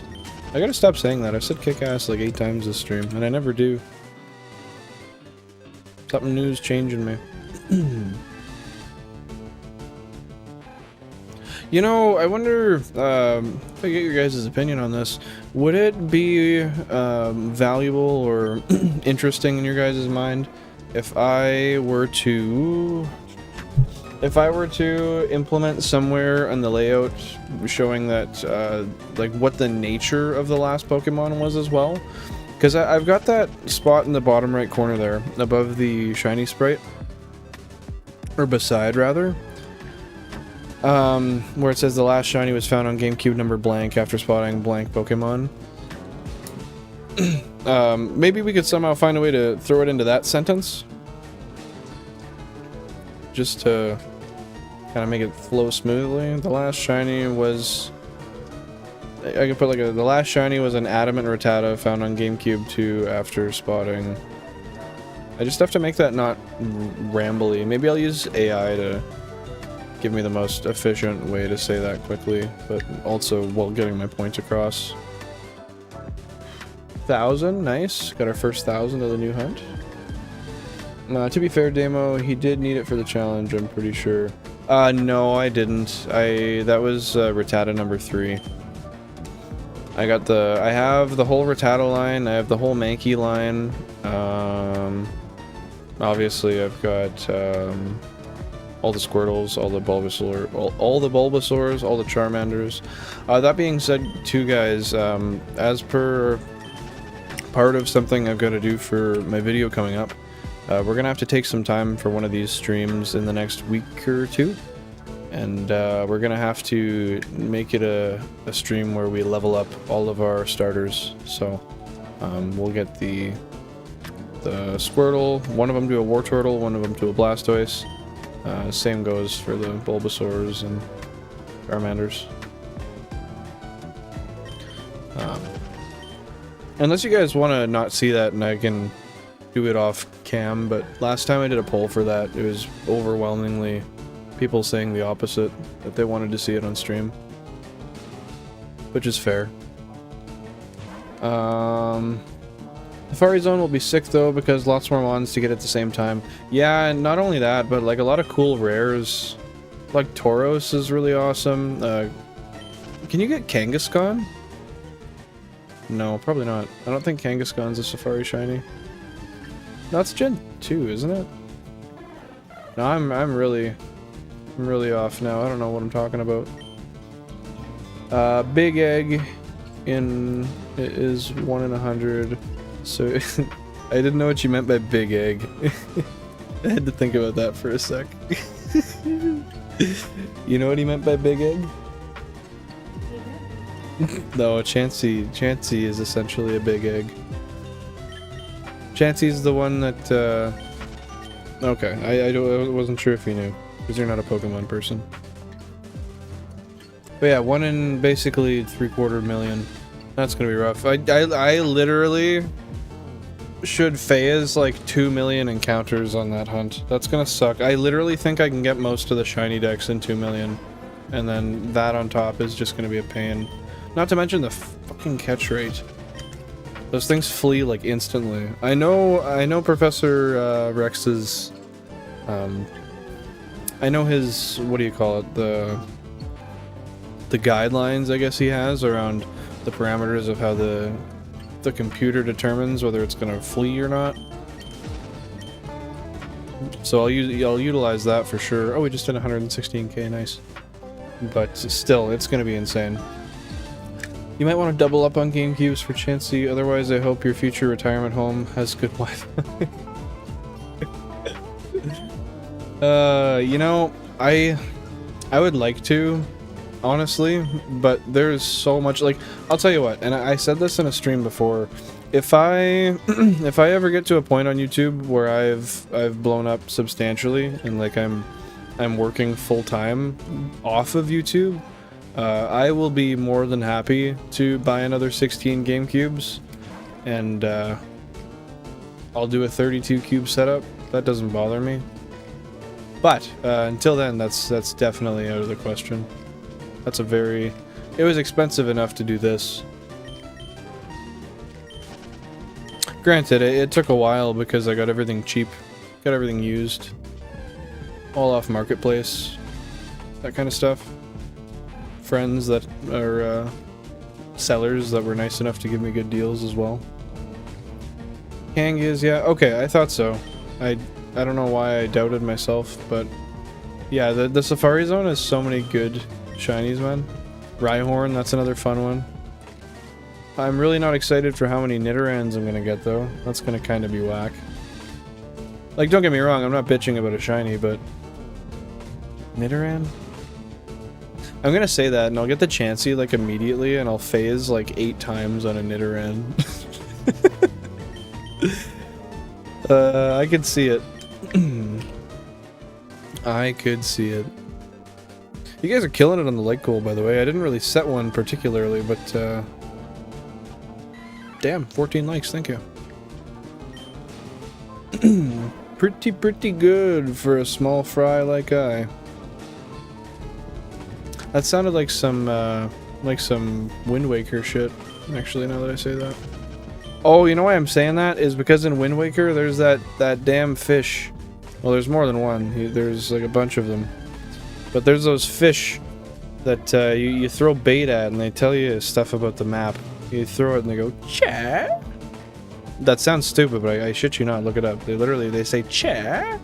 I gotta stop saying that. I've said kick-ass like 8 times this stream, and I never do. Something new's changing me. You know, I wonder if I get your guys' opinion on this. Would it be valuable or interesting in your guys' mind if I were to implement somewhere on the layout showing that like what the nature of the last Pokemon was as well? Because I've got that spot in the bottom right corner there, above the shiny sprite. Or beside, rather. Where it says the last shiny was found on GameCube number blank after spotting blank Pokemon. Maybe we could somehow find a way to throw it into that sentence. Just to kind of make it flow smoothly. The last shiny was... I could put like the last shiny was an Adamant Rattata found on GameCube 2 after spotting. I just have to make that not rambly. Maybe I'll use AI to give me the most efficient way to say that quickly, but also while getting my point across. 1,000, nice. Got our first 1,000 of the new hunt. To be fair, Damo, he did need it for the challenge, I'm pretty sure. No, I didn't. That was Rattata number 3. I have the whole Rattata line, I have the whole Mankey line. Obviously I've got all the Squirtles, all the Bulbasaur, all the Bulbasaurs, all the Charmanders. That being said, too, guys, as per part of something I've got to do for my video coming up, we're gonna have to take some time for one of these streams in the next week or two, and we're gonna have to make it a stream where we level up all of our starters. So we'll get the Squirtle, one of them to a Wartortle, one of them to a Blastoise. Same goes for the Bulbasaurs and Charmanders. Unless you guys want to not see that and I can do it off cam, but last time I did a poll for that, it was overwhelmingly people saying the opposite, that they wanted to see it on stream. Which is fair. The Fairy Zone will be sick though, because lots more mons to get at the same time. Yeah, and not only that, but like a lot of cool rares. Like Tauros is really awesome. Can you get Kangaskhan? No, probably not. I don't think Kangaskhan's a Safari Shiny. No, it's Gen 2, isn't it? No, I'm really off now. I don't know what I'm talking about. Big Egg is 1 in 100. So I didn't know what you meant by Big Egg. I had to think about that for a sec. You know what he meant by Big Egg? No, Chansey is essentially a Big Egg. Chansey's the one that, okay, I wasn't sure if you knew, because you're not a Pokemon person. But yeah, 1 in basically 3/4 million. That's gonna be rough. I literally should phase like 2 million encounters on that hunt. That's gonna suck. I literally think I can get most of the shiny decks in 2 million. And then that on top is just gonna be a pain. Not to mention the fucking catch rate. Those things flee like instantly. I know Professor Rex's I know his, what do you call it, the guidelines I guess he has around the parameters of how the computer determines whether it's gonna flee or not. So I'll utilize that for sure. Oh, we just did 116k, nice. But still, it's gonna be insane. You might want to double up on GameCubes for Chansey, otherwise I hope your future retirement home has good Wi-Fi. You know, I would like to, honestly, but there's so much, like, I'll tell you what, and I said this in a stream before, if I ever get to a point on YouTube where I've blown up substantially and like I'm working full-time off of YouTube, I will be more than happy to buy another 16 GameCubes, and I'll do a 32 cube setup. That doesn't bother me. But until then, that's definitely out of the question. That's a very... It was expensive enough to do this. Granted, it took a while because I got everything cheap, got everything used, all off Marketplace, that kind of stuff. Friends that are sellers that were nice enough to give me good deals as well. Kangas, yeah, okay, I thought so. I don't know why I doubted myself, but yeah, the Safari Zone has so many good shinies, man. Rhyhorn, that's another fun one. I'm really not excited for how many Nidorans I'm gonna get, though. That's gonna kind of be whack. Like, don't get me wrong, I'm not bitching about a shiny, but... Nidoran? I'm gonna say that, and I'll get the Chansey like immediately, and I'll phase like 8 times on a Nidoran. I could see it. I could see it. You guys are killing it on the like goal, by the way. I didn't really set one particularly, but damn, 14 likes, thank you. Pretty good for a small fry like I. That sounded like some Wind Waker shit, actually, now that I say that. Oh, you know why I'm saying that? Is because in Wind Waker, there's that damn fish. Well, there's more than one. There's like a bunch of them. But there's those fish that you throw bait at, and they tell you stuff about the map. You throw it, and they go, "Cha." That sounds stupid, but I shit you not. Look it up. They say, "Cha."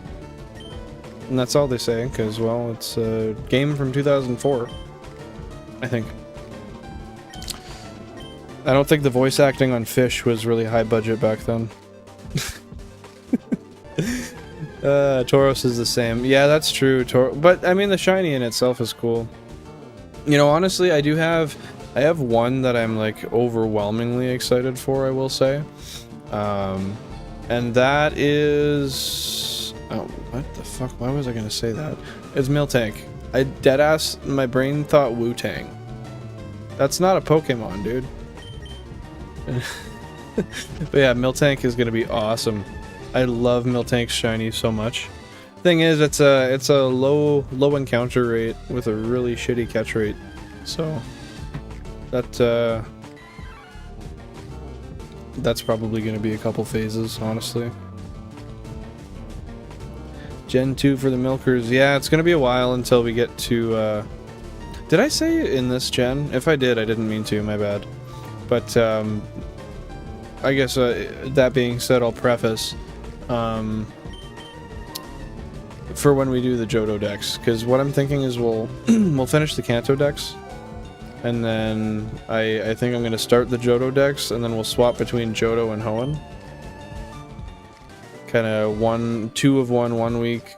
And that's all they say, because, well, it's a game from 2004, I think. I don't think the voice acting on Fish was really high budget back then. Tauros is the same. Yeah, that's true. But, I mean, the shiny in itself is cool. You know, honestly, I have one that I'm, like, overwhelmingly excited for, I will say. And that is... Oh, what the fuck? Why was I gonna say that? It's Miltank. I deadass, my brain thought Wu-Tang. That's not a Pokemon, dude. But yeah, Miltank is gonna be awesome. I love Miltank's shiny so much. Thing is, it's a low encounter rate with a really shitty catch rate. So that's probably gonna be a couple phases, honestly. Gen 2 for the Milkers. Yeah, it's gonna be a while until we get to, Did I say in this gen? If I did, I didn't mean to, my bad. But, I guess, that being said, I'll preface, for when we do the Johto Dex, because what I'm thinking is we'll finish the Kanto Dex, and then I think I'm gonna start the Johto Dex, and then we'll swap between Johto and Hoenn. Kind of 2 of one week,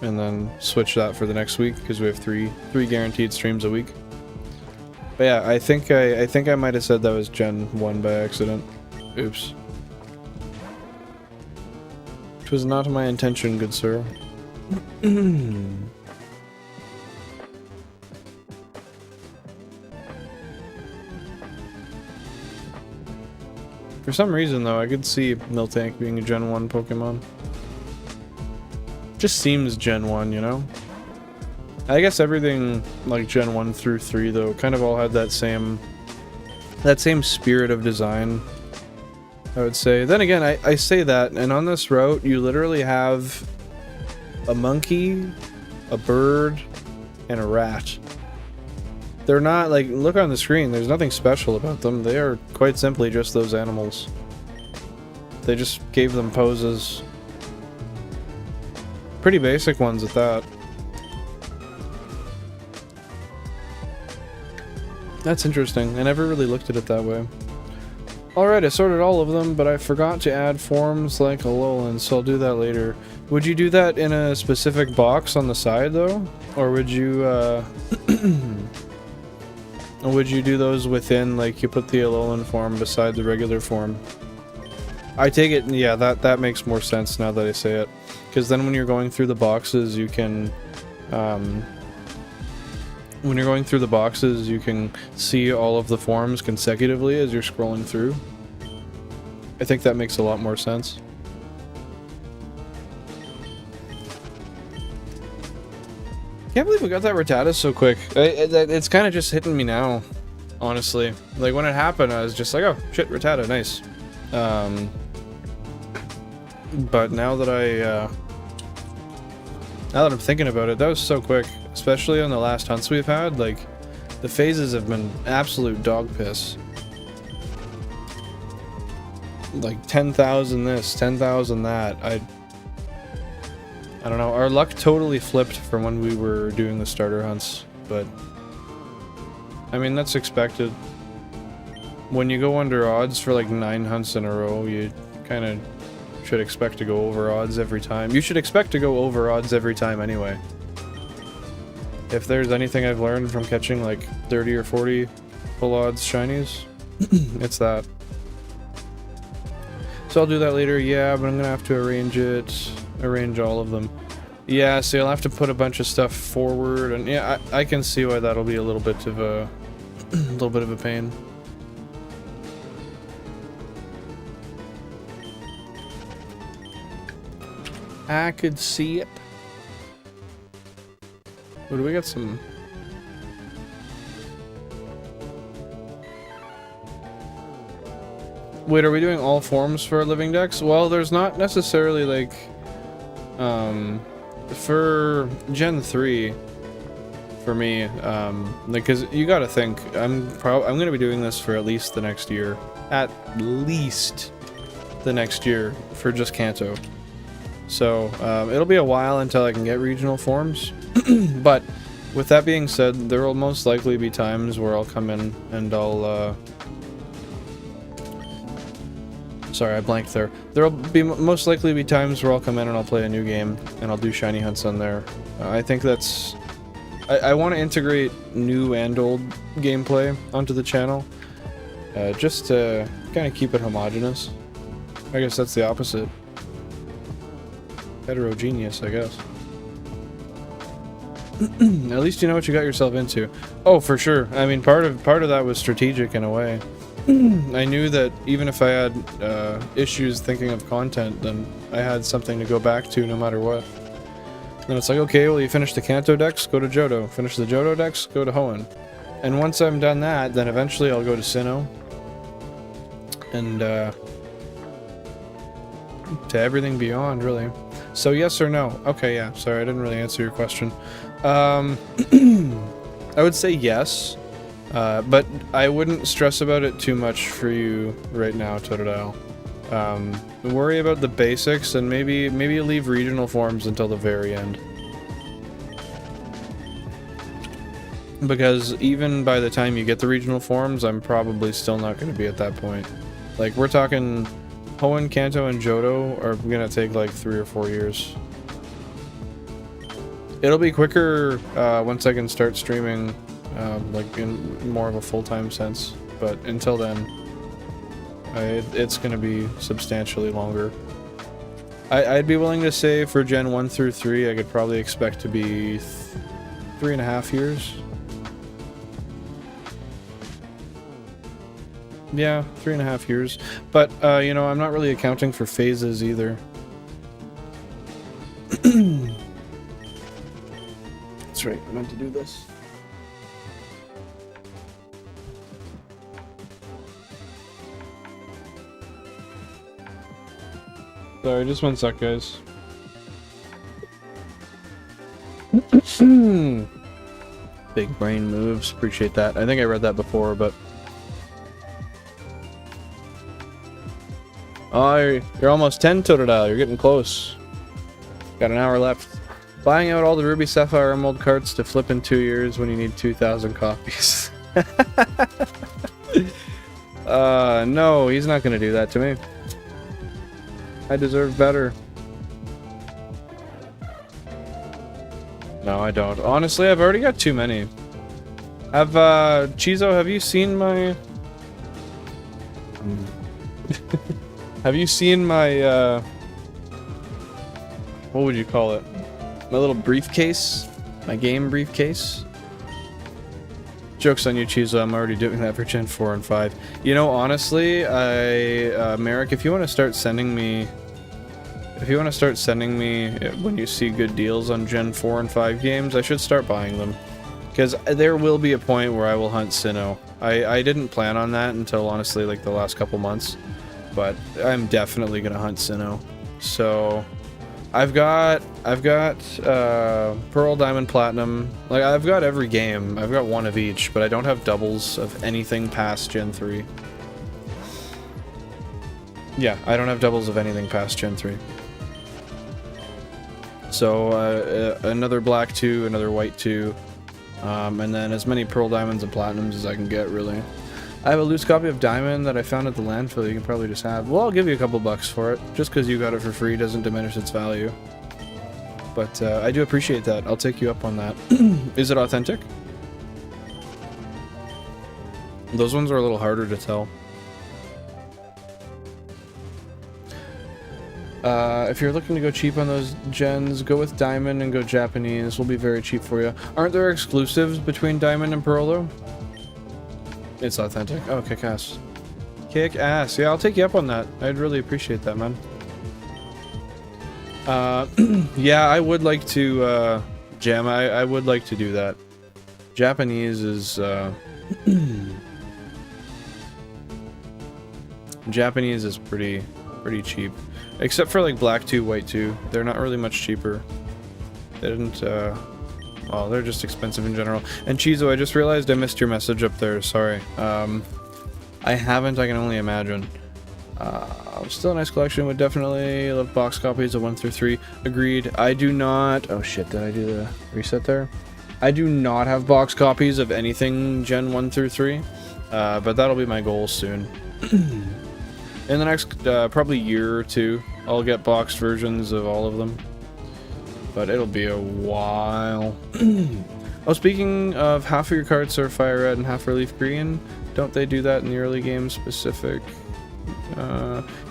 and then switch that for the next week because we have three guaranteed streams a week. But yeah, I think I might have said that was Gen 1 by accident. Oops. It was not my intention, good sir. For some reason, though, I could see Miltank being a Gen 1 Pokemon. Just seems Gen 1, you know? I guess everything, like, Gen 1 through 3, though, kind of all had that same spirit of design, I would say. Then again, I say that, and on this route, you literally have a monkey, a bird, and a rat. They're not, like, look on the screen, there's nothing special about them. They are quite simply just those animals. They just gave them poses. Pretty basic ones at that. That's interesting. I never really looked at it that way. Alright, I sorted all of them, but I forgot to add forms like Alolan, so I'll do that later. Would you do that in a specific box on the side, though? Or would you, Or would you do those within, like, you put the Alolan form beside the regular form? I take it, yeah, that makes more sense now that I say it. Because then when you're going through the boxes, you can, when you're going through the boxes, you can see all of the forms consecutively as you're scrolling through. I think that makes a lot more sense. Can't believe we got that Rattata so quick. It's kind of just hitting me now, honestly. Like, when it happened, I was just like, oh, shit, Rattata, nice. But now that I'm thinking about it, that was so quick. Especially on the last hunts we've had, like, the phases have been absolute dog piss. Like, 10,000 this, 10,000 that, I don't know, our luck totally flipped from when we were doing the starter hunts, but I mean, that's expected. When you go under odds for like 9 hunts in a row, you kind of should expect to go over odds every time. You should expect to go over odds every time anyway. If there's anything I've learned from catching like 30 or 40 full odds shinies, it's that. So I'll do that later, yeah, but I'm gonna have to arrange all of them. Yeah, so you'll have to put a bunch of stuff forward, and yeah, I can see why that'll be a little bit of a pain. I could see it. What do we got? Some. Wait, are we doing all forms for our living decks? Well, there's not necessarily like, for Gen 3, for me, because you gotta think, I'm gonna be doing this for at least the next year. At least the next year for just Kanto. So, it'll be a while until I can get regional forms. But, with that being said, there will most likely be times where I'll come in and I'll, sorry, I blanked there. There'll be most likely be times where I'll come in and I'll play a new game and I'll do shiny hunts on there. I think that's... I want to integrate new and old gameplay onto the channel. Just to kind of keep it homogeneous. I guess that's the opposite. Heterogeneous, I guess. At least you know what you got yourself into. Oh, for sure. I mean, part of that was strategic in a way. I knew that even if I had issues thinking of content, then I had something to go back to no matter what. And it's like, okay, well, you finish the Kanto decks, go to Johto. Finish the Johto decks, go to Hoenn. And once I'm done that, then eventually I'll go to Sinnoh. And to everything beyond, really. So yes or no? Okay, yeah. Sorry, I didn't really answer your question. I would say yes. But I wouldn't stress about it too much for you right now, Totodile. Worry about the basics and maybe leave regional forms until the very end. Because even by the time you get the regional forms, I'm probably still not going to be at that point. Like, we're talking Hoenn, Kanto, and Johto are going to take like 3 or 4 years. It'll be quicker once I can start streaming like in more of a full-time sense, but until then, it's going to be substantially longer. I'd be willing to say for Gen 1 through 3, I could probably expect to be 3.5 years. Yeah, 3.5 years. But, you know, I'm not really accounting for phases either. That's right, I meant to do this. Sorry, just one sec, guys. Big brain moves. Appreciate that. I think I read that before, but... Oh, you're almost 10, Totodile. You're getting close. Got an hour left. Buying out all the Ruby, Sapphire, Emerald carts to flip in 2 years when you need 2,000 copies. No, he's not gonna do that to me. I deserve better. No, I don't. Honestly, I've already got too many. Chizo, have you seen my... Have you seen my, what would you call it? My little briefcase? My game briefcase? Joke's on you, Chizo. I'm already doing that for Gen 4 and 5. You know, honestly, Merrick, if you want to start sending me... when you see good deals on Gen 4 and 5 games, I should start buying them. Because there will be a point where I will hunt Sinnoh. I didn't plan on that until, honestly, like the last couple months. But I'm definitely gonna hunt Sinnoh. So... I've got Pearl, Diamond, Platinum. Like, I've got every game. I've got one of each, but I don't have doubles of anything past Gen 3. Yeah, I don't have doubles of anything past Gen 3. So, another black 2, another white 2, and then as many Pearl, Diamonds, and Platinums as I can get, really. I have a loose copy of Diamond that I found at the landfill you can probably just have. Well, I'll give you a couple bucks for it. Just because you got it for free doesn't diminish its value. But I do appreciate that. I'll take you up on that. Is it authentic? Those ones are a little harder to tell. If you're looking to go cheap on those gens, go with Diamond and go Japanese. Will be very cheap for you. Aren't there exclusives between Diamond and Pearl though? It's authentic. Oh, kick ass. Kick ass. Yeah, I'll take you up on that. I'd really appreciate that, man. Yeah, I would like to, Jam, I would like to do that. Japanese is, Japanese is pretty cheap. Except for like black 2, white 2. They're not really much cheaper. They didn't, well, they're just expensive in general. And Chizo, I just realized I missed your message up there, sorry. I haven't, I can only imagine. Still a nice collection, would definitely love box copies of 1 through 3. Agreed. I do not, oh shit, did I do the reset there? I do not have box copies of anything Gen 1 through 3, but that'll be my goal soon. In the next probably year or two, I'll get boxed versions of all of them. But it'll be a while. Oh, speaking of, half of your cards are FireRed and half are LeafGreen. Don't they do that in the early game specific?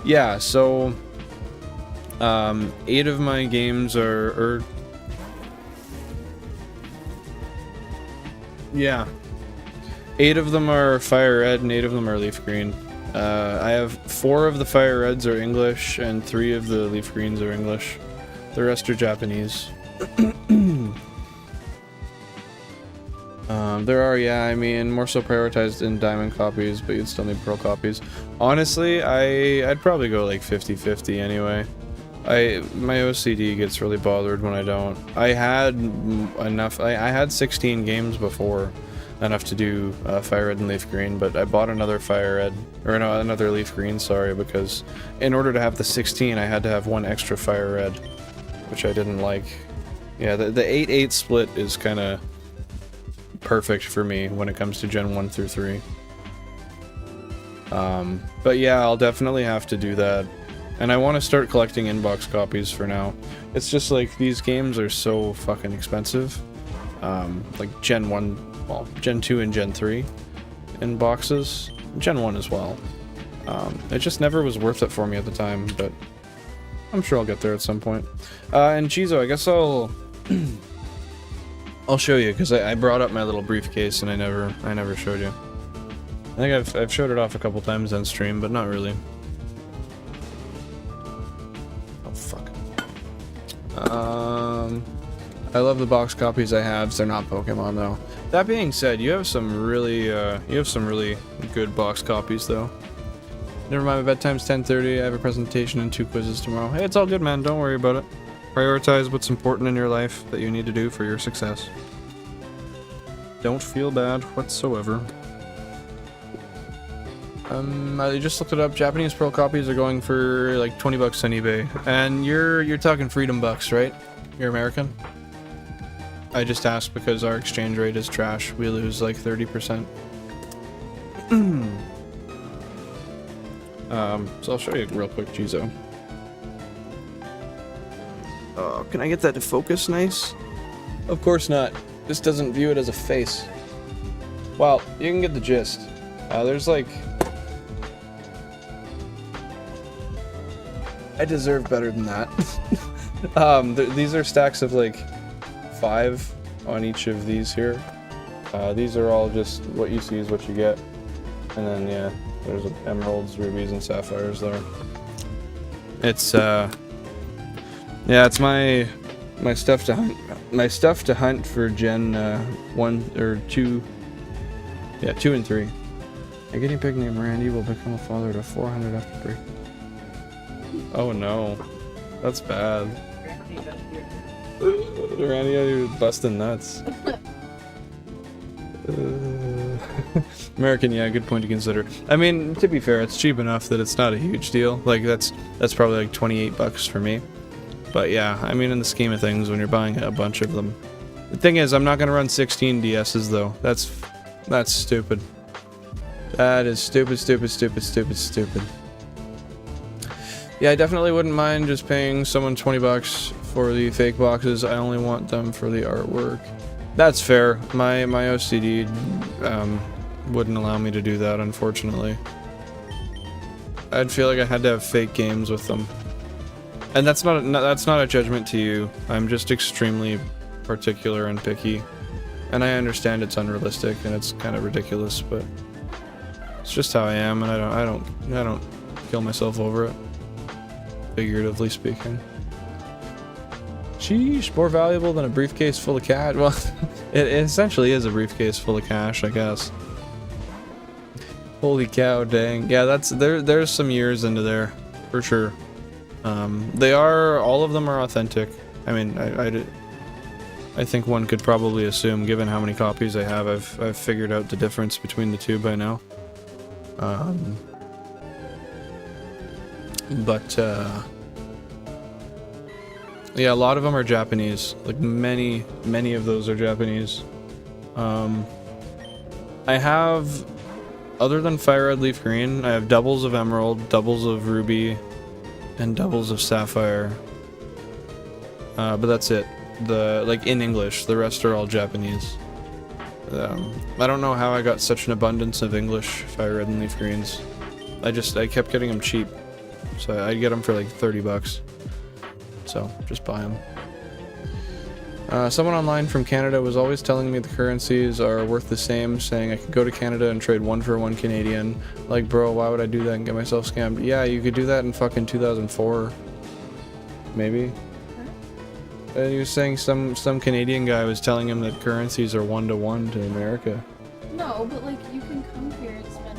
Yeah, so 8 of my games are yeah. 8 of them are FireRed and 8 of them are LeafGreen. I have 4 of the FireReds are English and 3 of the LeafGreens are English. The rest are Japanese. There are, yeah, I mean, more so prioritized in diamond copies, but you'd still need pearl copies. Honestly, I'd probably go like 50-50 anyway. My OCD gets really bothered when I don't. I had enough, I had 16 games before, enough to do FireRed and LeafGreen, but I bought another FireRed, or no, another LeafGreen, sorry, because in order to have the 16, I had to have 1 extra FireRed, which I didn't like. Yeah, the 8-8 split is kind of perfect for me when it comes to Gen 1 through 3. But yeah, I'll definitely have to do that. And I want to start collecting inbox copies for now. It's just like, these games are so fucking expensive. Like Gen 1, well, Gen 2 and Gen 3 in boxes. Gen 1 as well. It just never was worth it for me at the time, but I'm sure I'll get there at some point. And Chizo, I guess I'll show you, because I brought up my little briefcase and I never showed you. I think I've showed it off a couple times on stream, but not really. Oh fuck. I love the box copies I have. They're not Pokemon though. That being said, you have some really good box copies though. Never mind, my bedtime's 10:30. I have a presentation and 2 quizzes tomorrow. Hey, it's all good, man. Don't worry about it. Prioritize what's important in your life that you need to do for your success. Don't feel bad whatsoever. I just looked it up. Japanese pearl copies are going for like 20 bucks on eBay. And you're talking freedom bucks, right? You're American? I just asked because our exchange rate is trash. We lose like 30%. So I'll show you real quick, Jizo. Oh, can I get that to focus nice? Of course not. This doesn't view it as a face. Well, you can get the gist. There's like... I deserve better than that. These are stacks of like 5 on each of these here. These are all just what you see is what you get. And then, yeah, there's emeralds, rubies, and sapphires there. It's, yeah, it's my stuff to hunt. My stuff to hunt for Gen 1 or 2. Yeah, 2 and 3. A guinea pig named Randy will become a father to 400 after break. Oh no, that's bad. Randy, you're busting nuts. American, yeah, good point to consider. I mean, to be fair, it's cheap enough that it's not a huge deal. Like that's probably like 28 bucks for me. But yeah, I mean, in the scheme of things, when you're buying a bunch of them. The thing is, I'm not gonna run 16 DSs though. That's stupid. That is stupid. Yeah, I definitely wouldn't mind just paying someone 20 bucks for the fake boxes. I only want them for the artwork. That's fair. My OCD wouldn't allow me to do that, unfortunately. I'd feel like I had to have fake games with them. And that's not a judgment to you. I'm just extremely particular and picky. And I understand it's unrealistic and it's kind of ridiculous, but it's just how I am, and I don't kill myself over it. Figuratively speaking. Sheesh, more valuable than a briefcase full of cash. Well, it essentially is a briefcase full of cash, I guess. Holy cow, dang. Yeah, there's some years into there, for sure. All of them are authentic. I mean, I think one could probably assume, given how many copies I have, I've figured out the difference between the two by now. Yeah, a lot of them are Japanese. Like many of those are Japanese. I have, other than FireRed, LeafGreen, I have doubles of Emerald, doubles of Ruby, and doubles of Sapphire. But that's it. Like in English, the rest are all Japanese. I don't know how I got such an abundance of English FireRed and LeafGreens. I kept getting them cheap. So I'd get them for like 30 bucks. So, just buy them. Someone online from Canada was always telling me the currencies are worth the same, saying I could go to Canada and trade 1 for 1 Canadian. Like, bro, why would I do that and get myself scammed? Yeah, you could do that in fucking 2004. Maybe. And he was saying some Canadian guy was telling him that currencies are 1 to 1 to America. No, but like, you can come here and spend.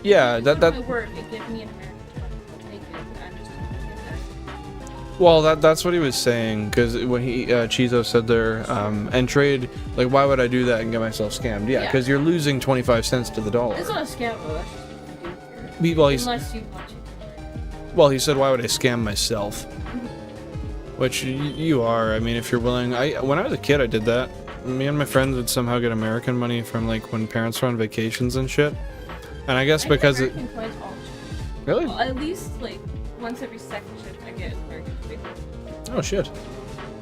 Yeah, that work and give me an American. Well, that's what he was saying, because when Chizo said there, and trade, like, why would I do that and get myself scammed? Yeah, because you're losing 25 cents to the dollar. It's not a scam, though. That's just what you do here. Unless you want to. Well, he said, why would I scam myself? Which you are. I mean, if you're willing. When I was a kid, I did that. Me and my friends would somehow get American money from, like, when parents were on vacations and shit. And I guess because it... Really? Well, at least, like, once every second shift, I get American money. Oh shit.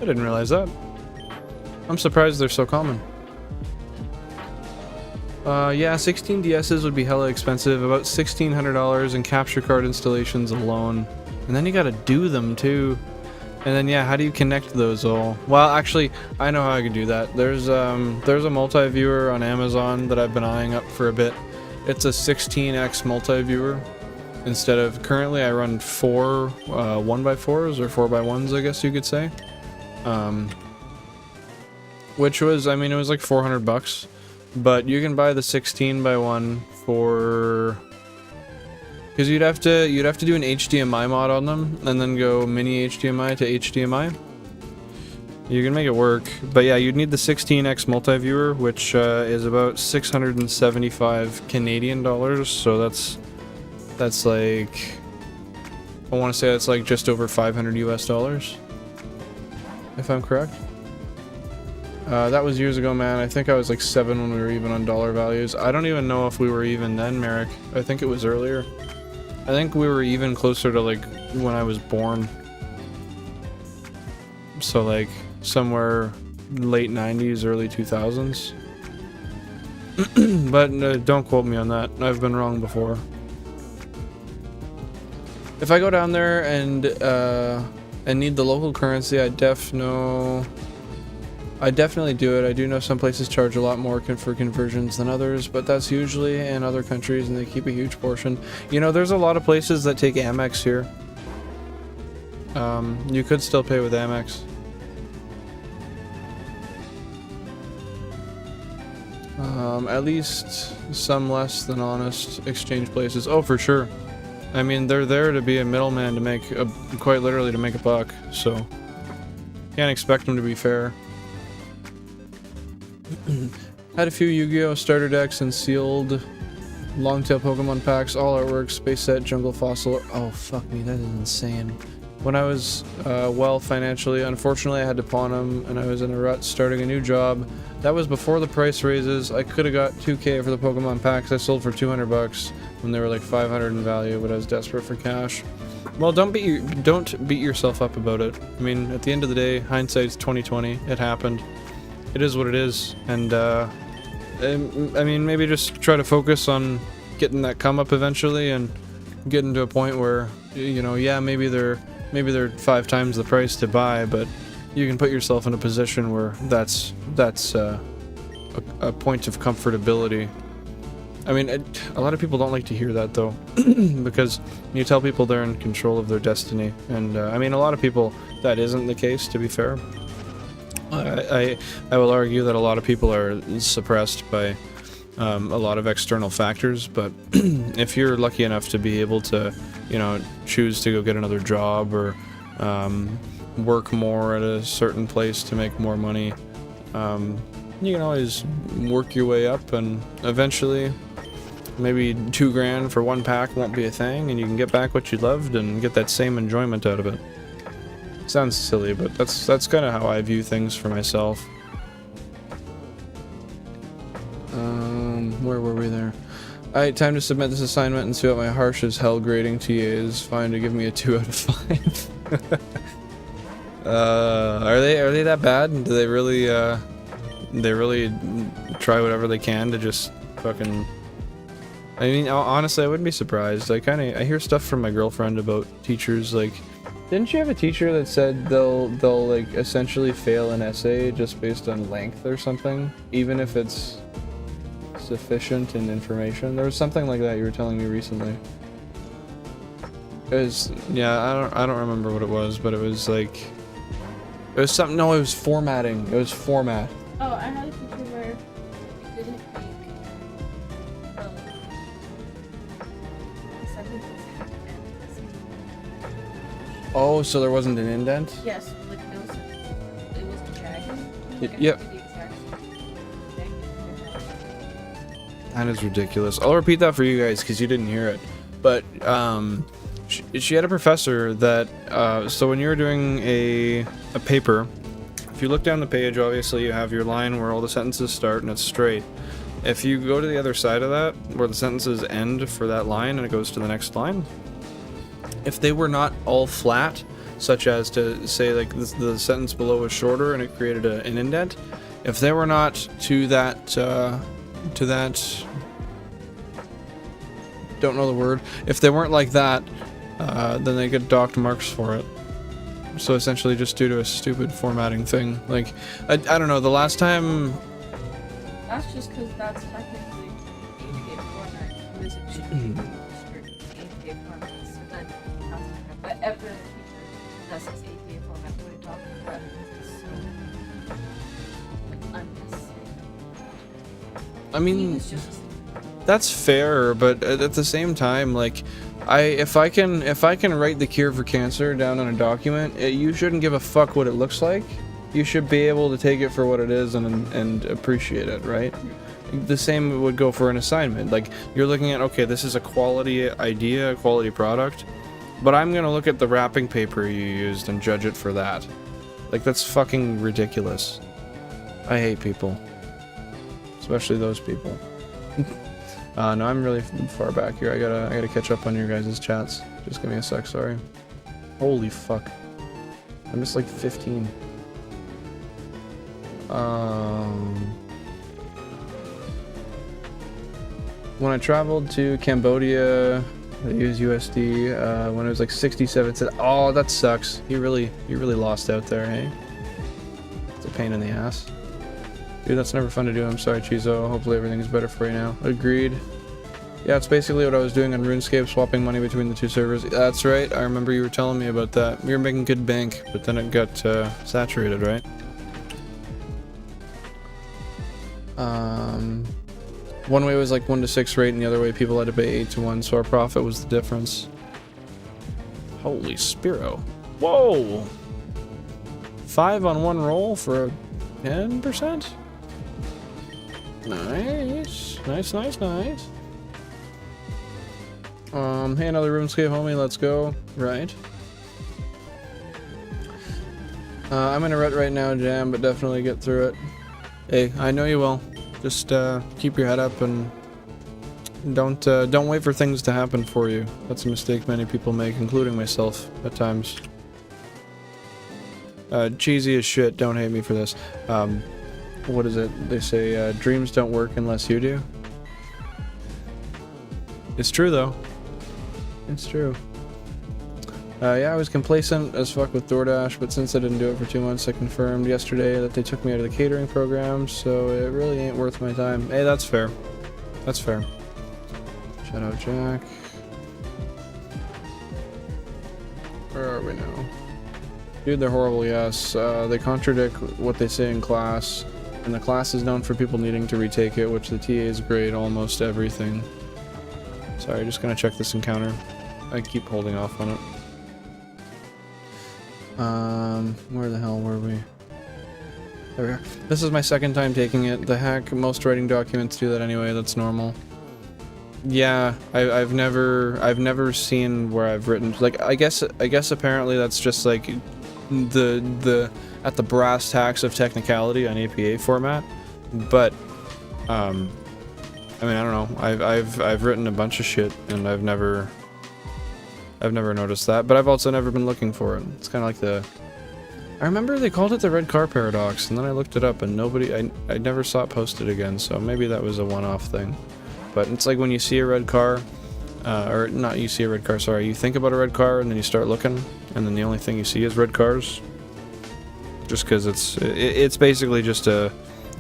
I didn't realize that. I'm surprised they're so common. Yeah, 16 DSs would be hella expensive, about $1,600 in capture card installations alone. And then you gotta do them too. And then yeah, how do you connect those all? Well, actually, I know how I can do that. There's a multi-viewer on Amazon that I've been eyeing up for a bit. It's a 16x multi-viewer. Instead of, currently I run 4 1x4s or 4x1s, I guess you could say. Which was, I mean, it was like 400 bucks. But you can buy the 16x1 for... Because you'd have to do an HDMI mod on them, and then go mini HDMI to HDMI. You can make it work. But yeah, you'd need the 16x multi-viewer, which is about 675 Canadian dollars, so that's like, I want to say that's like just over 500 US dollars, if I'm correct. That was years ago, man. I think I was like 7 when we were even on dollar values. I don't even know if we were even then, Merrick. I think it was earlier. I think we were even closer to like when I was born. So like somewhere late 90s, early 2000s. But don't quote me on that. I've been wrong before. If I go down there and need the local currency, I definitely do it. I do know some places charge a lot more for conversions than others, but that's usually in other countries, and they keep a huge portion. You know, there's a lot of places that take Amex here. You could still pay with Amex. At least some less than honest exchange places. Oh, for sure. I mean, they're there to be a middleman to make quite literally to make a buck, so can't expect them to be fair. Had a few Yu-Gi-Oh! Starter decks and sealed long-tail Pokemon packs, all artwork, Space Set, Jungle Fossil. Oh, fuck me, that is insane. When I was well financially, unfortunately I had to pawn them, and I was in a rut starting a new job. That was before the price raises. I could have got 2K for the Pokemon packs I sold for 200 bucks when they were like 500 in value, but I was desperate for cash. Well, don't beat yourself up about it. I mean, at the end of the day, hindsight's 20/20. It happened. It is what it is, and I mean, maybe just try to focus on getting that come up eventually, and getting to a point where, you know, yeah, maybe they're 5 times the price to buy, but you can put yourself in a position where that's a point of comfortability. I mean, a lot of people don't like to hear that, though, because you tell people they're in control of their destiny, and I mean, a lot of people, that isn't the case, to be fair. I will argue that a lot of people are suppressed by a lot of external factors, but if you're lucky enough to be able to, you know, choose to go get another job, or work more at a certain place to make more money, you can always work your way up, and eventually maybe 2 grand for 1 pack won't be a thing, and you can get back what you loved and get that same enjoyment out of it. Sounds silly, but that's kind of how I view things for myself. Where were we there? Alright, time to submit this assignment and see what my harsh as hell grading TA is. Fine to give me a 2 out of 5. Are they that bad? Do they really try whatever they can to just fucking... I mean, honestly, I wouldn't be surprised. I hear stuff from my girlfriend about teachers, like... Didn't you have a teacher that said they'll like essentially fail an essay just based on length or something, even if it's sufficient in information? There was something like that you were telling me recently. It was, yeah, I don't remember what it was, but it was like, it was something. No, it was formatting. It was format. Oh, I had a teacher where it didn't make the sentences end. Oh, so there wasn't an indent? Yes, like it wasn't dragging. Yep. That is ridiculous. I'll repeat that for you guys because you didn't hear it. But she had a professor that so when you're doing a paper, if you look down the page, obviously you have your line where all the sentences start and it's straight. If you go to the other side of that, where the sentences end for that line and it goes to the next line, if they were not all flat, such as to say like the sentence below was shorter and it created an indent, if they were not to that don't know the word, if they weren't like that, then they get docked marks for it. So essentially just due to a stupid formatting thing. Like, I don't know, the last time... That's just because that's technically APA format. This should be strict APA format. So then, but every other teacher does this APA format. What are you talking about? It's so like unnecessary. I mean, It's just that's fair, but at the same time, like, if I can write the cure for cancer down on a document, you shouldn't give a fuck what it looks like. You should be able to take it for what it is and appreciate it, right? The same would go for an assignment. Like, you're looking at, okay, this is a quality idea, a quality product, but I'm gonna look at the wrapping paper you used and judge it for that. Like, that's fucking ridiculous. I hate people. Especially those people. No, I'm really far back here. I gotta catch up on your guys' chats. Just give me a sec, sorry. Holy fuck. I'm just like 15. When I traveled to Cambodia, I used USD. When it was like 67, it said, "Oh, that sucks. You really lost out there, hey? It's a pain in the ass." Dude, that's never fun to do. I'm sorry, Chizo. Hopefully everything's better for you now. Agreed. Yeah, it's basically what I was doing on RuneScape, swapping money between the 2 servers. That's right. I remember you were telling me about that. We were making good bank, but then it got saturated, right? One way was like 1 to 6 rate, and the other way people had to pay 8 to 1, so our profit was the difference. Holy Spearow. Whoa! 5 on 1 roll for a 10%? Nice. Nice, nice, nice. Hey, another RuneScape homie, let's go. Right. I'm in a rut right now, Jam, but definitely get through it. Hey, I know you will. Just keep your head up and Don't wait for things to happen for you. That's a mistake many people make, including myself at times. Cheesy as shit. Don't hate me for this. What is it? They say dreams don't work unless you do. It's true though. It's true. Yeah, I was complacent as fuck with DoorDash, but since I didn't do it for 2 months, I confirmed yesterday that they took me out of the catering program, so it really ain't worth my time. Hey, that's fair. That's fair. Shout out Jack. Where are we now? Dude, they're horrible, yes. They contradict what they say in class, and the class is known for people needing to retake it, which the TAs grade almost everything. Sorry, just gonna check this encounter. I keep holding off on it. Where the hell were we? There we are. This is my second time taking it. The heck, most writing documents do that anyway, that's normal. Yeah, I've never seen where I've written, like, I guess apparently that's just like the at the brass tacks of technicality on APA format, but I mean, I don't know. I've written a bunch of shit and I've never noticed that, but I've also never been looking for it. It's kind of like the... I remember they called it the red car paradox, and then I looked it up and I never saw it posted again, so maybe that was a one-off thing. But it's like when you see a red car, or not you see a red car, sorry, you think about a red car and then you start looking, and then the only thing you see is red cars. Just because it's basically just a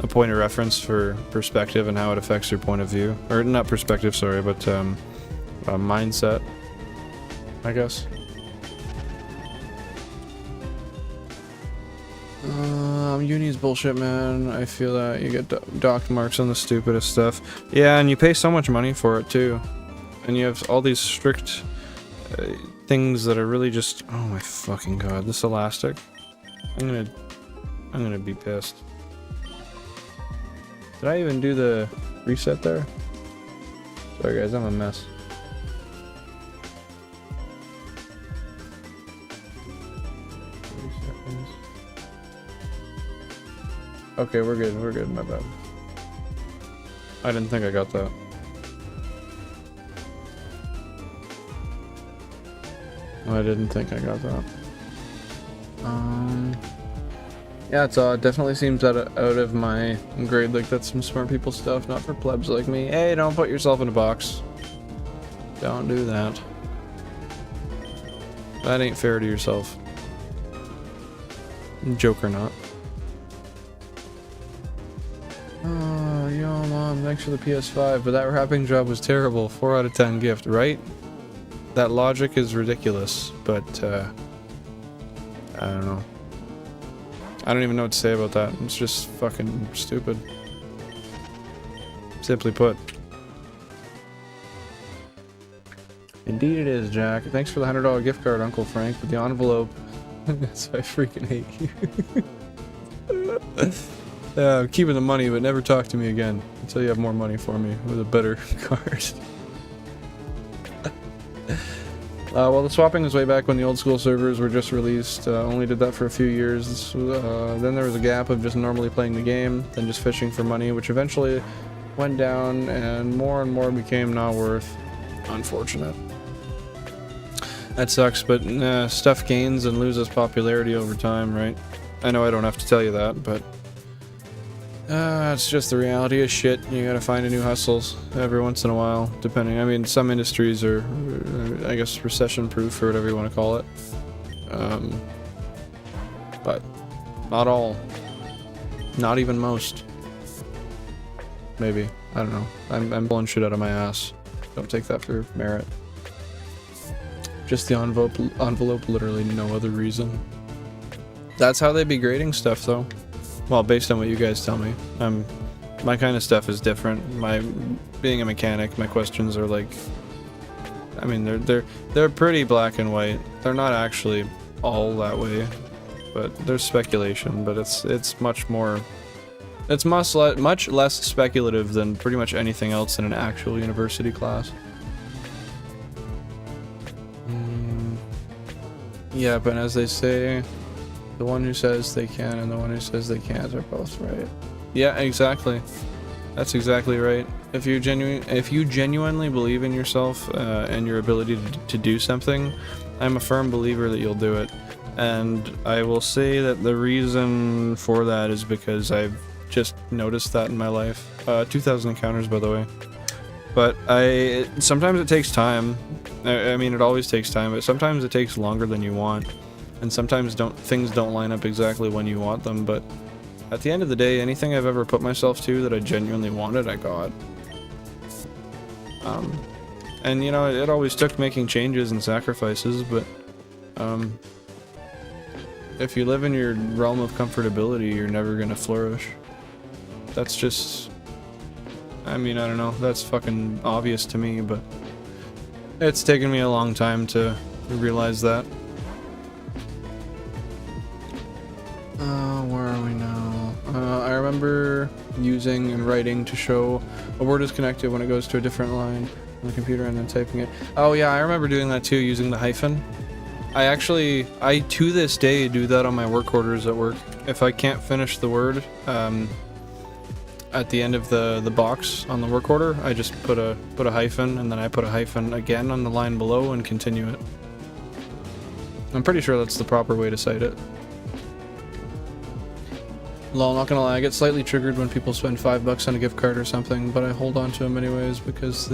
point of reference for perspective and how it affects your point of view. Or not perspective, sorry, but mindset, I guess. Uni's bullshit, man. I feel that you get docked marks on the stupidest stuff. Yeah, and you pay so much money for it too, and you have all these strict things that are really just... Oh my fucking god! This elastic. I'm gonna be pissed. Did I even do the reset there? Sorry guys, I'm a mess. Okay, we're good, my bad. I didn't think I got that. I didn't think I got that. Yeah, it's definitely seems out of my grade, like that's some smart people stuff, not for plebs like me. Hey, don't put yourself in a box. Don't do that. That ain't fair to yourself. Joke or not. Oh, yo, Mom, thanks for the PS5, but that wrapping job was terrible. 4 out of 10 gift, right? That logic is ridiculous, but, I don't know. I don't even know what to say about that. It's just fucking stupid. Simply put. Indeed it is, Jack. Thanks for the $100 gift card, Uncle Frank, with the envelope. That's why I freaking hate you. I'm keeping the money, but never talk to me again until you have more money for me with a better card. Well, the swapping was way back when the old school servers were just released. Only did that for a few years. Then there was a gap of just normally playing the game, then just fishing for money, which eventually went down and more became not worth. Unfortunate. That sucks, but stuff gains and loses popularity over time, right? I know I don't have to tell you that, but it's just the reality of shit. You gotta find a new hustles every once in a while, depending. I mean, some industries are, I guess, recession-proof or whatever you want to call it. But not all. Not even most. Maybe. I don't know. I'm blowing shit out of my ass. Don't take that for merit. Just the envelope, literally no other reason. That's how they be grading stuff, though. Well, based on what you guys tell me. My kind of stuff is different. Being a mechanic, my questions are like... I mean, they're pretty black and white. They're not actually all that way. But there's speculation, but it's much more... It's much less speculative than pretty much anything else in an actual university class. Yeah, but as they say, the one who says they can and the one who says they can't are both right. Yeah, exactly. That's exactly right. If you genuinely believe in yourself and your ability to do something, I'm a firm believer that you'll do it. And I will say that the reason for that is because I've just noticed that in my life. 2,000 encounters, by the way. But sometimes it takes time. I mean, it always takes time, but sometimes it takes longer than you want. And sometimes things don't line up exactly when you want them, but at the end of the day, anything I've ever put myself to that I genuinely wanted, I got. And you know, it always took making changes and sacrifices, but if you live in your realm of comfortability, you're never gonna flourish. That's just... I mean, I don't know, that's fucking obvious to me, but it's taken me a long time to realize that. Where are we now? I remember using and writing to show a word is connected when it goes to a different line on the computer and then typing it. Oh yeah, I remember doing that too, using the hyphen. I to this day do that on my work orders at work. If I can't finish the word at the end of the box on the work order, I just put a hyphen, and then I put a hyphen again on the line below and continue it. I'm pretty sure that's the proper way to cite it. Lol, not gonna lie, I get slightly triggered when people spend $5 on a gift card or something, but I hold on to them anyways because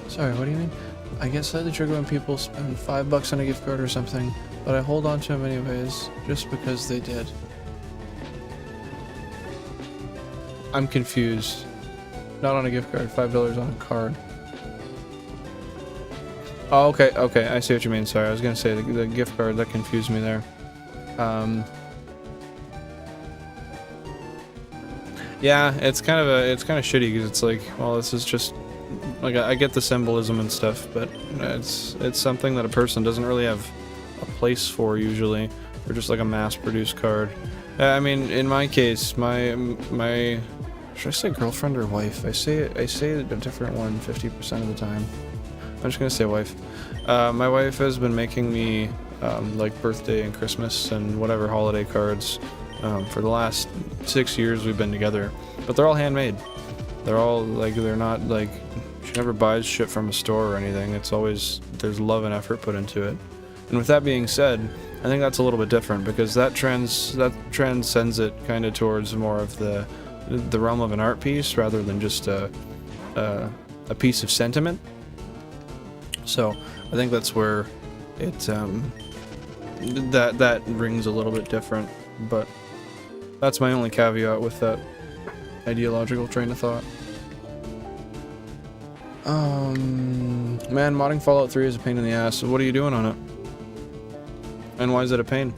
sorry, what do you mean? I get slightly triggered when people spend $5 on a gift card or something, but I hold on to them anyways just because they did. I'm confused. Not on a gift card, $5 on a card. Oh, okay, I see what you mean, sorry. I was gonna say the gift card, that confused me there. Yeah, it's kind of shitty because it's like, well, this is just like I get the symbolism and stuff, but it's something that a person doesn't really have a place for usually, or just like a mass-produced card. I mean, in my case, my should I say girlfriend or wife? I say a different one 50% of the time. I'm just gonna say wife. My wife has been making me like birthday and Christmas and whatever holiday cards. For the last 6 years we've been together, but they're all handmade. They're all like, they're not like, she never buys shit from a store or anything. It's always, there's love and effort put into it. And with that being said, I think that's a little bit different because that transcends it kind of towards more of the realm of an art piece rather than just a piece of sentiment. So I think that's where it that rings a little bit different, but that's my only caveat with that ideological train of thought. Man, modding Fallout 3 is a pain in the ass. So what are you doing on it? And why is it a pain?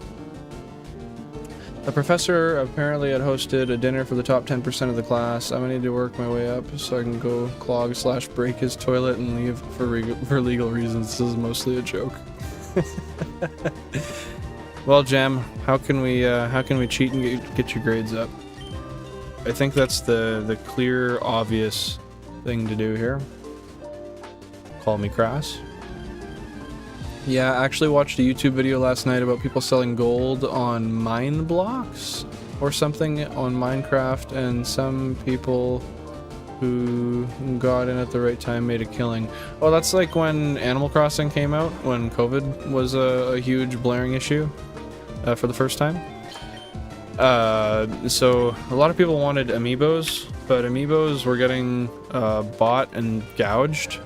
A professor apparently had hosted a dinner for the top 10% of the class. I'm gonna need to work my way up so I can go clog/break his toilet and leave for legal reasons. This is mostly a joke. Well, Jam, how can we cheat and get your grades up? I think that's the clear, obvious thing to do here. Call me crass. Yeah, I actually watched a YouTube video last night about people selling gold on mine blocks or something on Minecraft, and some people who got in at the right time made a killing. Oh, that's like when Animal Crossing came out, when COVID was a huge blaring issue for the first time. So a lot of people wanted amiibos, but amiibos were getting bought and gouged.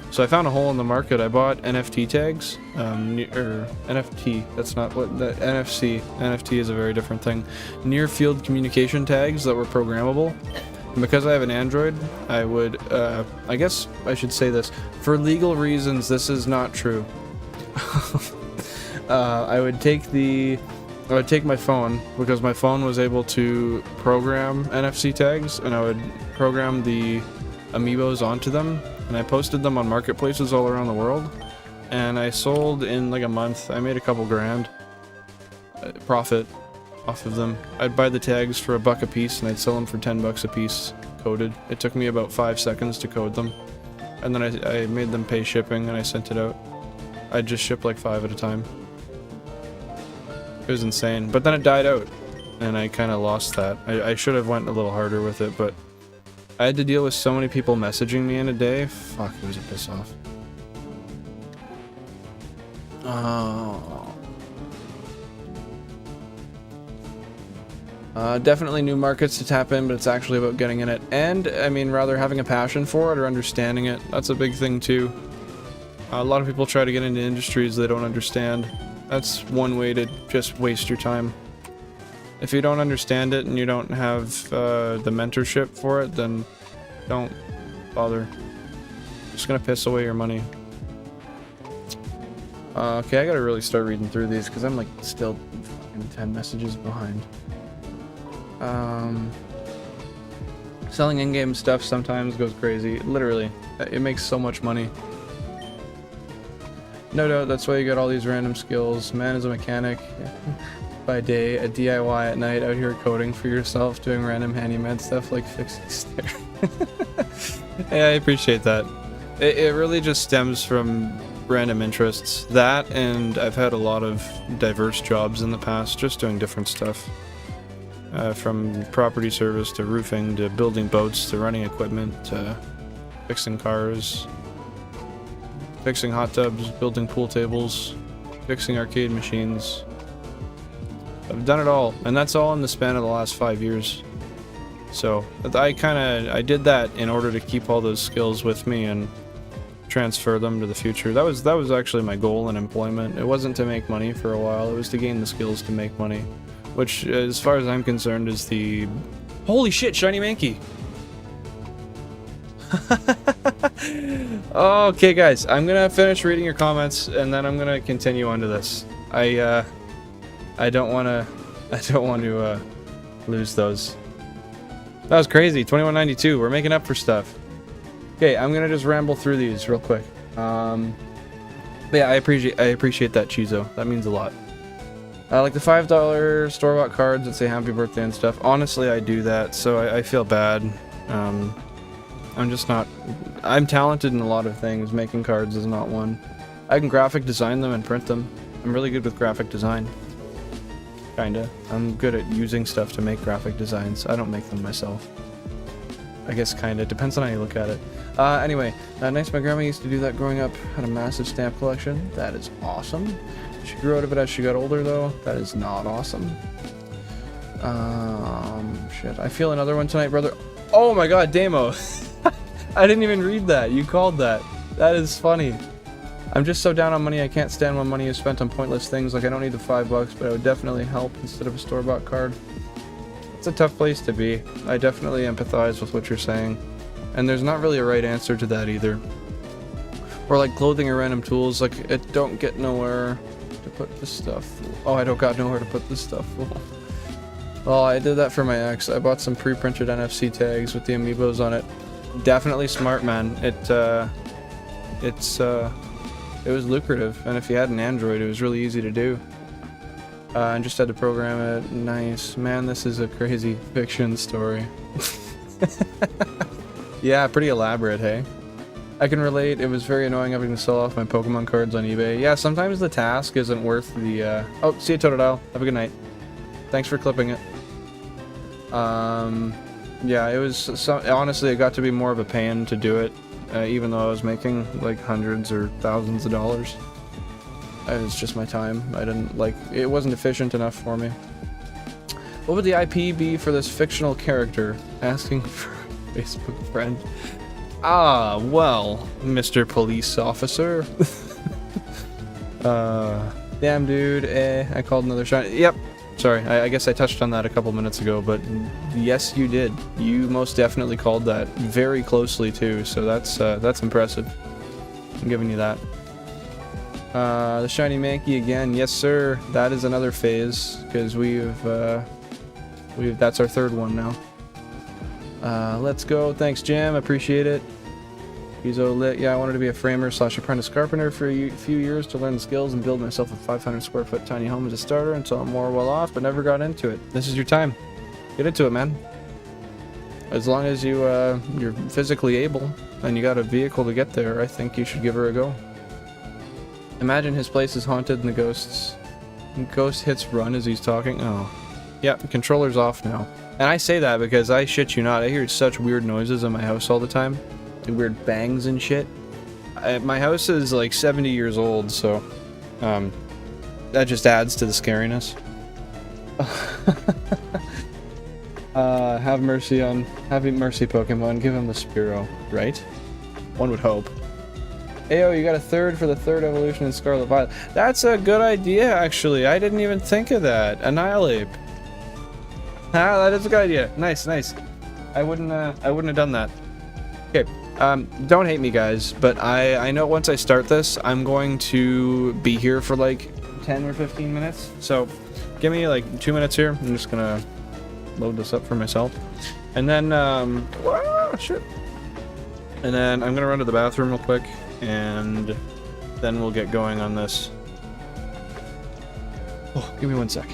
So I found a hole in the market. I bought NFT tags, or NFT, that's not what, the NFC. NFT is a very different thing. Near field communication tags that were programmable. And because I have an Android, I would, I guess I should say this, for legal reasons this is not true. I would take my phone, because my phone was able to program NFC tags, and I would program the amiibos onto them, and I posted them on marketplaces all around the world, and I sold in like a month. I made a couple grand profit off of them. I'd buy the tags for $1 a piece, and I'd sell them for $10 a piece coded. It took me about 5 seconds to code them, and then I made them pay shipping, and I sent it out. I'd just ship like 5 at a time. It was insane, but then it died out. and I kind of lost that. I should have went a little harder with it, but I had to deal with so many people messaging me in a day. Fuck, it was a piss off. Oh. Definitely new markets to tap in, but it's actually about getting in it. And, I mean, rather having a passion for it or understanding it. That's a big thing, too. A lot of people try to get into industries they don't understand. That's one way to just waste your time. If you don't understand it and you don't have the mentorship for it, then don't bother. Just gonna piss away your money. Okay, I gotta really start reading through these because I'm like still fucking 10 messages behind. Selling in-game stuff sometimes goes crazy. Literally, it makes so much money. No doubt, that's why you got all these random skills. Man is a mechanic by day, a DIY at night, out here coding for yourself, doing random handyman stuff like fixing stairs. Yeah, I appreciate that. It really just stems from random interests. That, and I've had a lot of diverse jobs in the past, just doing different stuff. From property service to roofing to building boats to running equipment to fixing cars. Fixing hot tubs, building pool tables, fixing arcade machines. I've done it all, and that's all in the span of the last 5 years. So I did that in order to keep all those skills with me and transfer them to the future. That was actually my goal in employment. It wasn't to make money for a while, it was to gain the skills to make money. Which, as far as I'm concerned, is the... Holy shit, shiny Mankey! Okay, guys, I'm gonna finish reading your comments, and then I'm gonna continue on to this. I don't want to lose those. That was crazy. 2192. We're making up for stuff. Okay, I'm gonna just ramble through these real quick. But yeah, I appreciate that, Chizo. That means a lot. Like the $5 store-bought cards that say happy birthday and stuff. Honestly, I do that, so I feel bad. I'm just not... I'm talented in a lot of things. Making cards is not one. I can graphic design them and print them. I'm really good with graphic design. Kinda. I'm good at using stuff to make graphic designs. I don't make them myself. I guess kinda. Depends on how you look at it. Anyway, nice. My grandma used to do that growing up. Had a massive stamp collection. That is awesome. She grew out of it as she got older, though. That is not awesome. Shit. I feel another one tonight, brother. Oh my god, Damo. I didn't even read that. You called that. That is funny. I'm just so down on money, I can't stand when money is spent on pointless things. Like, I don't need the $5, but it would definitely help instead of a store-bought card. It's a tough place to be. I definitely empathize with what you're saying. And there's not really a right answer to that either. Or like clothing or random tools, like, it don't get nowhere to put this stuff. Oh, I don't got nowhere to put this stuff. Well, I did that for my ex. I bought some pre-printed NFC tags with the amiibos on it. Definitely smart, man. It was lucrative, and if you had an Android, it was really easy to do. And just had to program it. Nice. Man, this is a crazy fiction story. Yeah, pretty elaborate, hey? I can relate. It was very annoying having to sell off my Pokemon cards on eBay. Yeah, sometimes the task isn't worth the, Oh, see you, Totodile. Have a good night. Thanks for clipping it. Yeah, it was... honestly, it got to be more of a pain to do it. Even though I was making like hundreds or thousands of dollars. It was just my time. I didn't like... it wasn't efficient enough for me. What would the IP be for this fictional character? Asking for a Facebook friend. Ah, well, Mr. Police Officer. Damn, dude. I called another shot. Yep. Sorry, I guess I touched on that a couple minutes ago, but yes, you did. You most definitely called that very closely too, so that's impressive. I'm giving you that. The shiny Mankey again, yes sir. That is another phase because that's our third one now. Let's go. Thanks, Jam. Appreciate it. Uzo lit. Yeah, I wanted to be a framer / apprentice carpenter for a few years to learn the skills and build myself a 500 square foot tiny home as a starter until I'm more well off, but never got into it. This is your time. Get into it, man. As long as you're physically able and you got a vehicle to get there, I think you should give her a go. Imagine his place is haunted and the ghost hits run as he's talking. Oh. Yep, controller's off now. And I say that because I shit you not, I hear such weird noises in my house all the time. Like weird bangs and shit. My house is like 70 years old, so that just adds to the scariness. Have mercy Pokemon, give him the Spearow, right? One would hope. Ayo, you got a third for the third evolution in Scarlet Violet. That's a good idea, actually. I didn't even think of that. Annihilate. Ah, that is a good idea. Nice, nice. I wouldn't have done that. Okay, don't hate me, guys, but I know once I start this, I'm going to be here for like 10 or 15 minutes. So, give me like 2 minutes here. I'm just gonna load this up for myself, and then shit. And then I'm gonna run to the bathroom real quick, and then we'll get going on this. Oh, give me 1 sec.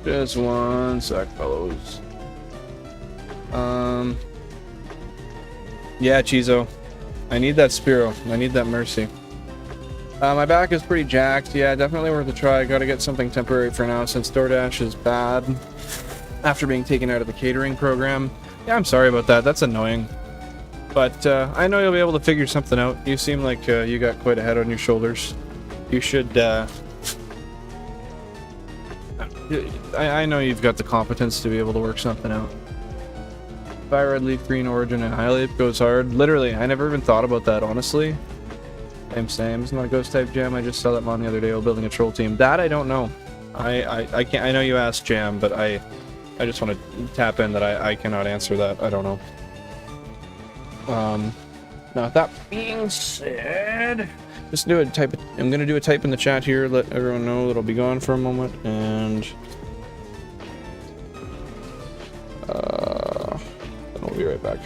Just 1 sec, fellows. Yeah, Chizo. I need that Spearow. I need that Mercy. My back is pretty jacked. Yeah, definitely worth a try. Gotta get something temporary for now since DoorDash is bad. After being taken out of the catering program. Yeah, I'm sorry about that. That's annoying. But I know you'll be able to figure something out. You seem like you got quite a head on your shoulders. You should... I know you've got the competence to be able to work something out. FireRed, LeafGreen, Origin, and Annihilate goes hard. Literally, I never even thought about that, honestly. Same. It's not a ghost type Jam. I just saw that mod the other day while building a troll team. That I don't know. I can't. I know you asked Jam, but I just want to tap in that I cannot answer that. I don't know. Now that being said, just do a type. I'm gonna do a type in the chat here. Let everyone know that I'll be gone for a moment, and then I'll be right back.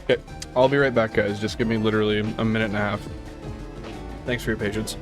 Okay, I'll be right back, guys. Just give me literally a minute and a half. Thanks for your patience.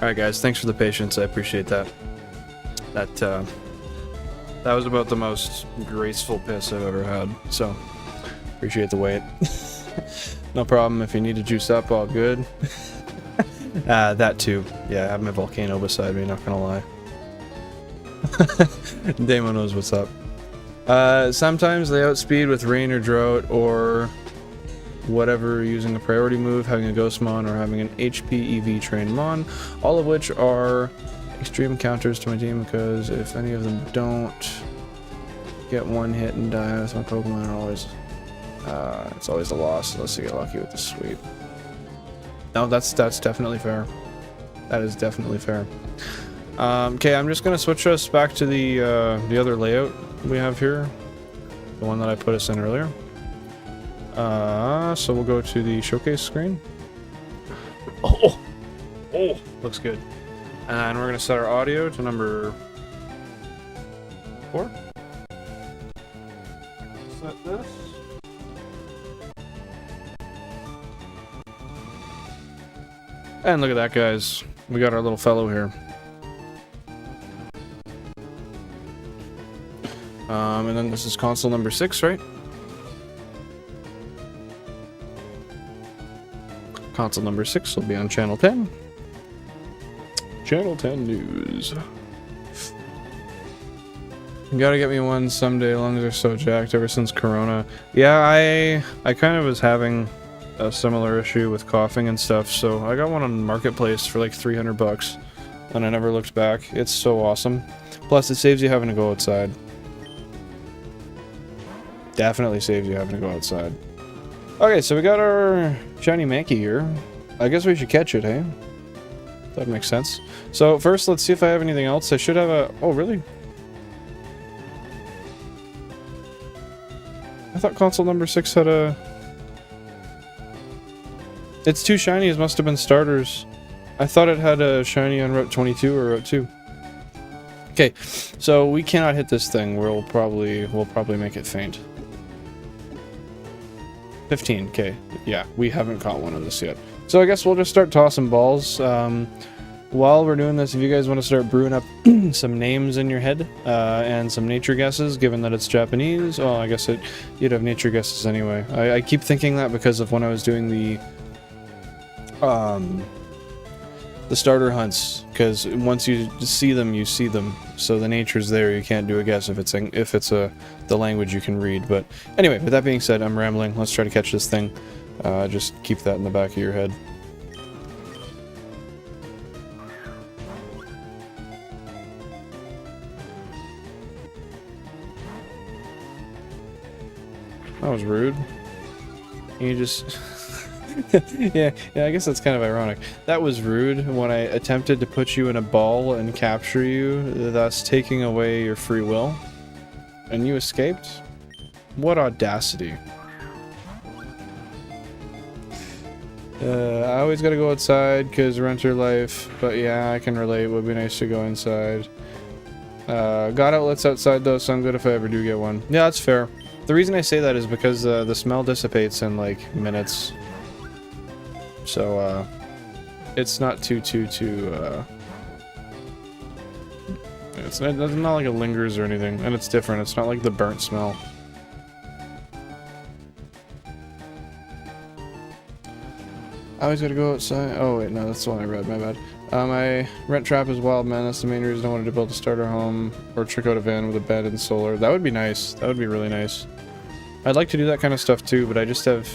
Alright guys, thanks for the patience, I appreciate that. That was about the most graceful piss I've ever had, so appreciate the wait. No problem, if you need to juice up, all good. That too. Yeah, I have my volcano beside me, not gonna lie. Damo knows what's up. Sometimes they outspeed with rain or drought or whatever, using a priority move, having a ghost mon, or having an HP EV trained mon, all of which are extreme counters to my team because if any of them don't get one hit and die with my Pokemon, it's always a loss unless you get lucky with the sweep. No, that's definitely fair. That is definitely fair. Okay, I'm just gonna switch us back to the other layout we have here, the one that I put us in earlier. So we'll go to the showcase screen. Oh, looks good. And we're gonna set our audio to number 4. Set this. And look at that, guys. We got our little fellow here. And then this is console number 6, right? Console number 6 will be on channel 10. Channel 10 news. You gotta get me one someday. Lungs are so jacked ever since Corona. Yeah, I kind of was having a similar issue with coughing and stuff, so I got one on Marketplace for like 300 bucks, and I never looked back. It's so awesome. Plus, it saves you having to go outside. Definitely saves you having to go outside. Okay, so we got our shiny Mankey here. I guess we should catch it, hey? That makes sense. So first, let's see if I have anything else. I should have a... Oh, really? I thought console number 6 had a... Its 2 shinies must have been starters. I thought it had a shiny on Route 22 or Route 2. Okay, so we cannot hit this thing. We'll probably make it faint. 15k. Yeah, we haven't caught one of this yet. So I guess we'll just start tossing balls. While we're doing this, if you guys want to start brewing up some names in your head and some nature guesses, given that it's Japanese, oh, I guess you'd have nature guesses anyway. I keep thinking that because of when I was doing the starter hunts, because once you see them, you see them. So the nature's there. You can't do a guess if it's the language you can read. But anyway, with that being said, I'm rambling. Let's try to catch this thing. Just keep that in the back of your head. That was rude. You just... yeah, I guess that's kind of ironic. That was rude when I attempted to put you in a ball and capture you, thus taking away your free will. And you escaped? What audacity. I always gotta go outside because renter life, but yeah, I can relate. Would be nice to go inside. Got outlets outside though, so I'm good if I ever do get one. Yeah, that's fair. The reason I say that is because the smell dissipates in like minutes. So, it's not too, it's not like it lingers or anything, and it's different. It's not like the burnt smell. I always gotta go outside. Oh wait, no, that's the one I read, my bad. My rent trap is wild, man. That's the main reason I wanted to build a starter home or trick out a van with a bed and solar. That would be nice. That would be really nice. I'd like to do that kind of stuff too, but I just have...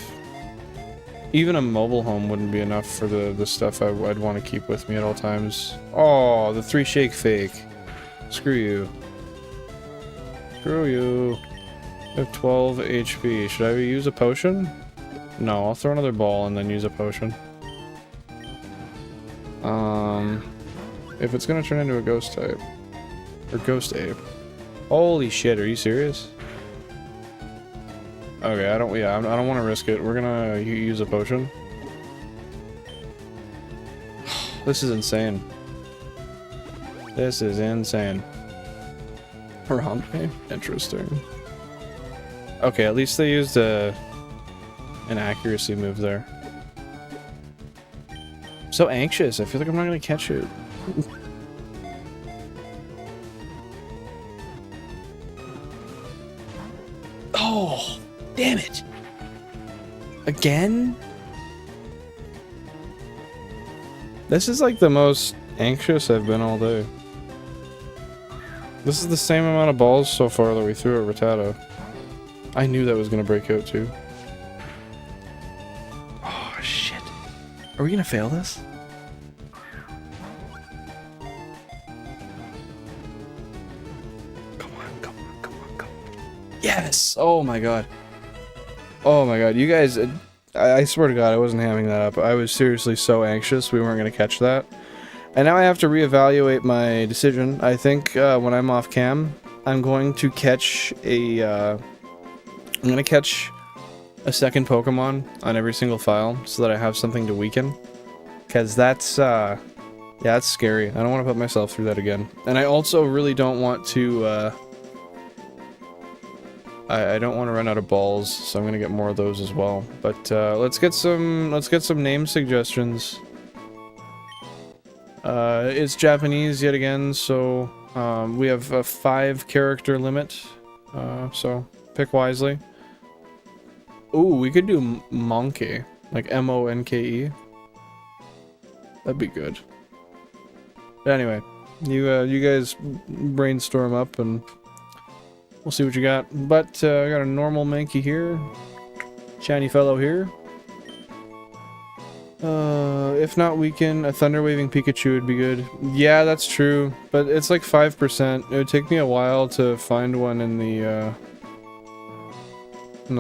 Even a mobile home wouldn't be enough for the stuff I'd want to keep with me at all times. Oh, the 3 shake fake. Screw you. Screw you. I have 12 HP. Should I use a potion? No, I'll throw another ball and then use a potion. If it's gonna turn into a ghost type. Or ghost ape. Holy shit, are you serious? Okay, I don't want to risk it. We're gonna use a potion. This is insane. This is insane. Harambe? Interesting. Okay, at least they used an accuracy move there. I'm so anxious. I feel like I'm not gonna catch it. Oh, damn it! Again? This is like the most anxious I've been all day. This is the same amount of balls so far that we threw at Rattata. I knew that was gonna break out too. Oh shit. Are we gonna fail this? Come on, come on, come on, come on. Yes! Oh my god. Oh my god, you guys, I swear to god I wasn't hamming that up. I was seriously so anxious we weren't gonna catch that. And now I have to reevaluate my decision. I think when I'm off cam, I'm going to catch a second Pokemon on every single file so that I have something to weaken. Cause that's yeah, that's scary. I don't want to put myself through that again. And I also really don't want to I don't want to run out of balls, so I'm gonna get more of those as well. But let's get some name suggestions. It's Japanese yet again, so we have a 5 character limit. So pick wisely. Ooh, we could do Monkey, like M-O-N-K-E. That'd be good. But anyway, you guys brainstorm up and we'll see what you got. But I got a normal Mankey here, shiny fellow here. If not weaken, a thunder waving Pikachu would be good. Yeah, that's true, but it's like 5%. It would take me a while to find one in the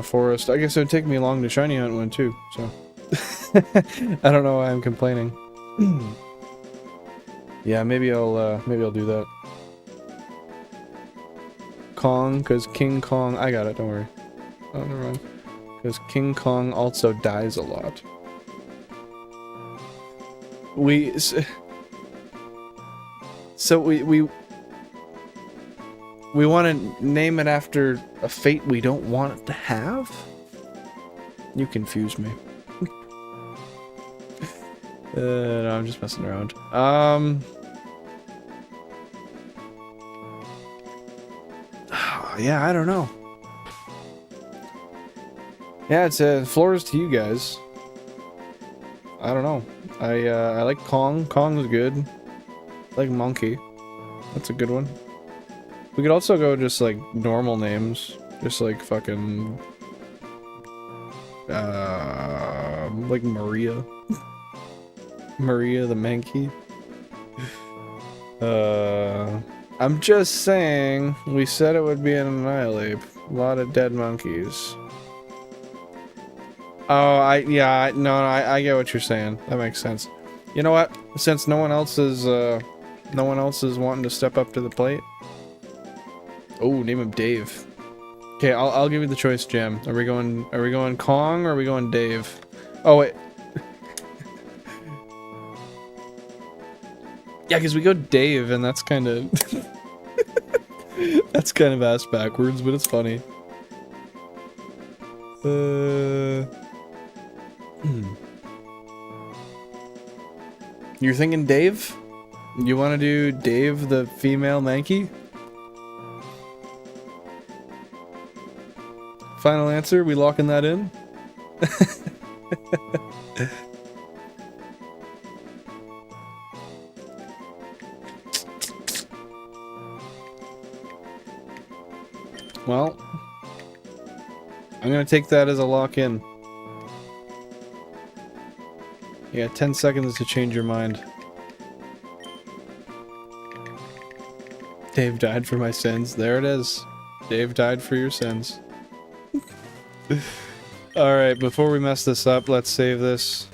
forest. I guess it would take me long to shiny hunt one too, so. I don't know why I'm complaining. Yeah, maybe I'll do that. Kong, cause King Kong, I got it, don't worry. Oh, never mind. Cause King Kong also dies a lot. So we want to name it after a fate we don't want it to have? You confuse me. No, I'm just messing around. Yeah, I don't know. Yeah, it's floor is to you guys. I don't know. I like Kong. Kong's good. I like Monkey. That's a good one. We could also go just like normal names. Just like fucking like Maria. Maria the Mankey. I'm just saying, we said it would be an Annihilate. A lot of dead monkeys. Oh, I get what you're saying. That makes sense. You know what? Since no one else is wanting to step up to the plate. Oh, name him Dave. Okay, I'll give you the choice, Jam. Are we going Kong or are we going Dave? Oh wait. Yeah, because we go Dave, and that's kind of that's kind of ass backwards, but it's funny. You're thinking Dave? You want to do Dave the female Mankey? Final answer? We locking that in? Well, I'm gonna take that as a lock-in. You got 10 seconds to change your mind. Dave died for my sins. There it is. Dave died for your sins. Alright, before we mess this up, let's save this.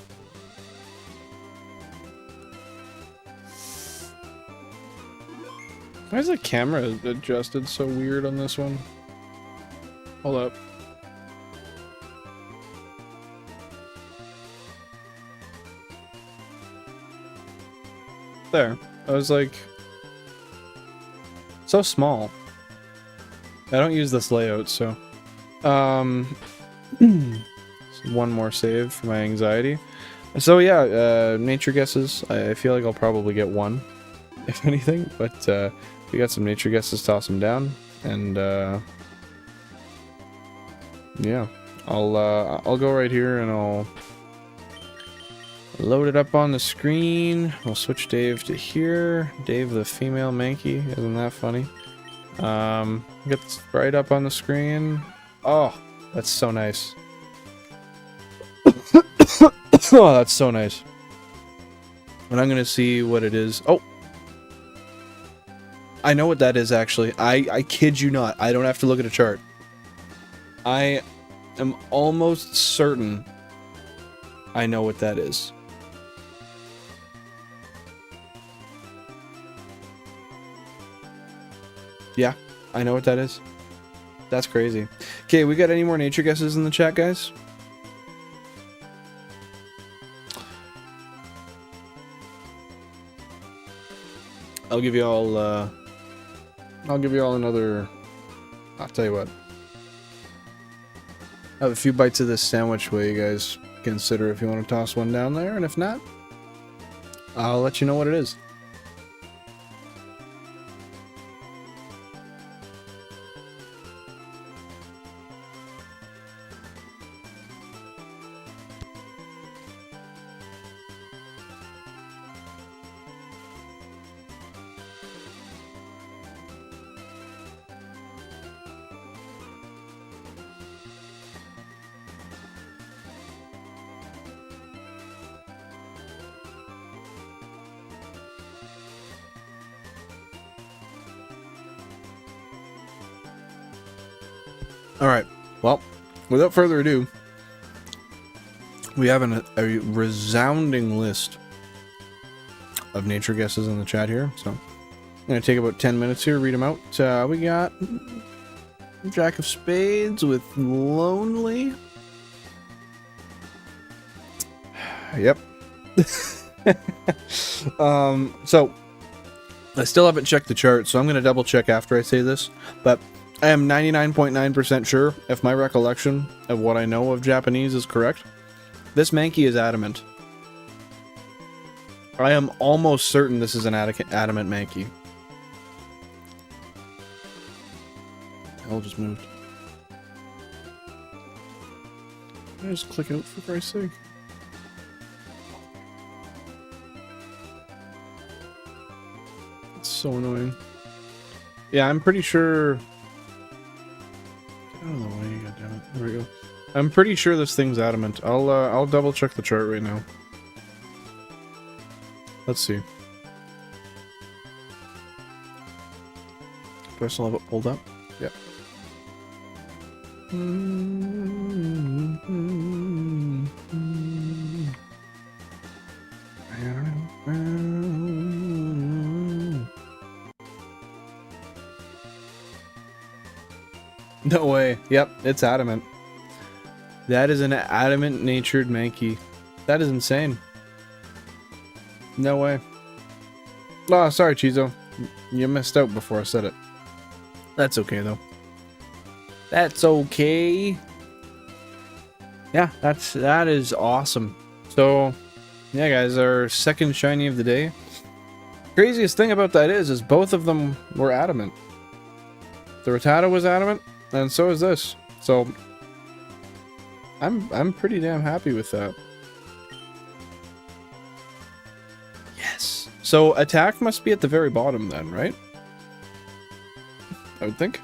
Why is the camera adjusted so weird on this one? Hold up. There. I was like... so small. I don't use this layout, so... one more save for my anxiety. So yeah, nature guesses. I feel like I'll probably get one, if anything, but if you got some nature guesses, toss them down, and yeah, I'll go right here and I'll load it up on the screen. We'll switch Dave to here. Dave the female Mankey, isn't that funny? Get the sprite up on the screen. Oh, that's so nice. Oh, that's so nice. And I'm gonna see what it is. Oh, I know what that is actually. I kid you not. I don't have to look at a chart. I am almost certain I know what that is. Yeah, I know what that is. That's crazy. Okay, we got any more nature guesses in the chat, guys? I'll give you all another... I'll tell you what. I have a few bites of this sandwich where you guys consider if you want to toss one down there, and if not, I'll let you know what it is. Alright, well, without further ado, we have a resounding list of nature guesses in the chat here, so I'm going to take about 10 minutes here, read them out. We got Jack of Spades with Lonely. Yep. So, I still haven't checked the chart, so I'm going to double check after I say this, but I am 99.9% sure, if my recollection of what I know of Japanese is correct, this Mankey is adamant. I am almost certain this is an adamant Mankey. The hell just moved. I just click out for Christ's sake. It's so annoying. Yeah, I'm pretty sure... Out of the way, goddammit. There we go. I'm pretty sure this thing's adamant. I'll double check the chart right now. Let's see. Do I still have it pulled up? Yep. No way. Yep, it's adamant. That is an adamant-natured Mankey. That is insane. No way. Oh, sorry, Chizo. You missed out before I said it. That's okay, though. That's okay. Yeah, that is awesome. So, yeah, guys, our second shiny of the day. Craziest thing about that is both of them were adamant. The Rattata was adamant, and so is this. So, I'm pretty damn happy with that. Yes. So attack must be at the very bottom then, right? I would think.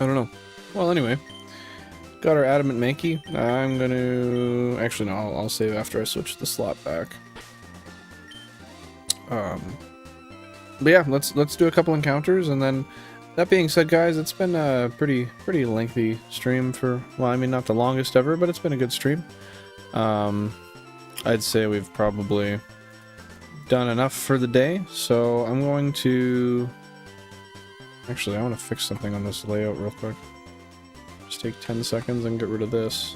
I don't know. Well, anyway, got our adamant Mankey. I'm gonna actually no, I'll save after I switch the slot back. But yeah, let's do a couple encounters, and then that being said, guys, it's been a pretty lengthy stream for, well, I mean, not the longest ever, but it's been a good stream. I'd say we've probably done enough for the day, so I'm going to... Actually, I want to fix something on this layout real quick. Just take 10 seconds and get rid of this.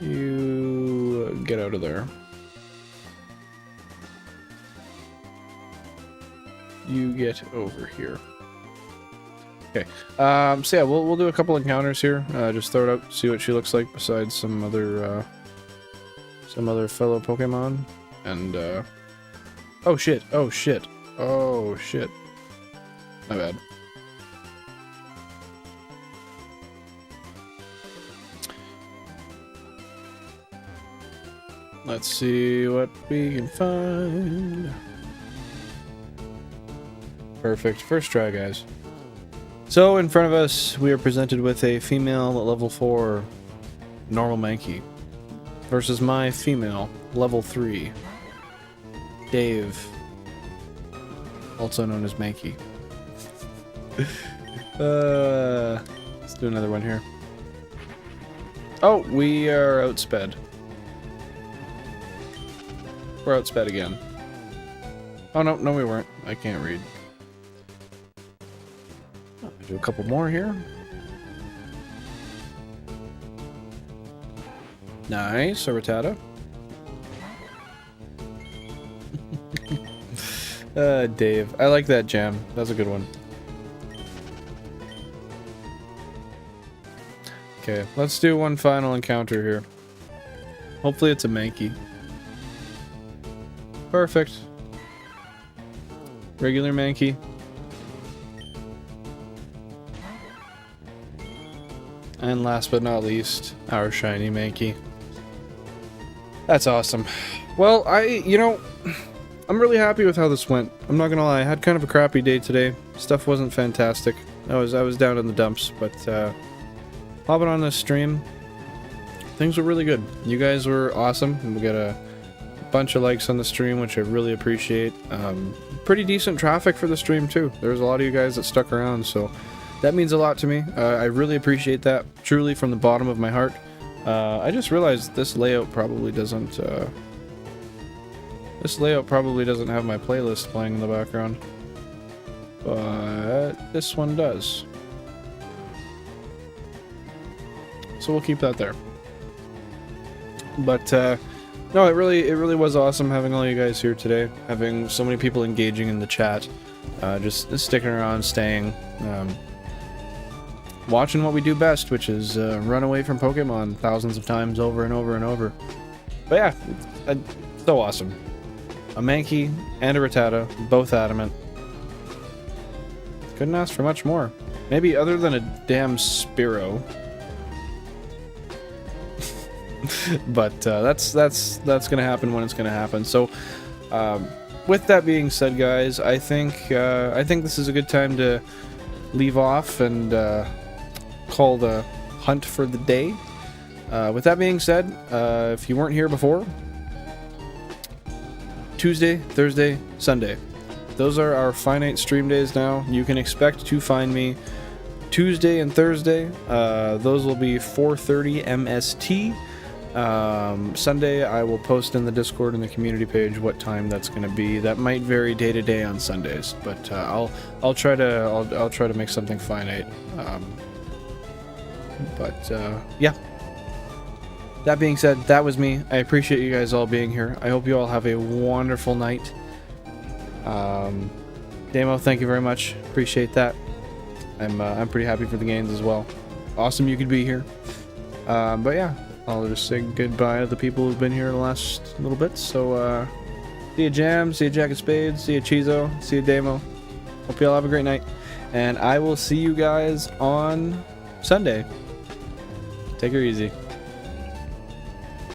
You get out of there. You get over here. Okay. So yeah, we'll do a couple encounters here. Just throw it out, see what she looks like besides some other fellow Pokemon. And oh shit! Oh shit! Oh shit! My bad. Let's see what we can find. Perfect. First try, guys. So, in front of us, we are presented with a female level 4 normal Mankey versus my female level 3 Dave, also known as Mankey. Let's do another one here. Oh, we are outsped. We're outsped again. Oh, no, we weren't. I can't read. I'll do a couple more here. Nice, a Rattata. Dave. I like that jam. That's a good one. Okay, let's do one final encounter here. Hopefully it's a Mankey. Perfect. Regular Mankey. And last but not least, our shiny Mankey. That's awesome. Well, I'm really happy with how this went. I'm not gonna lie, I had kind of a crappy day today. Stuff wasn't fantastic. I was down in the dumps, but hopping on this stream, things were really good. You guys were awesome, and we got a bunch of likes on the stream, which I really appreciate. Pretty decent traffic for the stream too. There was a lot of you guys that stuck around, so that means a lot to me. I really appreciate that, truly from the bottom of my heart. I just realized this layout probably doesn't have my playlist playing in the background, but this one does. So we'll keep that there. But no, it really was awesome having all you guys here today, having so many people engaging in the chat, just sticking around, staying, watching what we do best, which is run away from Pokemon thousands of times over and over and over. But yeah, it's so awesome. A Mankey and a Rattata, both adamant. Couldn't ask for much more. Maybe other than a damn Spearow. But that's gonna happen when it's gonna happen. So, with that being said, guys, I think this is a good time to leave off and call the hunt for the day. With that being said, if you weren't here before, Tuesday, Thursday, Sunday. Those are our finite stream days now. You can expect to find me Tuesday and Thursday. Those will be 4:30 MST. Sunday, I will post in the Discord and the community page what time that's going to be. That might vary day to day on Sundays, but I'll try to make something finite. Yeah. That being said, that was me. I appreciate you guys all being here. I hope you all have a wonderful night. Damo, thank you very much. Appreciate that. I'm pretty happy for the gains as well. Awesome you could be here. But yeah, I'll just say goodbye to the people who've been here the last little bit. So see you Jam, see you Jack of Spades, see you Chizo, see you Damo. Hope you all have a great night. And I will see you guys on Sunday. Take her easy.